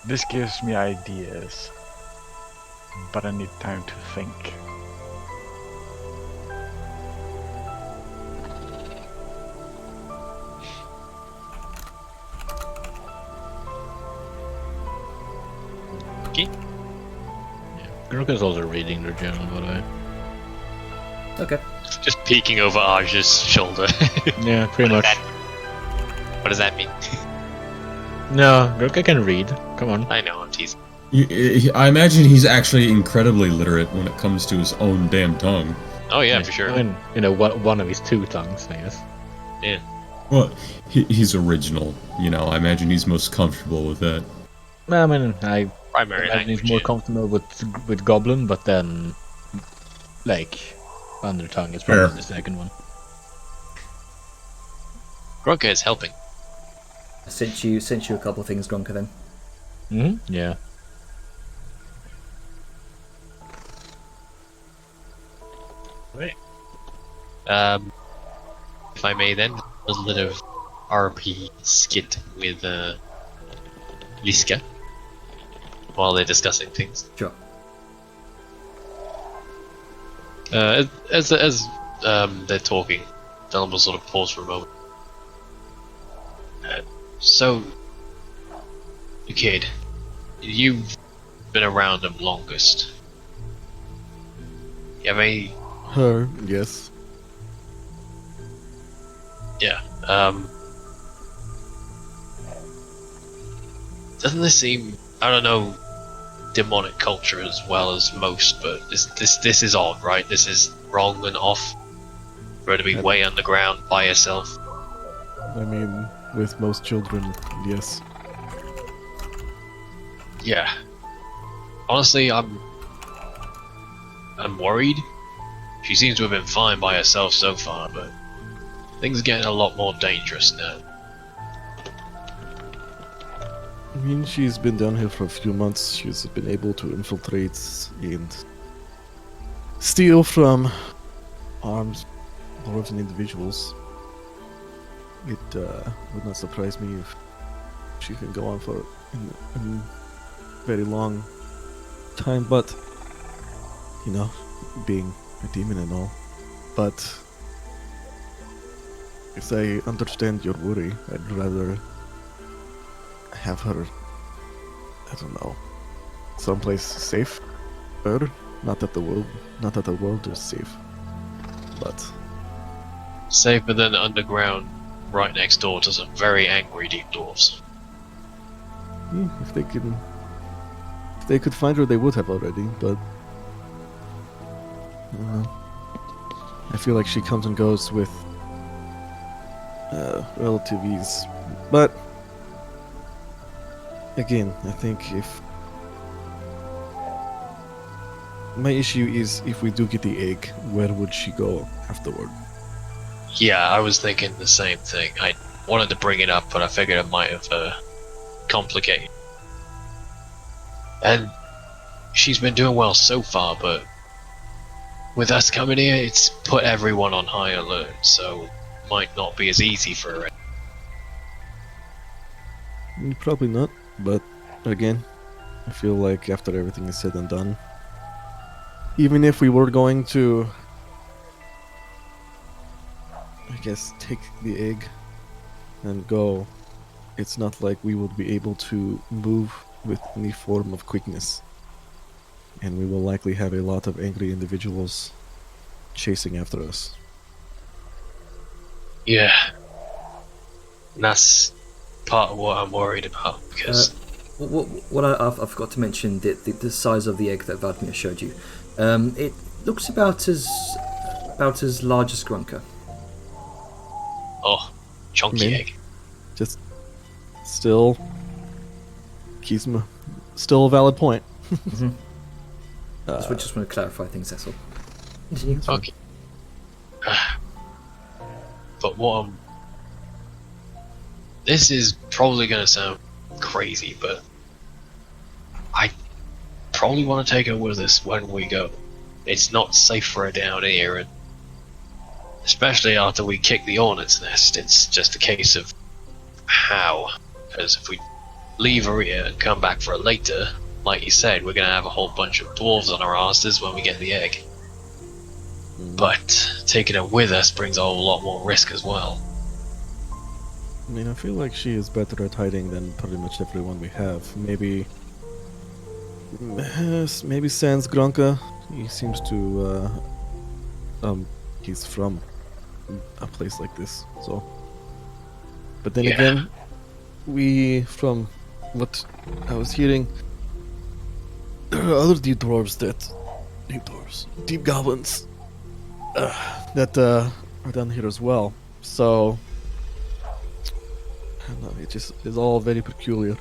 This gives me ideas, but I need time to think. Okay. Groka's also reading the journal, by the way. Okay. Just peeking over Aj's shoulder. Yeah, pretty much. What does that mean? No, Groka can read. Come on. I know, I'm teasing. I imagine he's actually incredibly literate when it comes to his own damn tongue. Oh yeah, for sure. I mean, one of his 2 tongues, I guess. Yeah. Well, he's original, I imagine he's most comfortable with that. I mean, I Primary imagine language. he's more comfortable with Goblin, but then, like, under tongue is probably Fair. the second one. Gronka is helping. I sent you a couple of things, Gronka, then. Mm-hmm. Yeah. Right. If I may then, a little bit of RP skit with Liska while they're discussing things. Sure. As they're talking, Dylan will sort of pause for a moment. So, kid, you've been around them longest. You have any? Her, yes. Yeah. Doesn't this seem? I don't know demonic culture as well as most, but this is odd, right? This is wrong and off. For her to be way underground by herself. I mean, with most children, yes. Yeah. Honestly, I'm worried. She seems to have been fine by herself so far, but things are getting a lot more dangerous now. I mean, she's been down here for a few months. She's been able to infiltrate and steal from armed dwarven individuals. It would not surprise me if she can go on for a very long time, but, being a demon and all. But if I understand your worry, I'd rather have her, I don't know, someplace safe. Not that the world is safe, but Safer than underground, right next door to some very angry deep dwarves. if they could find her, they would have already. But I don't know. I feel like she comes and goes with relative ease. But again, I think my issue is if we do get the egg, where would she go afterward? Yeah, I was thinking the same thing. I wanted to bring it up, but I figured it might have complicated. And she's been doing well so far, but with us coming here, it's put everyone on high alert, so might not be as easy for her. Probably not, but again, I feel like after everything is said and done, even if we were going to, I guess, take the egg and go, it's not like we would be able to move with any form of quickness. And we will likely have a lot of angry individuals chasing after us. Yeah. And that's part of what I'm worried about, because... what I forgot to mention, the size of the egg that Vladimir showed you. It looks about as large as Grunka. Oh, chunky egg. Just still still a valid point. Mm-hmm. Just want to clarify things, that's all. Continue. Okay. But what this is probably going to sound crazy, but I probably want to take her with us when we go. It's not safe for her down here, and especially after we kick the hornet's nest, it's just a case of how. Because if we leave her here and come back for it later, like you said, we're going to have a whole bunch of dwarves on our asses when we get the egg. But taking her with us brings a whole lot more risk as well. I mean, I feel like she is better at hiding than pretty much everyone we have. Maybe sans Grunka. He seems to, he's from a place like this, so. But then again, from what I was hearing, there are other deep goblins, that are down here as well. So, I don't know, it just is all very peculiar.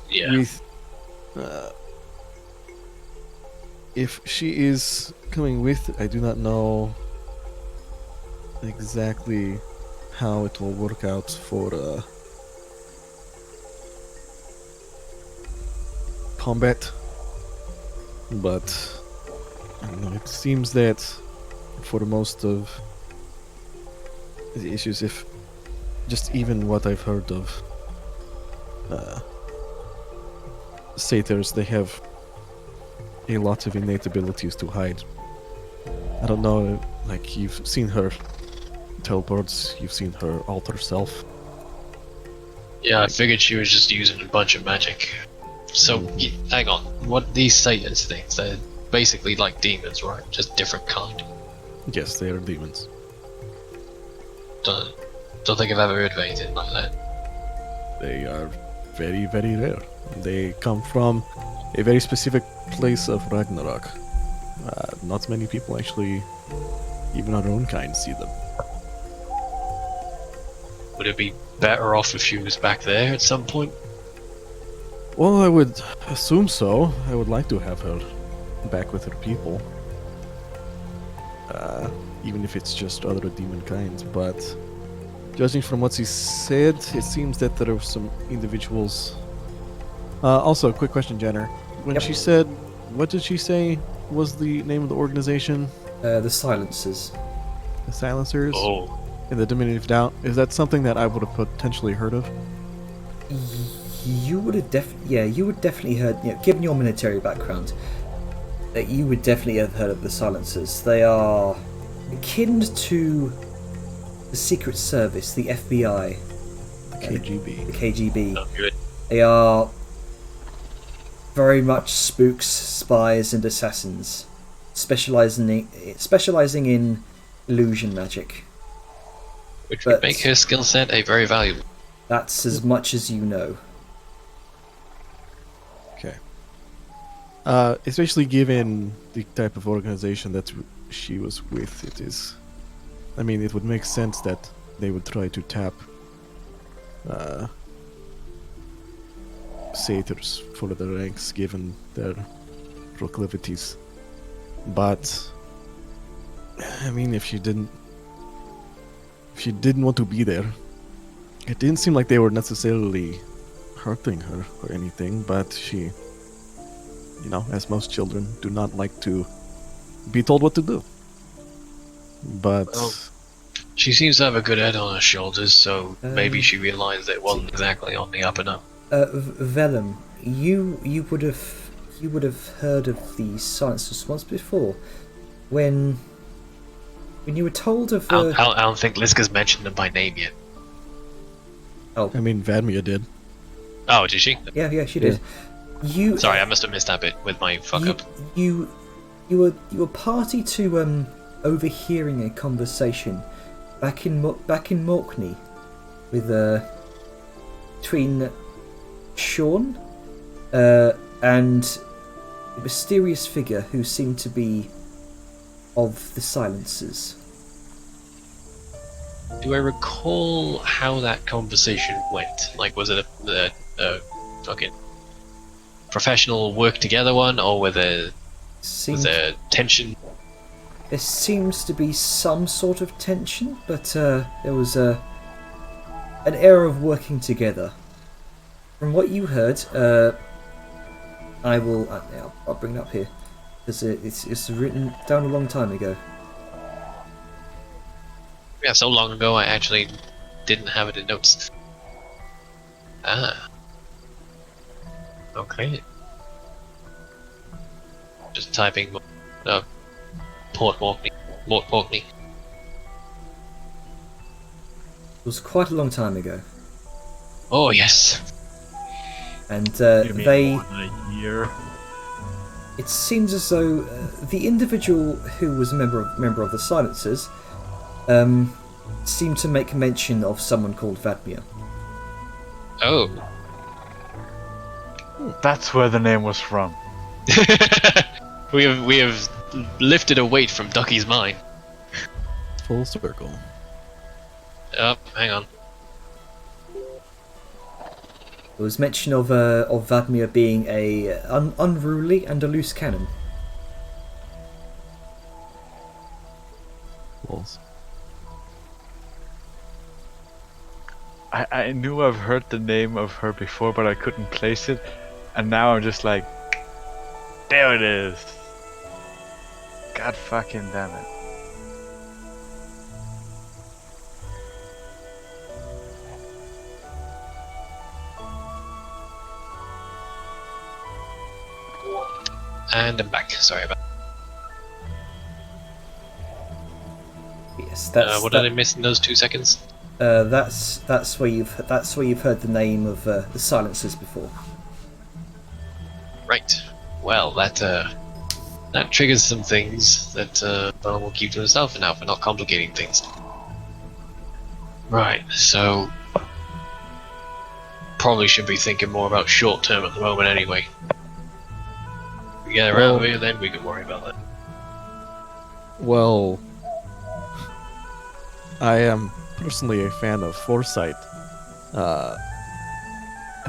Yeah. If she is coming with, I do not know exactly how it will work out for combat, but I don't know, it seems that for most of the issues, if just even what I've heard of satyrs, they have a lot of innate abilities to hide. I don't know, like, you've seen her teleports, you've seen her alter self. Yeah, I figured she was just using a bunch of magic. So, hang on, what these satyrs things, they're basically like demons, right? Just different kind. Yes, they are demons. Don't think I've ever heard of anything like that. They are very, very rare. They come from a very specific place of Ragnarok. Not many people actually, even our own kind, see them. Would it be better off if she was back there at some point? Well, I would assume so. I would like to have her back with her people. Even if it's just other demon kinds, but judging from what she said, it seems that there are some individuals. Also, quick question, Jenner. When she said, what did she say was the name of the organization? The Silencers. The Silencers? Oh. In the Dominion of Doubt. Is that something that I would have potentially heard of? You would have definitely heard, given your military background, that you would definitely have heard of the Silencers. They are akin to the Secret Service, the FBI. The KGB. The KGB. Not good. They are very much spooks, spies, and assassins, specializing in illusion magic. Which would make her skill set a very valuable. That's as much as you know. Okay. Especially given the type of organization that she was with, it is. I mean, it would make sense that they would try to tap satyrs for their ranks, given their proclivities. But I mean, if she didn't want to be there, it didn't seem like they were necessarily hurting her or anything, but she, as most children, do not like to be told what to do. But Well, she seems to have a good head on her shoulders, so maybe she realised it wasn't exactly on the up and up. Vellum, you would have heard of the Silencers once before, when you were told of. I don't think Liska's mentioned them by name yet. Oh, I mean, Vadmia did. Oh, did she? yeah, she did. Sorry, I must have missed that bit with my fuck up. You were party to overhearing a conversation back in Morkney with between Sean and a mysterious figure who seemed to be of the Silencers. Do I recall how that conversation went? Like, was it a fucking professional work together one, or was there tension? There seems to be some sort of tension, but there was an air of working together. From what you heard, I'll bring it up here because it's written down a long time ago. Yeah, so long ago I actually didn't have it in notes. Ah. Okay. Just typing Port Morkney. It was quite a long time ago. Oh yes. And You mean more than a year? it seems as though the individual who was a member of the Silencers seemed to make mention of someone called Vadmir. Oh. That's where the name was from. we have lifted a weight from Ducky's mind. Full circle. Hang on. There was mention of Vadmir being a unruly and a loose cannon. Walls. I knew I've heard the name of her before, but I couldn't place it. And now I'm just like, there it is. God fucking damn it. And I'm back. Sorry about Yes, that. What did I miss in those 2 seconds? that's where you've heard the name of the Silencers before. Right. Well, that triggers some things that Bone will keep to himself for now for not complicating things. Right. So probably should be thinking more about short term at the moment anyway. If we get around here, then we can worry about that. Well, I am personally a fan of foresight. I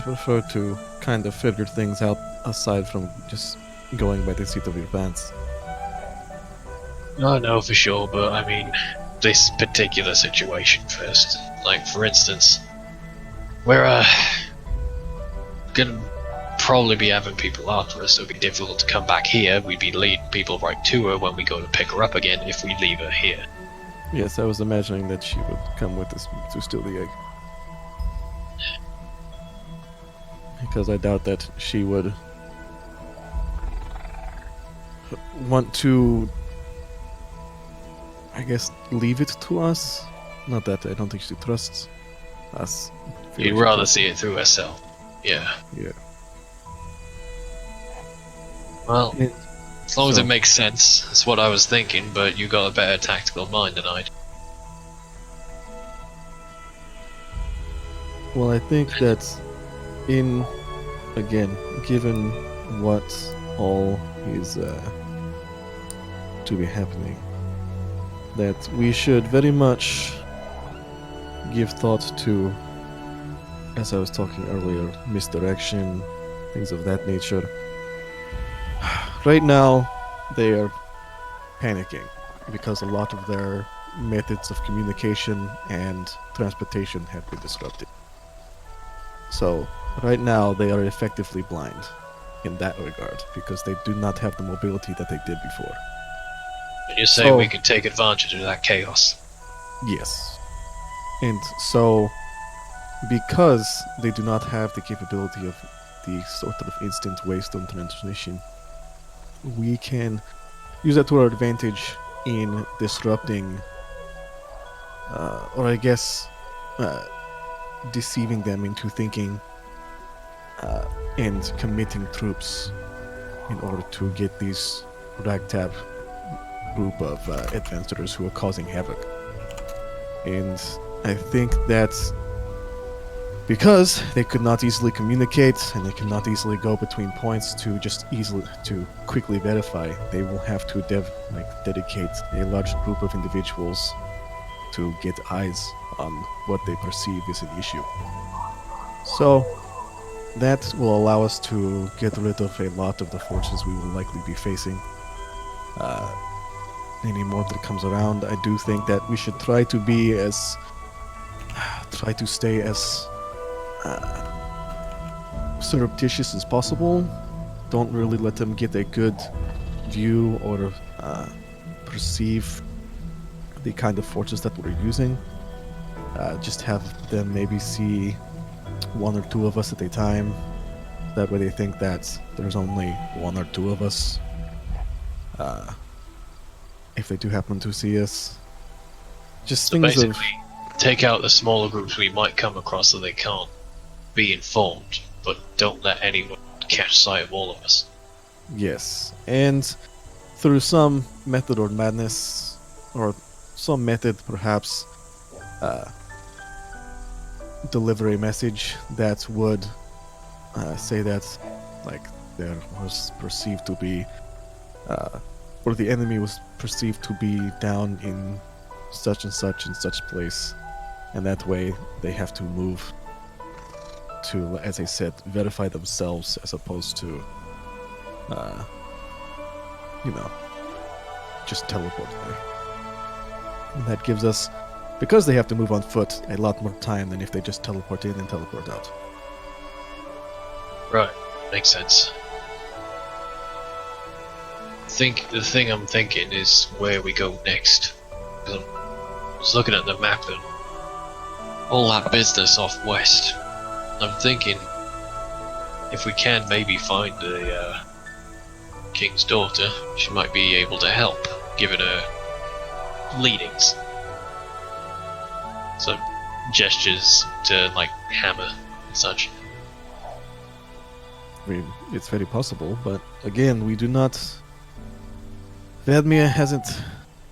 prefer to kind of figure things out aside from just going by the seat of your pants. No, for sure, but I mean, this particular situation first. Like, for instance, we're gonna probably be having people after us, so it'd be difficult to come back here. We'd be leading people right to her when we go to pick her up again if we leave her here. Yes, I was imagining that she would come with us to steal the egg. Because I doubt that she would want to, I guess, leave it to us. Not that I don't think she trusts us. You'd rather see it through herself. Yeah. Yeah. Well, Yeah. as long as So- it makes sense, that's what I was thinking, but you got a better tactical mind than I do. Well, I think that given what all is to be happening, that we should very much give thought to, as I was talking earlier, misdirection, things of that nature. Right now, they are panicking because a lot of their methods of communication and transportation have been disrupted. So right now they are effectively blind in that regard because they do not have the mobility that they did before. And you're saying we can take advantage of that chaos? Yes. And so, because they do not have the capability of the sort of instant waystone transmission, we can use that to our advantage in disrupting, or I guess, deceiving them into thinking and committing troops in order to get these ragtag group of adventurers who are causing havoc. And I think that's because they could not easily communicate and they cannot easily go between points to quickly verify. They will have to dedicate a large group of individuals to get eyes on what they perceive is an issue. So that will allow us to get rid of a lot of the forces we will likely be facing. Any more that comes around, I do think that we should try to stay as surreptitious as possible. Don't really let them get a good view or perceive the kind of forces that we're using. Just have them maybe see one or two of us at a time. That way they think that there's only one or two of us. If they do happen to see us. Just So things basically, take out the smaller groups we might come across so they can't be informed, but don't let anyone catch sight of all of us. Yes, and through some method or madness, or some method perhaps, deliver a message that would say that, there was perceived to be, or the enemy was perceived to be down in such and such place, and that way they have to move to, as I said, verify themselves as opposed to, just teleport there. And that gives us, because they have to move on foot, a lot more time than if they just teleport in and teleport out. Right, makes sense. The thing I'm thinking is where we go next. I was looking at the map and all that business off west. I'm thinking if we can maybe find the king's daughter, she might be able to help, given her leadings. Some gestures to hammer and such. I mean, it's very possible, but again, we do not. Vedmia hasn't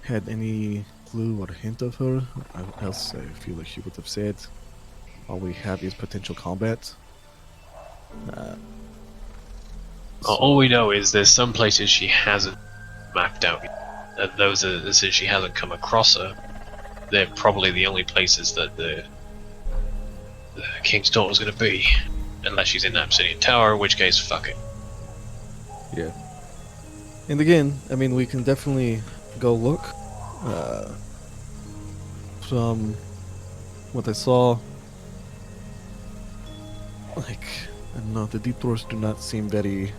had any clue or hint of her, else I feel like she would have said. All we have is potential combat. All we know is there's some places she hasn't mapped out. Those are since she hasn't come across her. They're probably the only places that the king's daughter's going to be, unless she's in the Obsidian Tower, in which case, fuck it. Yeah. And again, I mean, we can definitely go look. From what I saw, I don't know, the detours do not seem very.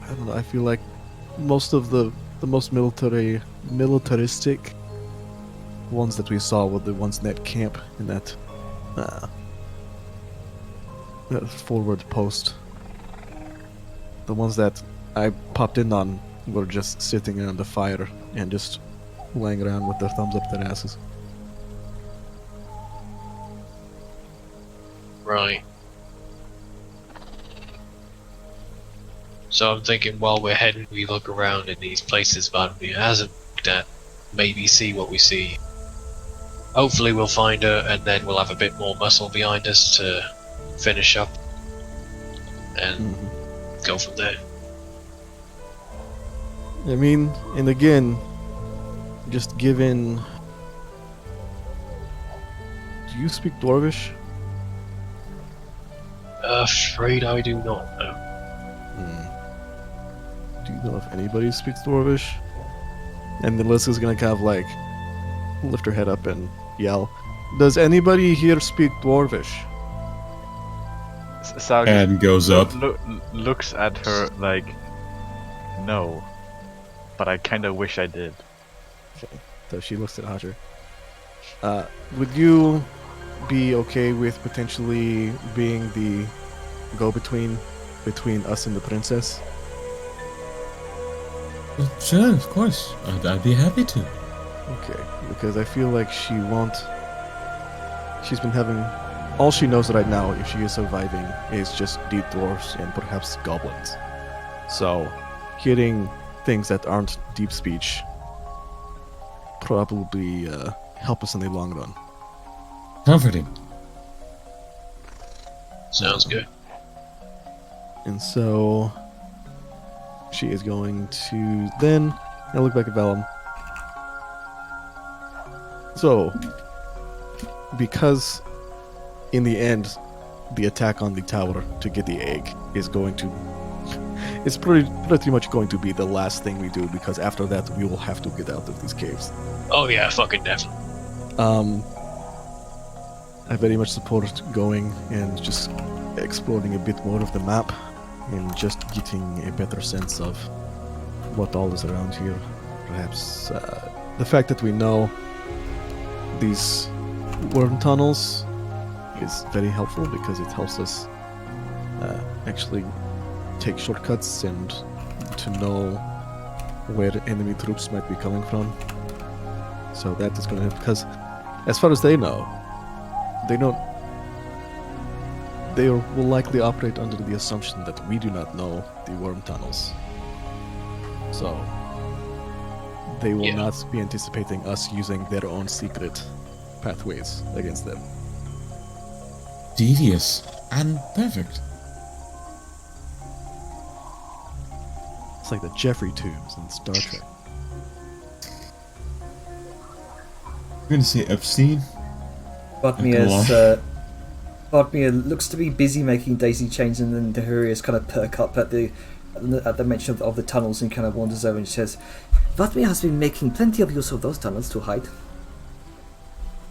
I don't know. I feel like most of the most militaristic ones that we saw were the ones in that camp in that forward post. The ones that I popped in on were just sitting around the fire and just laying around with their thumbs up their asses. Right. So I'm thinking while we're heading, we look around in these places Vanmir hasn't looked at, maybe see what we see. Hopefully we'll find her, and then we'll have a bit more muscle behind us to finish up and go from there. I mean, and again, just given. Do you speak Dwarvish? Afraid I do not know. Do you know if anybody speaks Dwarvish? And then Liska's gonna kind of like lift her head up and yell, "Does anybody here speak Dwarvish?" Saga And goes up. looks at her like, no, but I kind of wish I did. Okay, so she looks at Hodger. Would you be okay with potentially being the go-between between us and the princess? Sure, of course. I'd be happy to. Okay, because I feel like she won't. She's been having. All she knows right now, if she is surviving, is just deep dwarfs and perhaps goblins. So, hearing things that aren't deep speech probably help us in the long run. Comforting. Sounds good. And so, she is going to then. I'll look back at Vellum. So, because in the end, the attack on the tower to get the egg is going to. It's pretty much going to be the last thing we do, because after that we will have to get out of these caves. Oh yeah, fucking definitely. I very much support going and just exploring a bit more of the map and just getting a better sense of what all is around here. Perhaps the fact that we know these worm tunnels is very helpful, because it helps us actually take shortcuts and to know where enemy troops might be coming from. So that is going to help, because as far as they know, they will likely operate under the assumption that we do not know the worm tunnels. So they will not be anticipating us using their own secret pathways against them. Devious and perfect. It's like the Jeffrey tubes in Star Trek. I'm gonna say Epstein. Bodmir looks to be busy making daisy chains, and then Dahuria's kind of perk up at the mention of the tunnels and kind of wanders over and says, Bodmir has been making plenty of use of those tunnels to hide.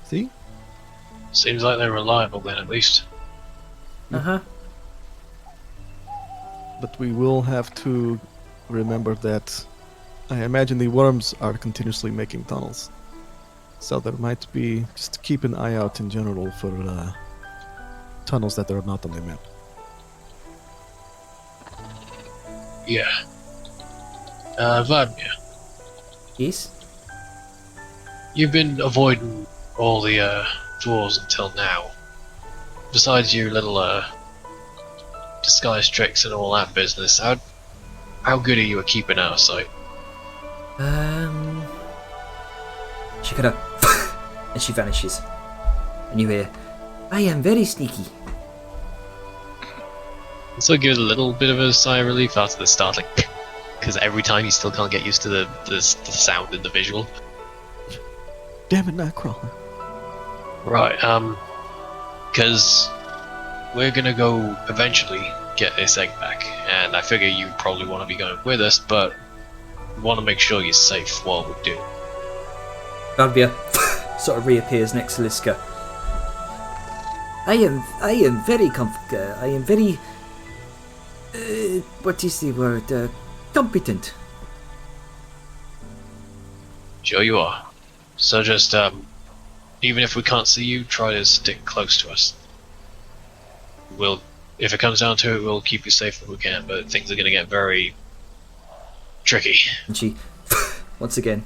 See? Seems like they're reliable then, at least. Uh-huh. But we will have to remember that I imagine the worms are continuously making tunnels. So there might be, just keep an eye out in general for tunnels that are not on the map. Yeah. Vladimir, Yes? you've been avoiding all the dwarves until now. Besides your little disguise tricks and all that business, how good are you at keeping out of sight? She kind of and she vanishes. And you hear, I am very sneaky. So give it a little bit of a sigh of relief after the start, like, because every time you still can't get used to the sound and the visual. Damn it, Nightcrawler. Right, because we're gonna go eventually get this egg back, and I figure you probably want to be going with us, but we want to make sure you're safe while we do. Badmir sort of reappears next to Liska. I am very I am very what is the word? Competent. Sure you are. So just, even if we can't see you, try to stick close to us. If it comes down to it, we'll keep you safe if we can, but things are gonna get very tricky. And she, once again,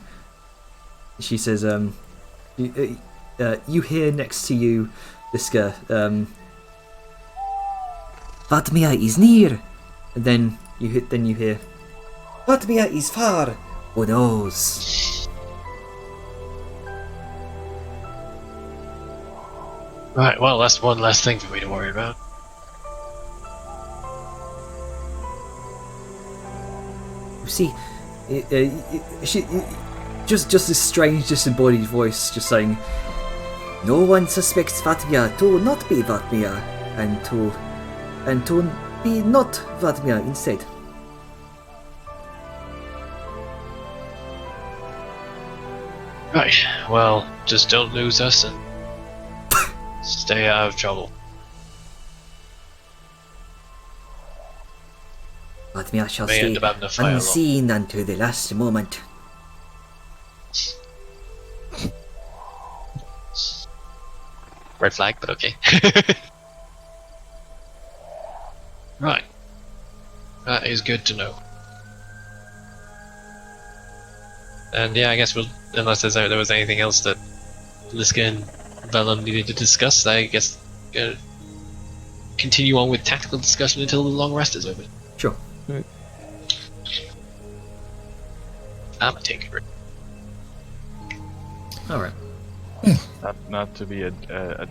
she says, you hear next to you, Liska, Bodmir is near. And then you hear, Bodmir is far. Who knows? Right, well, that's one less thing for me to worry about. You see, just this strange, disembodied voice just saying, no one suspects Bodmir to not be Bodmir, and to be not Bodmir instead. Right, well, just don't lose us and stay out of trouble. But me, I shall May stay end up having a fire unseen until the last moment. Red flag, but okay. Right. That is good to know. And yeah, I guess we'll, unless there was anything else that Liska and Vellum needed to discuss, I guess continue on with tactical discussion until the long rest is over. Sure. I'm gonna take it. Alright. Not to be a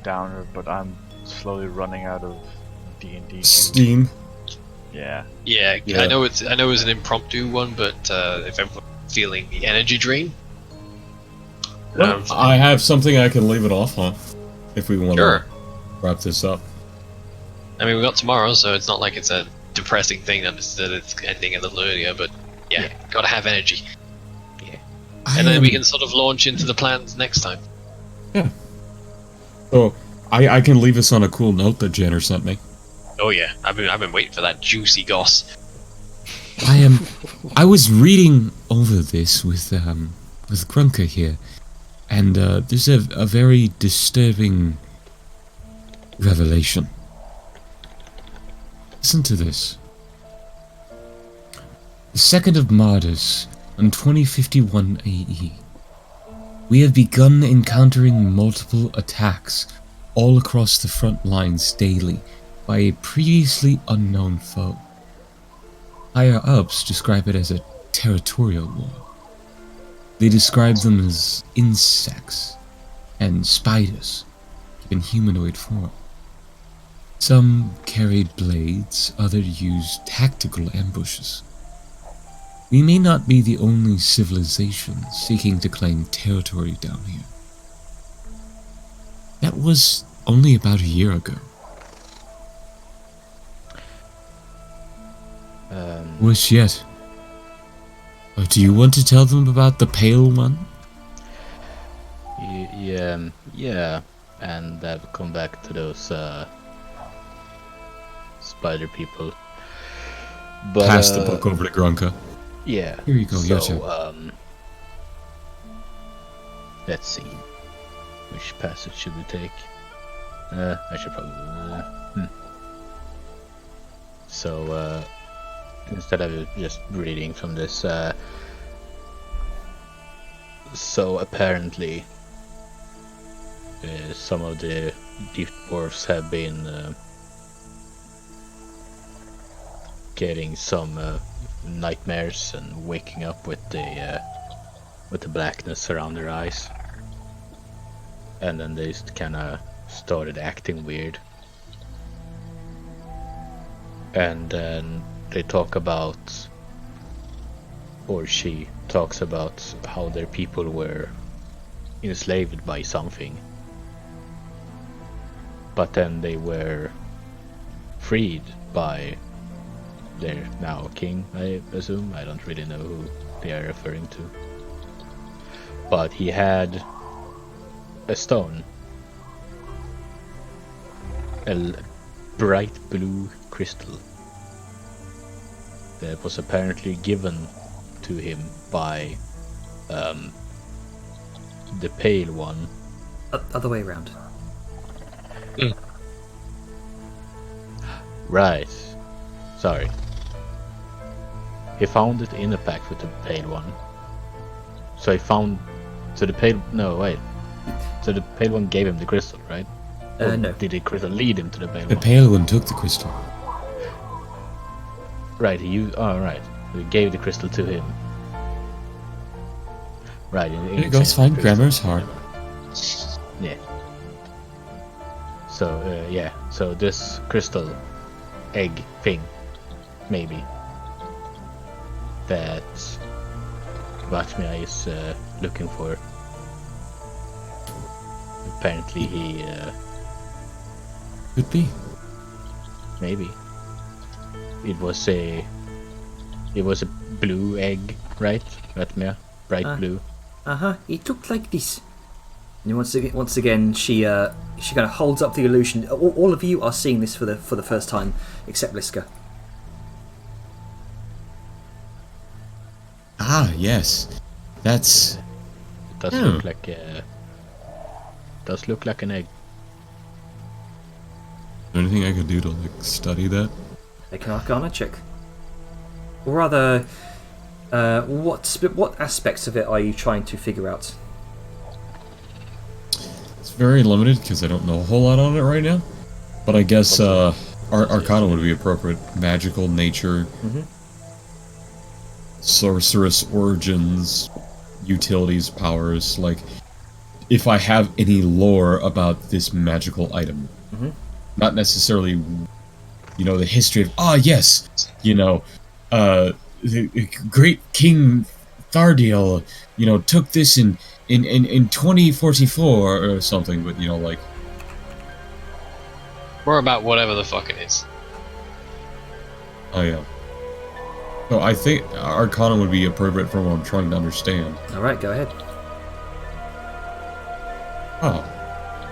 downer, but I'm slowly running out of D&D. Steam. Yeah. Yeah, Yeah. I know it's an impromptu one, but if everyone's feeling the energy drain, I have something I can leave it off on, if we want sure. to wrap this up. I mean, we got tomorrow, so it's not like it's a depressing thing that it's ending a little earlier, but yeah, gotta have energy. And then we can sort of launch into the plans next time. Yeah. So, I can leave us on a cool note that Jenner sent me. Oh yeah, I've been waiting for that juicy goss. I was reading over this with Grunka here, and there's a very disturbing revelation. Listen to this. The 2nd of Mardus, on 2051 AE, we have begun encountering multiple attacks all across the front lines daily by a previously unknown foe. Higher ups describe it as a territorial war. They describe them as insects and spiders in humanoid form. Some carried blades, others used tactical ambushes. We may not be the only civilization seeking to claim territory down here. That was only about a year ago. Worse yet. Do you want to tell them about the Pale One? Yeah, and I've come back to those spider people. But, Pass the book over to Grunka. Yeah. Here you go, So, gotcha. let's see. Which passage should we take? I should probably. So, instead of just reading from this, so apparently, some of the deep dwarfs have been getting some nightmares and waking up with the blackness around their eyes, and then they just kind of started acting weird, and then they talk about, or she talks about, how their people were enslaved by something, but then they were freed by their now king, I assume. I don't really know who they are referring to. But he had a stone. A bright blue crystal that was apparently given to him by the Pale One. Other way around. Right. Sorry. He found it in a pact with the Pale One. So he found... So the Pale... No, wait. So the Pale One gave him the crystal, right? Or No. did the crystal lead him to the Pale The One? Pale One took the crystal. Right, he used... Oh, right. He gave the crystal to him. Right, in There you go, it's fine. Grammar's hard. Yeah. So, yeah. So this crystal egg thing, maybe, that Vatmia is looking for. Apparently he, Could be. maybe. It was a blue egg, right, Vatmia? Bright blue. It looked like this. And once again, she kind of holds up the illusion. All of you are seeing this for the first time, except Liska. Ah, yes. That's... It does look like an egg. Anything I could do to like study that? Make an Arcana check. Or rather, what aspects of it are you trying to figure out? It's very limited because I don't know a whole lot on it right now. But I guess Arcana would be appropriate. Magical nature, sorceress origins, utilities, powers. Like, if I have any lore about this magical item, not necessarily, the history of. The great King Thardiel, took this in 2044 or something, but Or about whatever the fuck it is. Oh yeah. So I think Arcana would be appropriate for what I'm trying to understand. Alright, go ahead. Oh,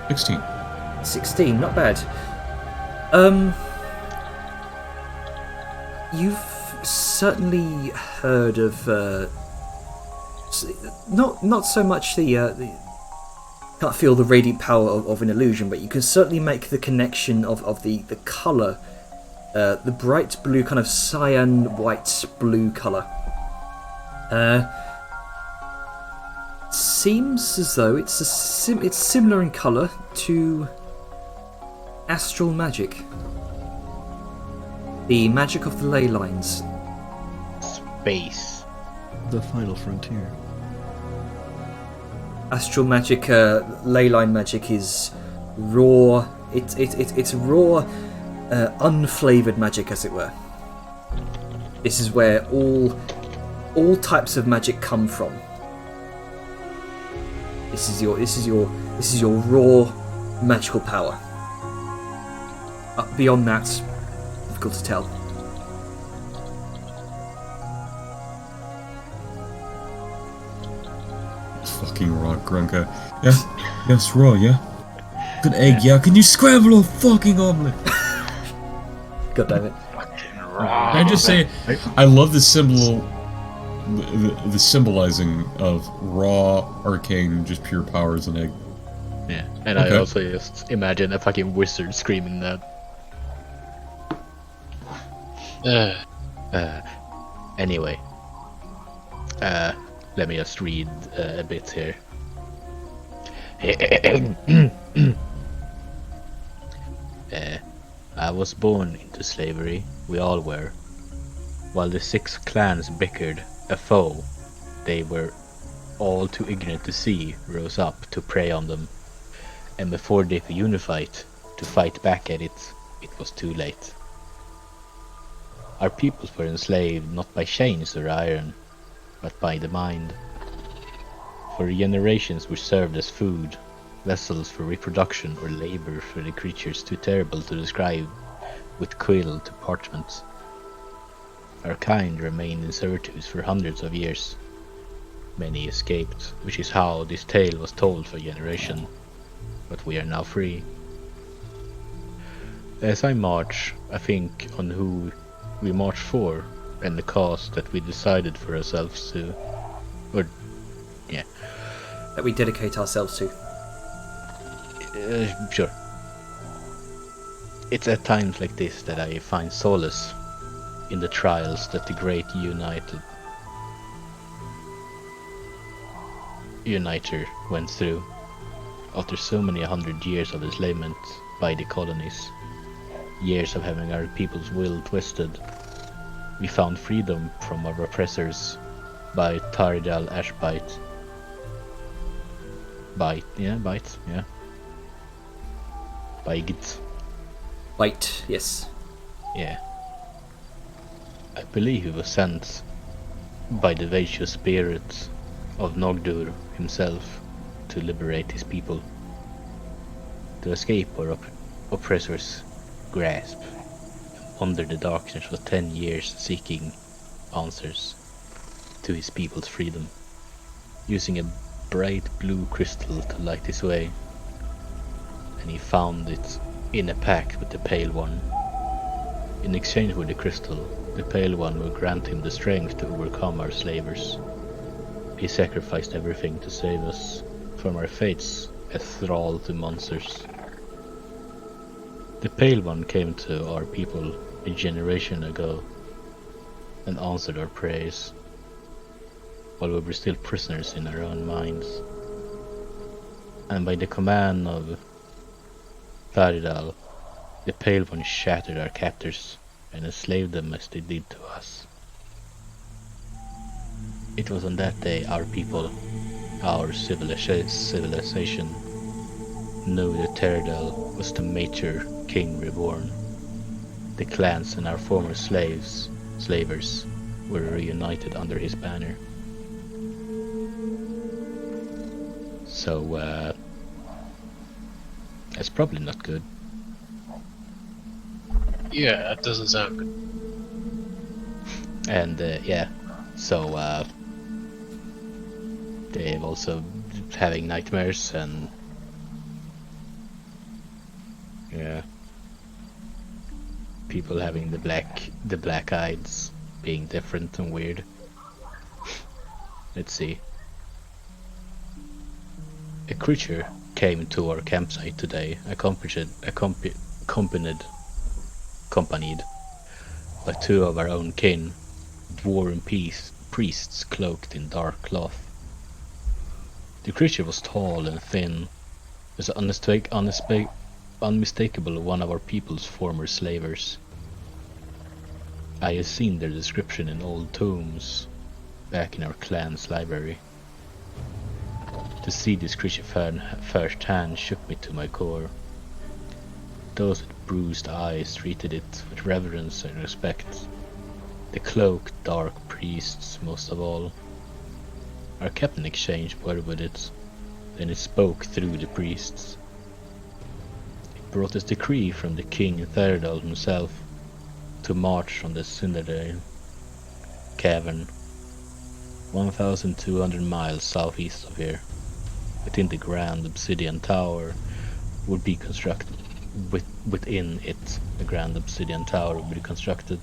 16. 16, not bad. You've certainly heard of not so much the can't feel the radiant power of an illusion, but you can certainly make the connection of the colour, the bright blue, kind of cyan white blue colour. Seems as though it's similar in colour to astral magic. The magic of the ley lines. Space. The final frontier. Astral magic, ley line magic is raw. It's raw, unflavoured magic, as it were. This is where all types of magic come from. This is your raw magical power. Beyond that, difficult to tell. Fucking raw grunka. Yeah, yes, raw, yeah. Good egg, yeah. Can you scramble a fucking omelet? God damn it. Can I just say, I love the symbol, the symbolizing of raw, arcane, just pure power as an egg. Yeah, and Okay. I also just imagine a fucking wizard screaming that. Anyway, let me just read a bit here. I was born into slavery, we all were. While the 6 clans bickered, a foe they were all too ignorant to see rose up to prey on them. And before they could unify to fight back at it, it was too late. Our peoples were enslaved not by chains or iron, but by the mind. For generations we served as food, vessels for reproduction or labor for the creatures too terrible to describe with quill to parchment. Our kind remained in servitude for hundreds of years. Many escaped, which is how this tale was told for a generation, but we are now free. As I march, I think on who we march for and the cause that we decided for ourselves to, That we dedicate ourselves to. Sure. It's at times like this that I find solace in the trials that the great Uniter went through. After so many 100 years of enslavement by the colonies, years of having our people's will twisted, we found freedom from our oppressors by Tardal Ashbite. Bite. White, yes. Yeah. I believe he was sent by the Vaishya spirit of Nogdur himself to liberate his people, to escape our oppressors' grasp, and wander the darkness for 10 years seeking answers to his people's freedom. using a bright blue crystal to light his way, and he found it in a pact with the Pale One. In exchange for the crystal, the Pale One will grant him the strength to overcome our slavers. He sacrificed everything to save us from our fates as thrall to monsters. The Pale One came to our people a generation ago and answered our prayers, while we were still prisoners in our own minds. And by the command of Faridal, the Pale One shattered our captors and enslaved them as they did to us. It was on that day our people, our civilization, knew that Teradal was the mature king reborn. The clans and our former slavers were reunited under his banner. So, that's probably not good. Yeah, that doesn't sound good. And, yeah, so, they're also having nightmares and, yeah, people having the black eyes being different and weird. Let's see. A creature came to our campsite today, accompanied by two of our own kin, dwarven priests cloaked in dark cloth. The creature was tall and thin, was unmistakable one of our people's former slavers. I have seen their description in old tomes back in our clan's library. To see this creature firsthand shook me to my core. Those with bruised eyes treated it with reverence and respect. The cloaked dark priests most of all. Our captain exchanged word with it, then it spoke through the priests. It brought us decree from the king Theradal himself to march on the Cinderdale cavern, 1,200 miles southeast of here. Within the grand obsidian tower would be constructed. Within it, the grand obsidian tower would be constructed,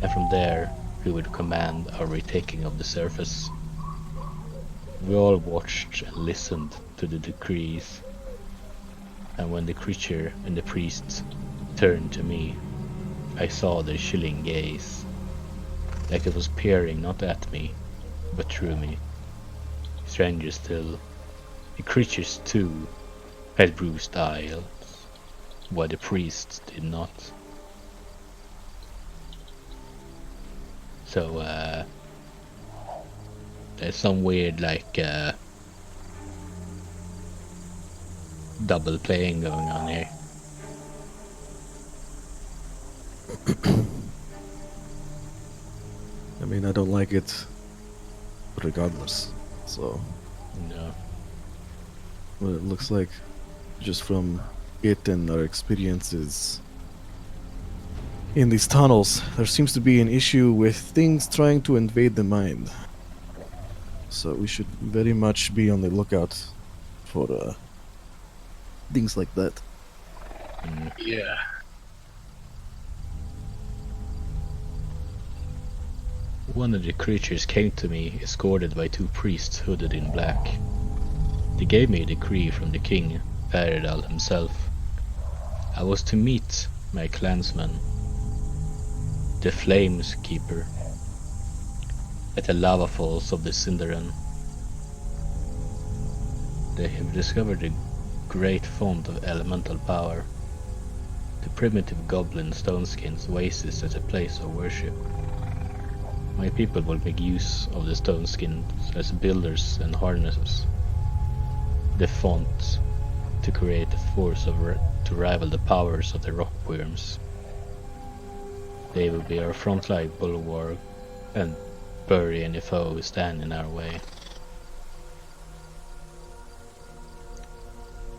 and from there we would command our retaking of the surface. We all watched and listened to the decrees, and when the creature and the priests turned to me, I saw their chilling gaze, like it was peering not at me, but through me. Stranger still, the creatures too had bruised eyes, while the priests did not. So, there's some weird, like, double playing going on here. I mean, I don't like it regardless, so... No. Well, it looks like, just from it and our experiences in these tunnels, there seems to be an issue with things trying to invade the mind. So we should very much be on the lookout for things like that. Yeah. One of the creatures came to me, escorted by two priests hooded in black. They gave me a decree from the king, Faridal himself. I was to meet my clansman, the Flames Keeper, at the lava falls of the Cinderan. They have discovered a great font of elemental power. The primitive goblin Stoneskins oasis as a place of worship. My people will make use of the Stoneskins as builders and harnesses the font to create a force to rival the powers of the rockworms. They will be our frontline bulwark and bury any foe who stand in our way.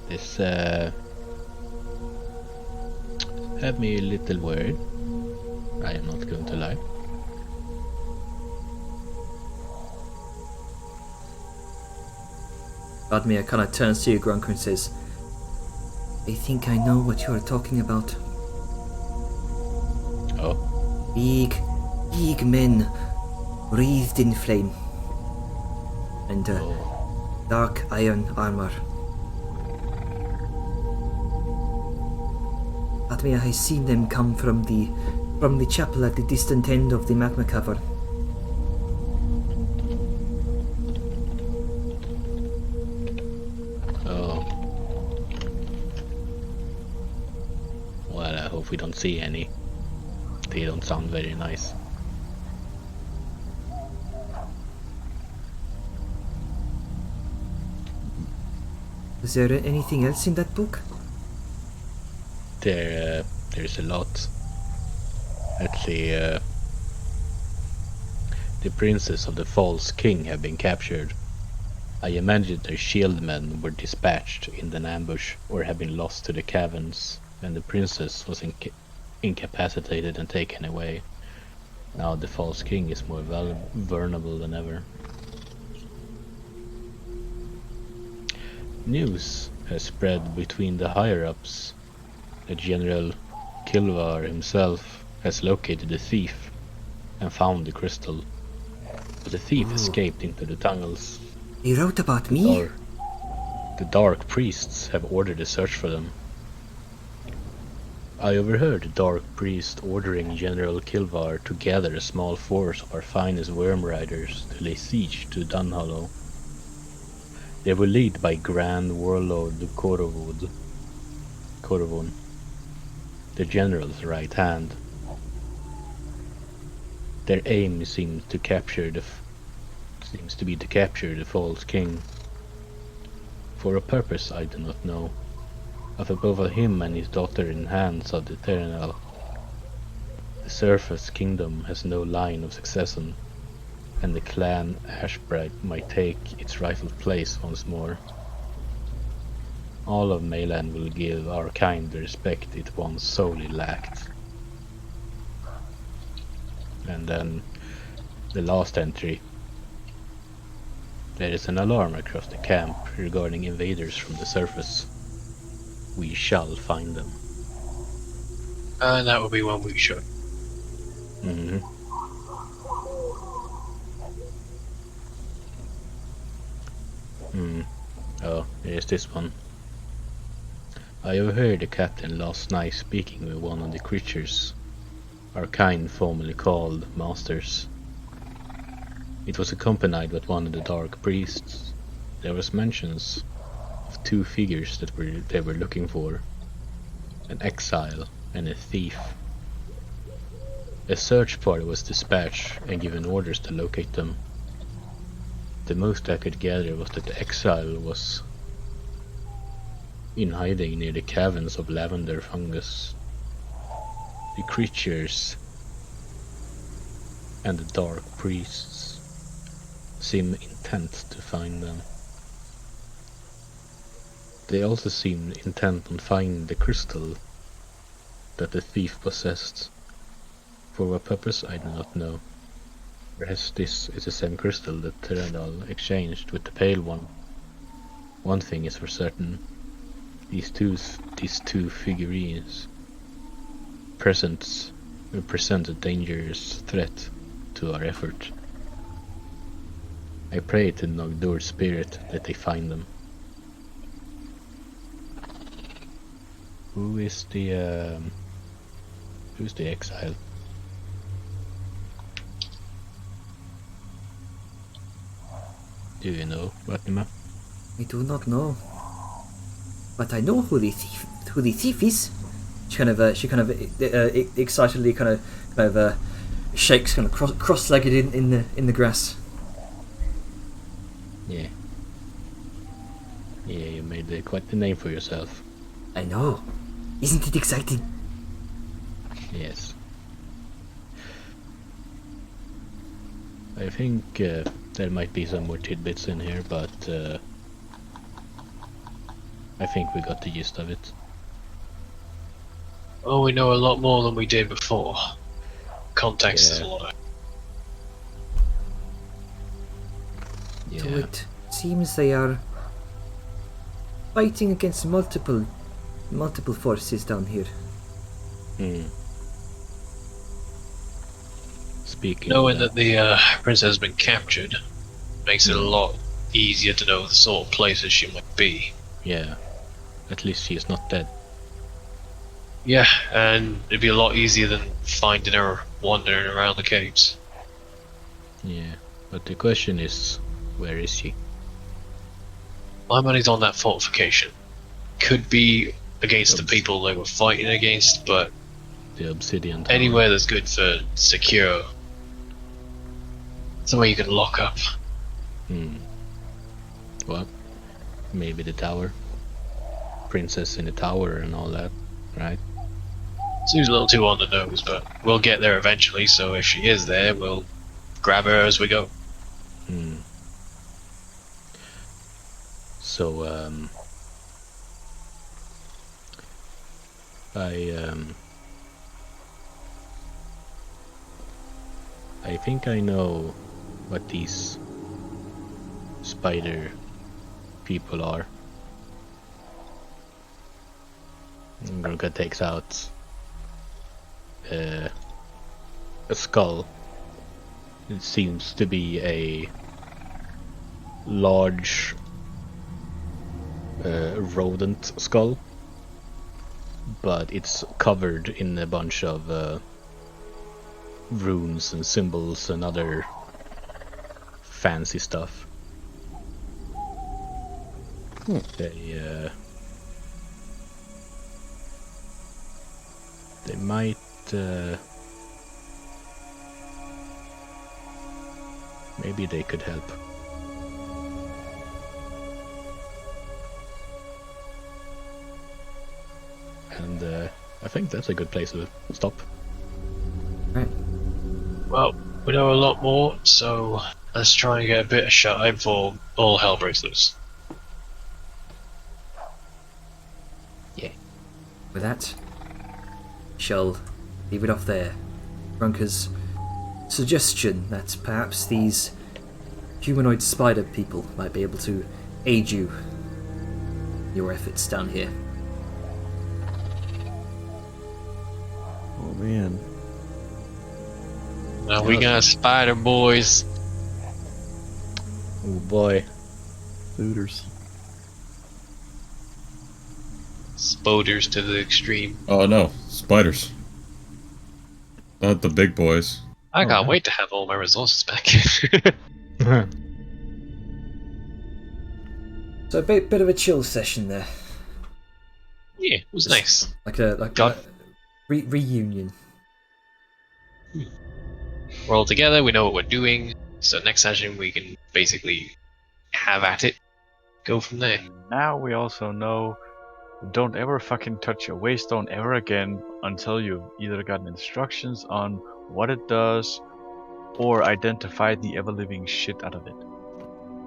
This have me a little worried. I am not going to lie. Vladimir kind of turns to you, Grunker, and says, I think I know what you are talking about. Oh. Big men, wreathed in flame. And dark iron armor. Vladimir has seen them come from the chapel at the distant end of the magma cavern. Well, I hope we don't see any. They don't sound very nice. Is there anything else in that book? There's a lot. Let's see. The princes of the false king have been captured. I imagine their shield men were dispatched in an ambush or have been lost to the caverns, and the princess was incapacitated and taken away. Now the false king is more vulnerable than ever. News has spread between the higher-ups that General Kilvar himself has located the thief and found the crystal, but the thief escaped into the tunnels. He wrote about me? The dark priests have ordered a search for them. I overheard the dark priest ordering General Kilvar to gather a small force of our finest worm riders to lay siege to Dunhollow. They were led by Grand Warlord Korovun, the general's right hand. Their aim seems to be to capture the false king. For a purpose I do not know. Of both him and his daughter in hands of the Terranal. The Surface Kingdom has no line of succession, and the clan Ashbright might take its rightful place once more. All of Mayland will give our kind the respect it once solely lacked. And then the last entry. There is an alarm across the camp regarding invaders from the surface. We shall find them. And that will be 1 week show. Oh, here's this one. I overheard the captain last night speaking with one of the creatures our kind formerly called masters. It was accompanied with one of the dark priests. There was mentions of 2 figures that they were looking for, an exile and a thief. A search party was dispatched and given orders to locate them. The most I could gather was that the exile was in hiding near the caverns of lavender fungus. The creatures and the dark priests seem intent to find them. They also seem intent on finding the crystal that the thief possessed. For what purpose I do not know. Perhaps this is the same crystal that Terranal exchanged with the Pale One. One thing is for certain. These two figurines represent a dangerous threat to our effort. I pray to Nogdur's spirit that they find them. Who's the exile? Do you know, Fatima? I do not know, but I know who the thief is. She kind of excitedly kind of shakes, kind of cross-legged in the grass. Yeah, you made quite the name for yourself. I know. Isn't it exciting? Yes. I think there might be some more tidbits in here, but I think we got the gist of it. Oh, we know a lot more than we did before. Context is a lot. So it seems they are fighting against multiple forces down here. Speaking Knowing of that the princess has been captured makes it a lot easier to know the sort of places she might be. Yeah, at least she's not dead. Yeah, and it'd be a lot easier than finding her wandering around the caves. Yeah, but the question is, where is she? My money's on that fortification. Could be against the people they were fighting against, but The obsidian tower. anywhere that's good for secure. Somewhere you can lock up. Well, maybe the tower. Princess in the tower and all that, right? Seems a little too on the nose, but we'll get there eventually, so if she is there, we'll grab her as we go. So, I think I know what these spider people are. Grunka takes out a skull. It seems to be a large rodent skull, but it's covered in a bunch of runes and symbols and other fancy stuff. They might maybe they could help. And I think that's a good place to stop. Right. Well, we know a lot more, so let's try and get a bit of shine before all hell breaks loose. With that, shall leave it off there. Grunka's suggestion that perhaps these humanoid spider people might be able to aid you in your efforts down here. Oh man. Now we got spider boys. Oh boy. Looters. Spoders to the extreme. Oh no, spiders. Not the big boys. I can't wait to have all my resources back. So a bit of a chill session there, Yeah, it was nice. like a reunion. We're all together, we know what we're doing, so next session we can basically have at it. Go from there. Now we also know, don't ever fucking touch a waystone ever again until you've either gotten instructions on what it does or identified the ever-living shit out of it.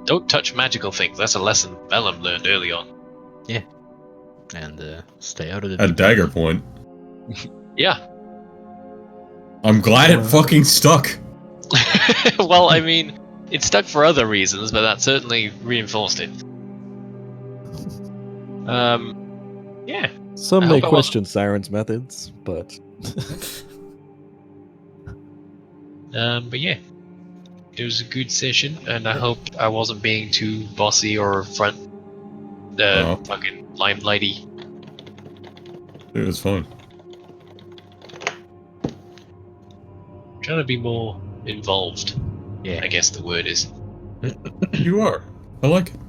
Don't touch magical things, that's a lesson Vellum learned early on. And stay out of the At deep dagger end. point. Yeah. I'm glad it fucking stuck. Well, I mean, it stuck for other reasons, but that certainly reinforced it. Yeah. Some I may hope I question Siren's methods, but But yeah. It was a good session, and I hope I wasn't being too bossy or front fucking limelighty. It was fun. Trying to be more involved. Yeah. I guess the word is. You are. I like it.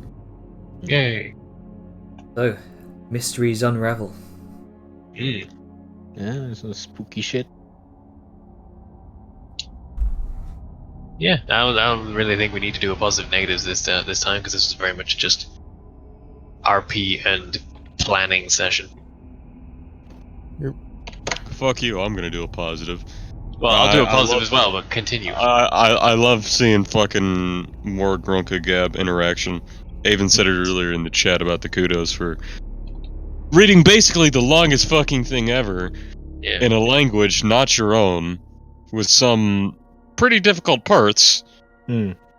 Yay. So, mysteries unravel. Mm. Yeah, some spooky shit. Yeah, I don't really think we need to do a positive negatives this time because this was very much just RP and planning session. Fuck you, I'm gonna do a positive. Well, I'll do a I positive love- as well, but continue. I love seeing fucking more Grunka Gab interaction. I even said it earlier in the chat about the kudos for reading basically the longest fucking thing ever Yeah. in a language not your own, with some pretty difficult parts,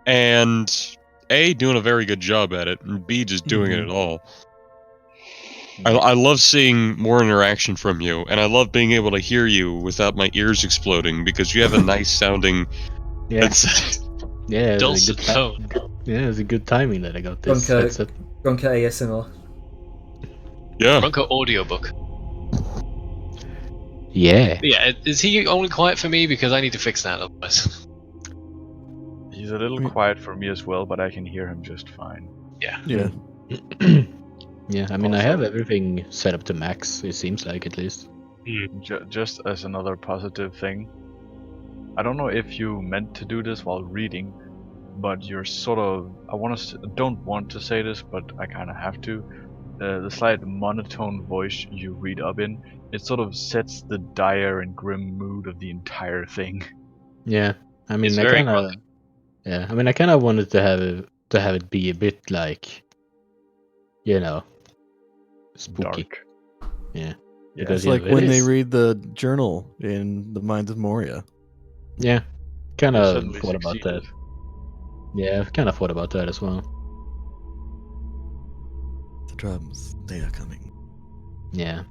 and A, doing a very good job at it, and B, just doing it at all. I love seeing more interaction from you, and I love being able to hear you without my ears exploding because you have a nice sounding. Yeah. Headset. Yeah, it was a Dulcet good tone. yeah, it was a good timing that I got this Bronco, headset. Bronco ASMR. Yeah. Bronco audiobook. Yeah. Yeah, is he only quiet for me? Because I need to fix that otherwise. He's a little quiet for me as well, but I can hear him just fine. Yeah. Yeah. Yeah, I mean, I have Also- everything set up to max, it seems like, at least. Just as another positive thing, I don't know if you meant to do this while reading, but you're sort of, don't want to say this, but I kind of have to. The slight monotone voice you read up in, it sort of sets the dire and grim mood of the entire thing. Yeah, I mean, It's I very kind of, graphic. yeah, I mean, I kind of wanted to have it be a bit like, you know, spooky. Dark. Yeah, Yeah, because It's you know, like it when they is- read the journal in the Mines of Moria. Yeah, kind they of certainly thought about that. succeeded. Yeah, kind of thought about that as well. The drums, they are coming. Yeah,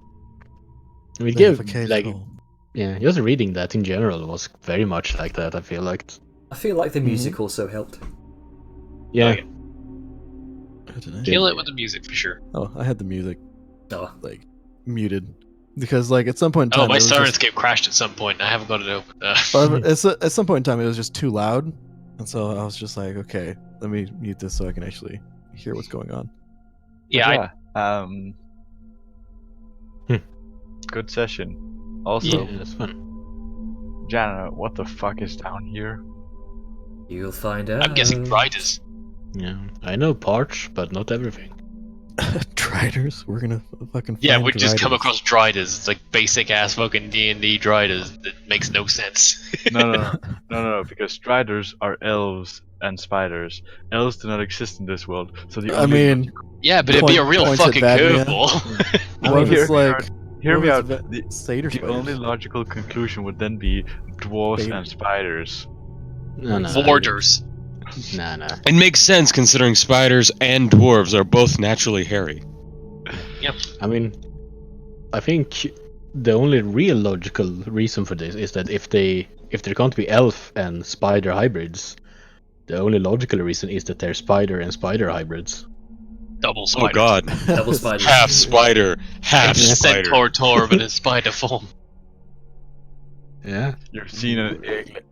I mean, They have a give cave like, troll. yeah, just reading that in general was very much like that. I feel like, I feel like the music also helped. yeah, yeah. Oh, did I? Kill it with the music for sure. Oh, I had the music Oh, like muted because like at some point in time Oh, my it was Star just, Escape crashed at some point. I haven't got it open. but at some point in time it was just too loud, and so I was just like, okay, let me mute this so I can actually hear what's going on. yeah, Good session. Also, yeah, that's fun. Jana, what the fuck is down here? you'll find out. I'm guessing Riders. Yeah, I know parts, but not everything. Driders, we're gonna fucking Yeah, find we just come Driders. across Driders. It's like basic ass fucking D&D Driders that makes no sense. No, because striders are elves and spiders. Elves do not exist in this world, so the I only mean, Yeah, but it'd be a real Points at fucking Vadmia. curveball. I what mean, if it's like hear me what out. if it's The, satyr the only spiders? logical conclusion would then be dwarves Beta. and spiders. No, no, Borders. nah. It makes sense considering spiders and dwarves are both naturally hairy. I mean, I think the only real logical reason for this is that if there can't be elf and spider hybrids, the only logical reason is that they're spider and spider hybrids. Double spider. Oh god. Double spiders. Half spider, half It's a spider. centaur tor, but in spider form. Yeah. You've seen an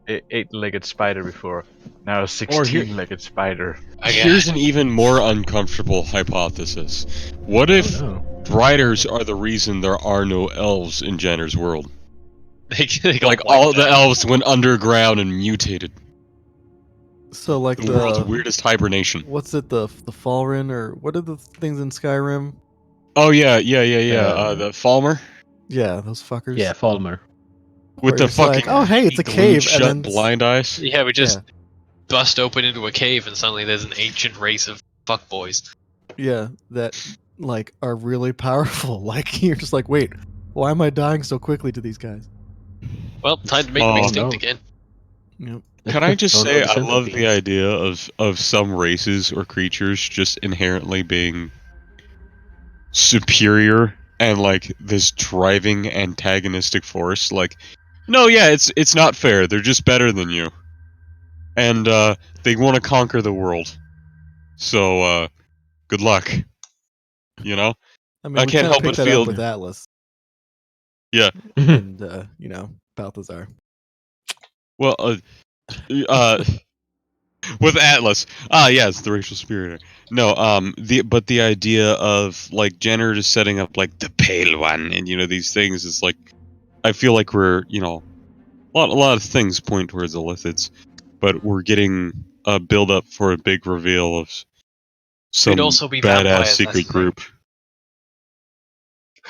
eight-legged spider before. Now a 16-legged spider. Here's an even more uncomfortable hypothesis. What if Oh, no. riders are the reason there are no elves in Jenner's world? They got Like wiped all the out. elves went underground and mutated. So like The world's the weirdest hibernation. what's it, the Fallen, or what are the things in Skyrim? Oh yeah. The Falmer Yeah, those fuckers. Yeah, Falmer. with Where the it's like, fucking oh hey, it's a glued cave, shut and then blind eyes. Yeah, we just Yeah. bust open into a cave and suddenly there's an ancient race of fuckboys. yeah, that like are really powerful. Like you're just like, wait, why am I dying so quickly to these guys? Well, time to make Oh, them extinct no. again. Yep. Can I just Oh, no, say the I love centipede. the idea of some races or creatures just inherently being superior and like this driving antagonistic force. Like, no, yeah, it's not fair. They're just better than you, and they want to conquer the world. So good luck. You know. I mean, I we can't kinda help picked but that feel- up with Atlas Yeah. and Balthazar. Well, with Atlas. Yeah, it's the racial superior. No, the idea of like Jenner just setting up like the pale one and these things is like I feel like we're a lot of things point towards the lithids, but we're getting a build up for a big reveal of some also be badass vampires, I secret think. group.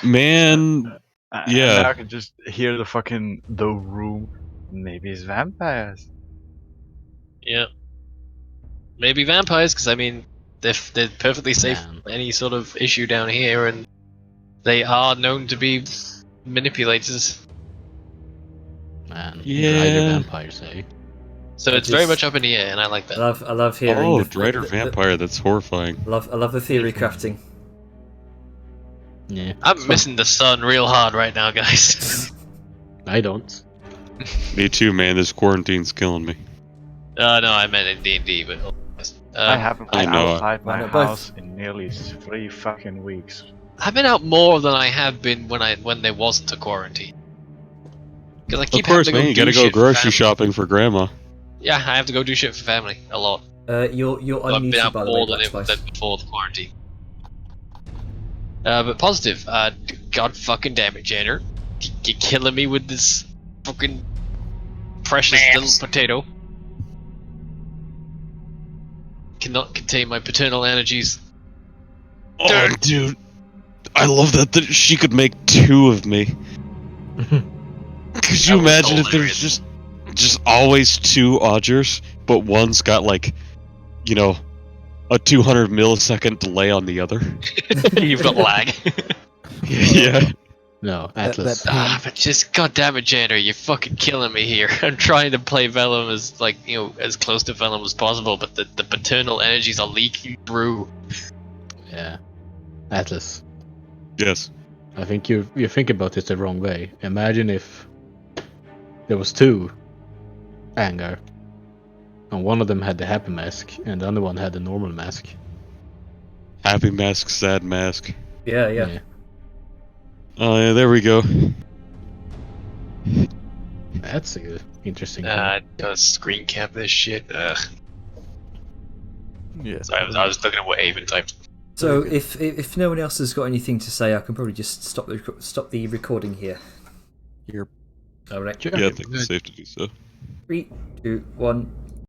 Man, Yeah. And now I can just hear the room. Maybe it's vampires. Yeah. Maybe vampires, because I mean, they're perfectly safe Man. from any sort of issue down here, and they are known to be manipulators. Man, Yeah. Rider vampires, eh? So I it's very just- much up in the air, and I like that. I love hearing oh, the Drider vampire. That's horrifying. I love the theory crafting. Yeah. I'm missing the sun real hard right now, guys. I don't. Me too, man. This quarantine's killing me. No, I meant in D&D, but... I haven't I been know. outside my Why not both? house in nearly 3 fucking weeks. I've been out more than I have been when there wasn't a quarantine. Because I keep Of course, having man. to You go gotta do go shit for grocery family. shopping for grandma. Yeah, I have to go do shit for family a lot. You're I've been unmuted, out by the more way, than Black Spice. before the quarantine. But positive. God fucking damn it, Janner. You're killing me with this fucking precious little potato. Cannot contain my paternal energies. Oh, dude. I love that she could make 2 of me. Could you That was imagine if there's hilarious. just always 2 Odgers, but one's got like, you know, a 200 millisecond delay on the other? You've got lag. Yeah. No, Atlas. that But just goddamn it, Janner, you're fucking killing me here. I'm trying to play Vellum as as close to Vellum as possible, but the paternal energies are leaking through. Yeah. Atlas. Yes. I think you think about this the wrong way. Imagine if there was 2 Angar, and one of them had the happy mask, and the other one had the normal mask. Happy mask, sad mask. Yeah. Oh yeah, there we go. That's a interesting. Does screen cap this shit? Ugh. Yeah. So I was looking at what Avon typed. So if no one else has got anything to say, I can probably just stop the recording here. You're All right. Sure. Yeah, I think it's safe to do so. 3, 2, 1.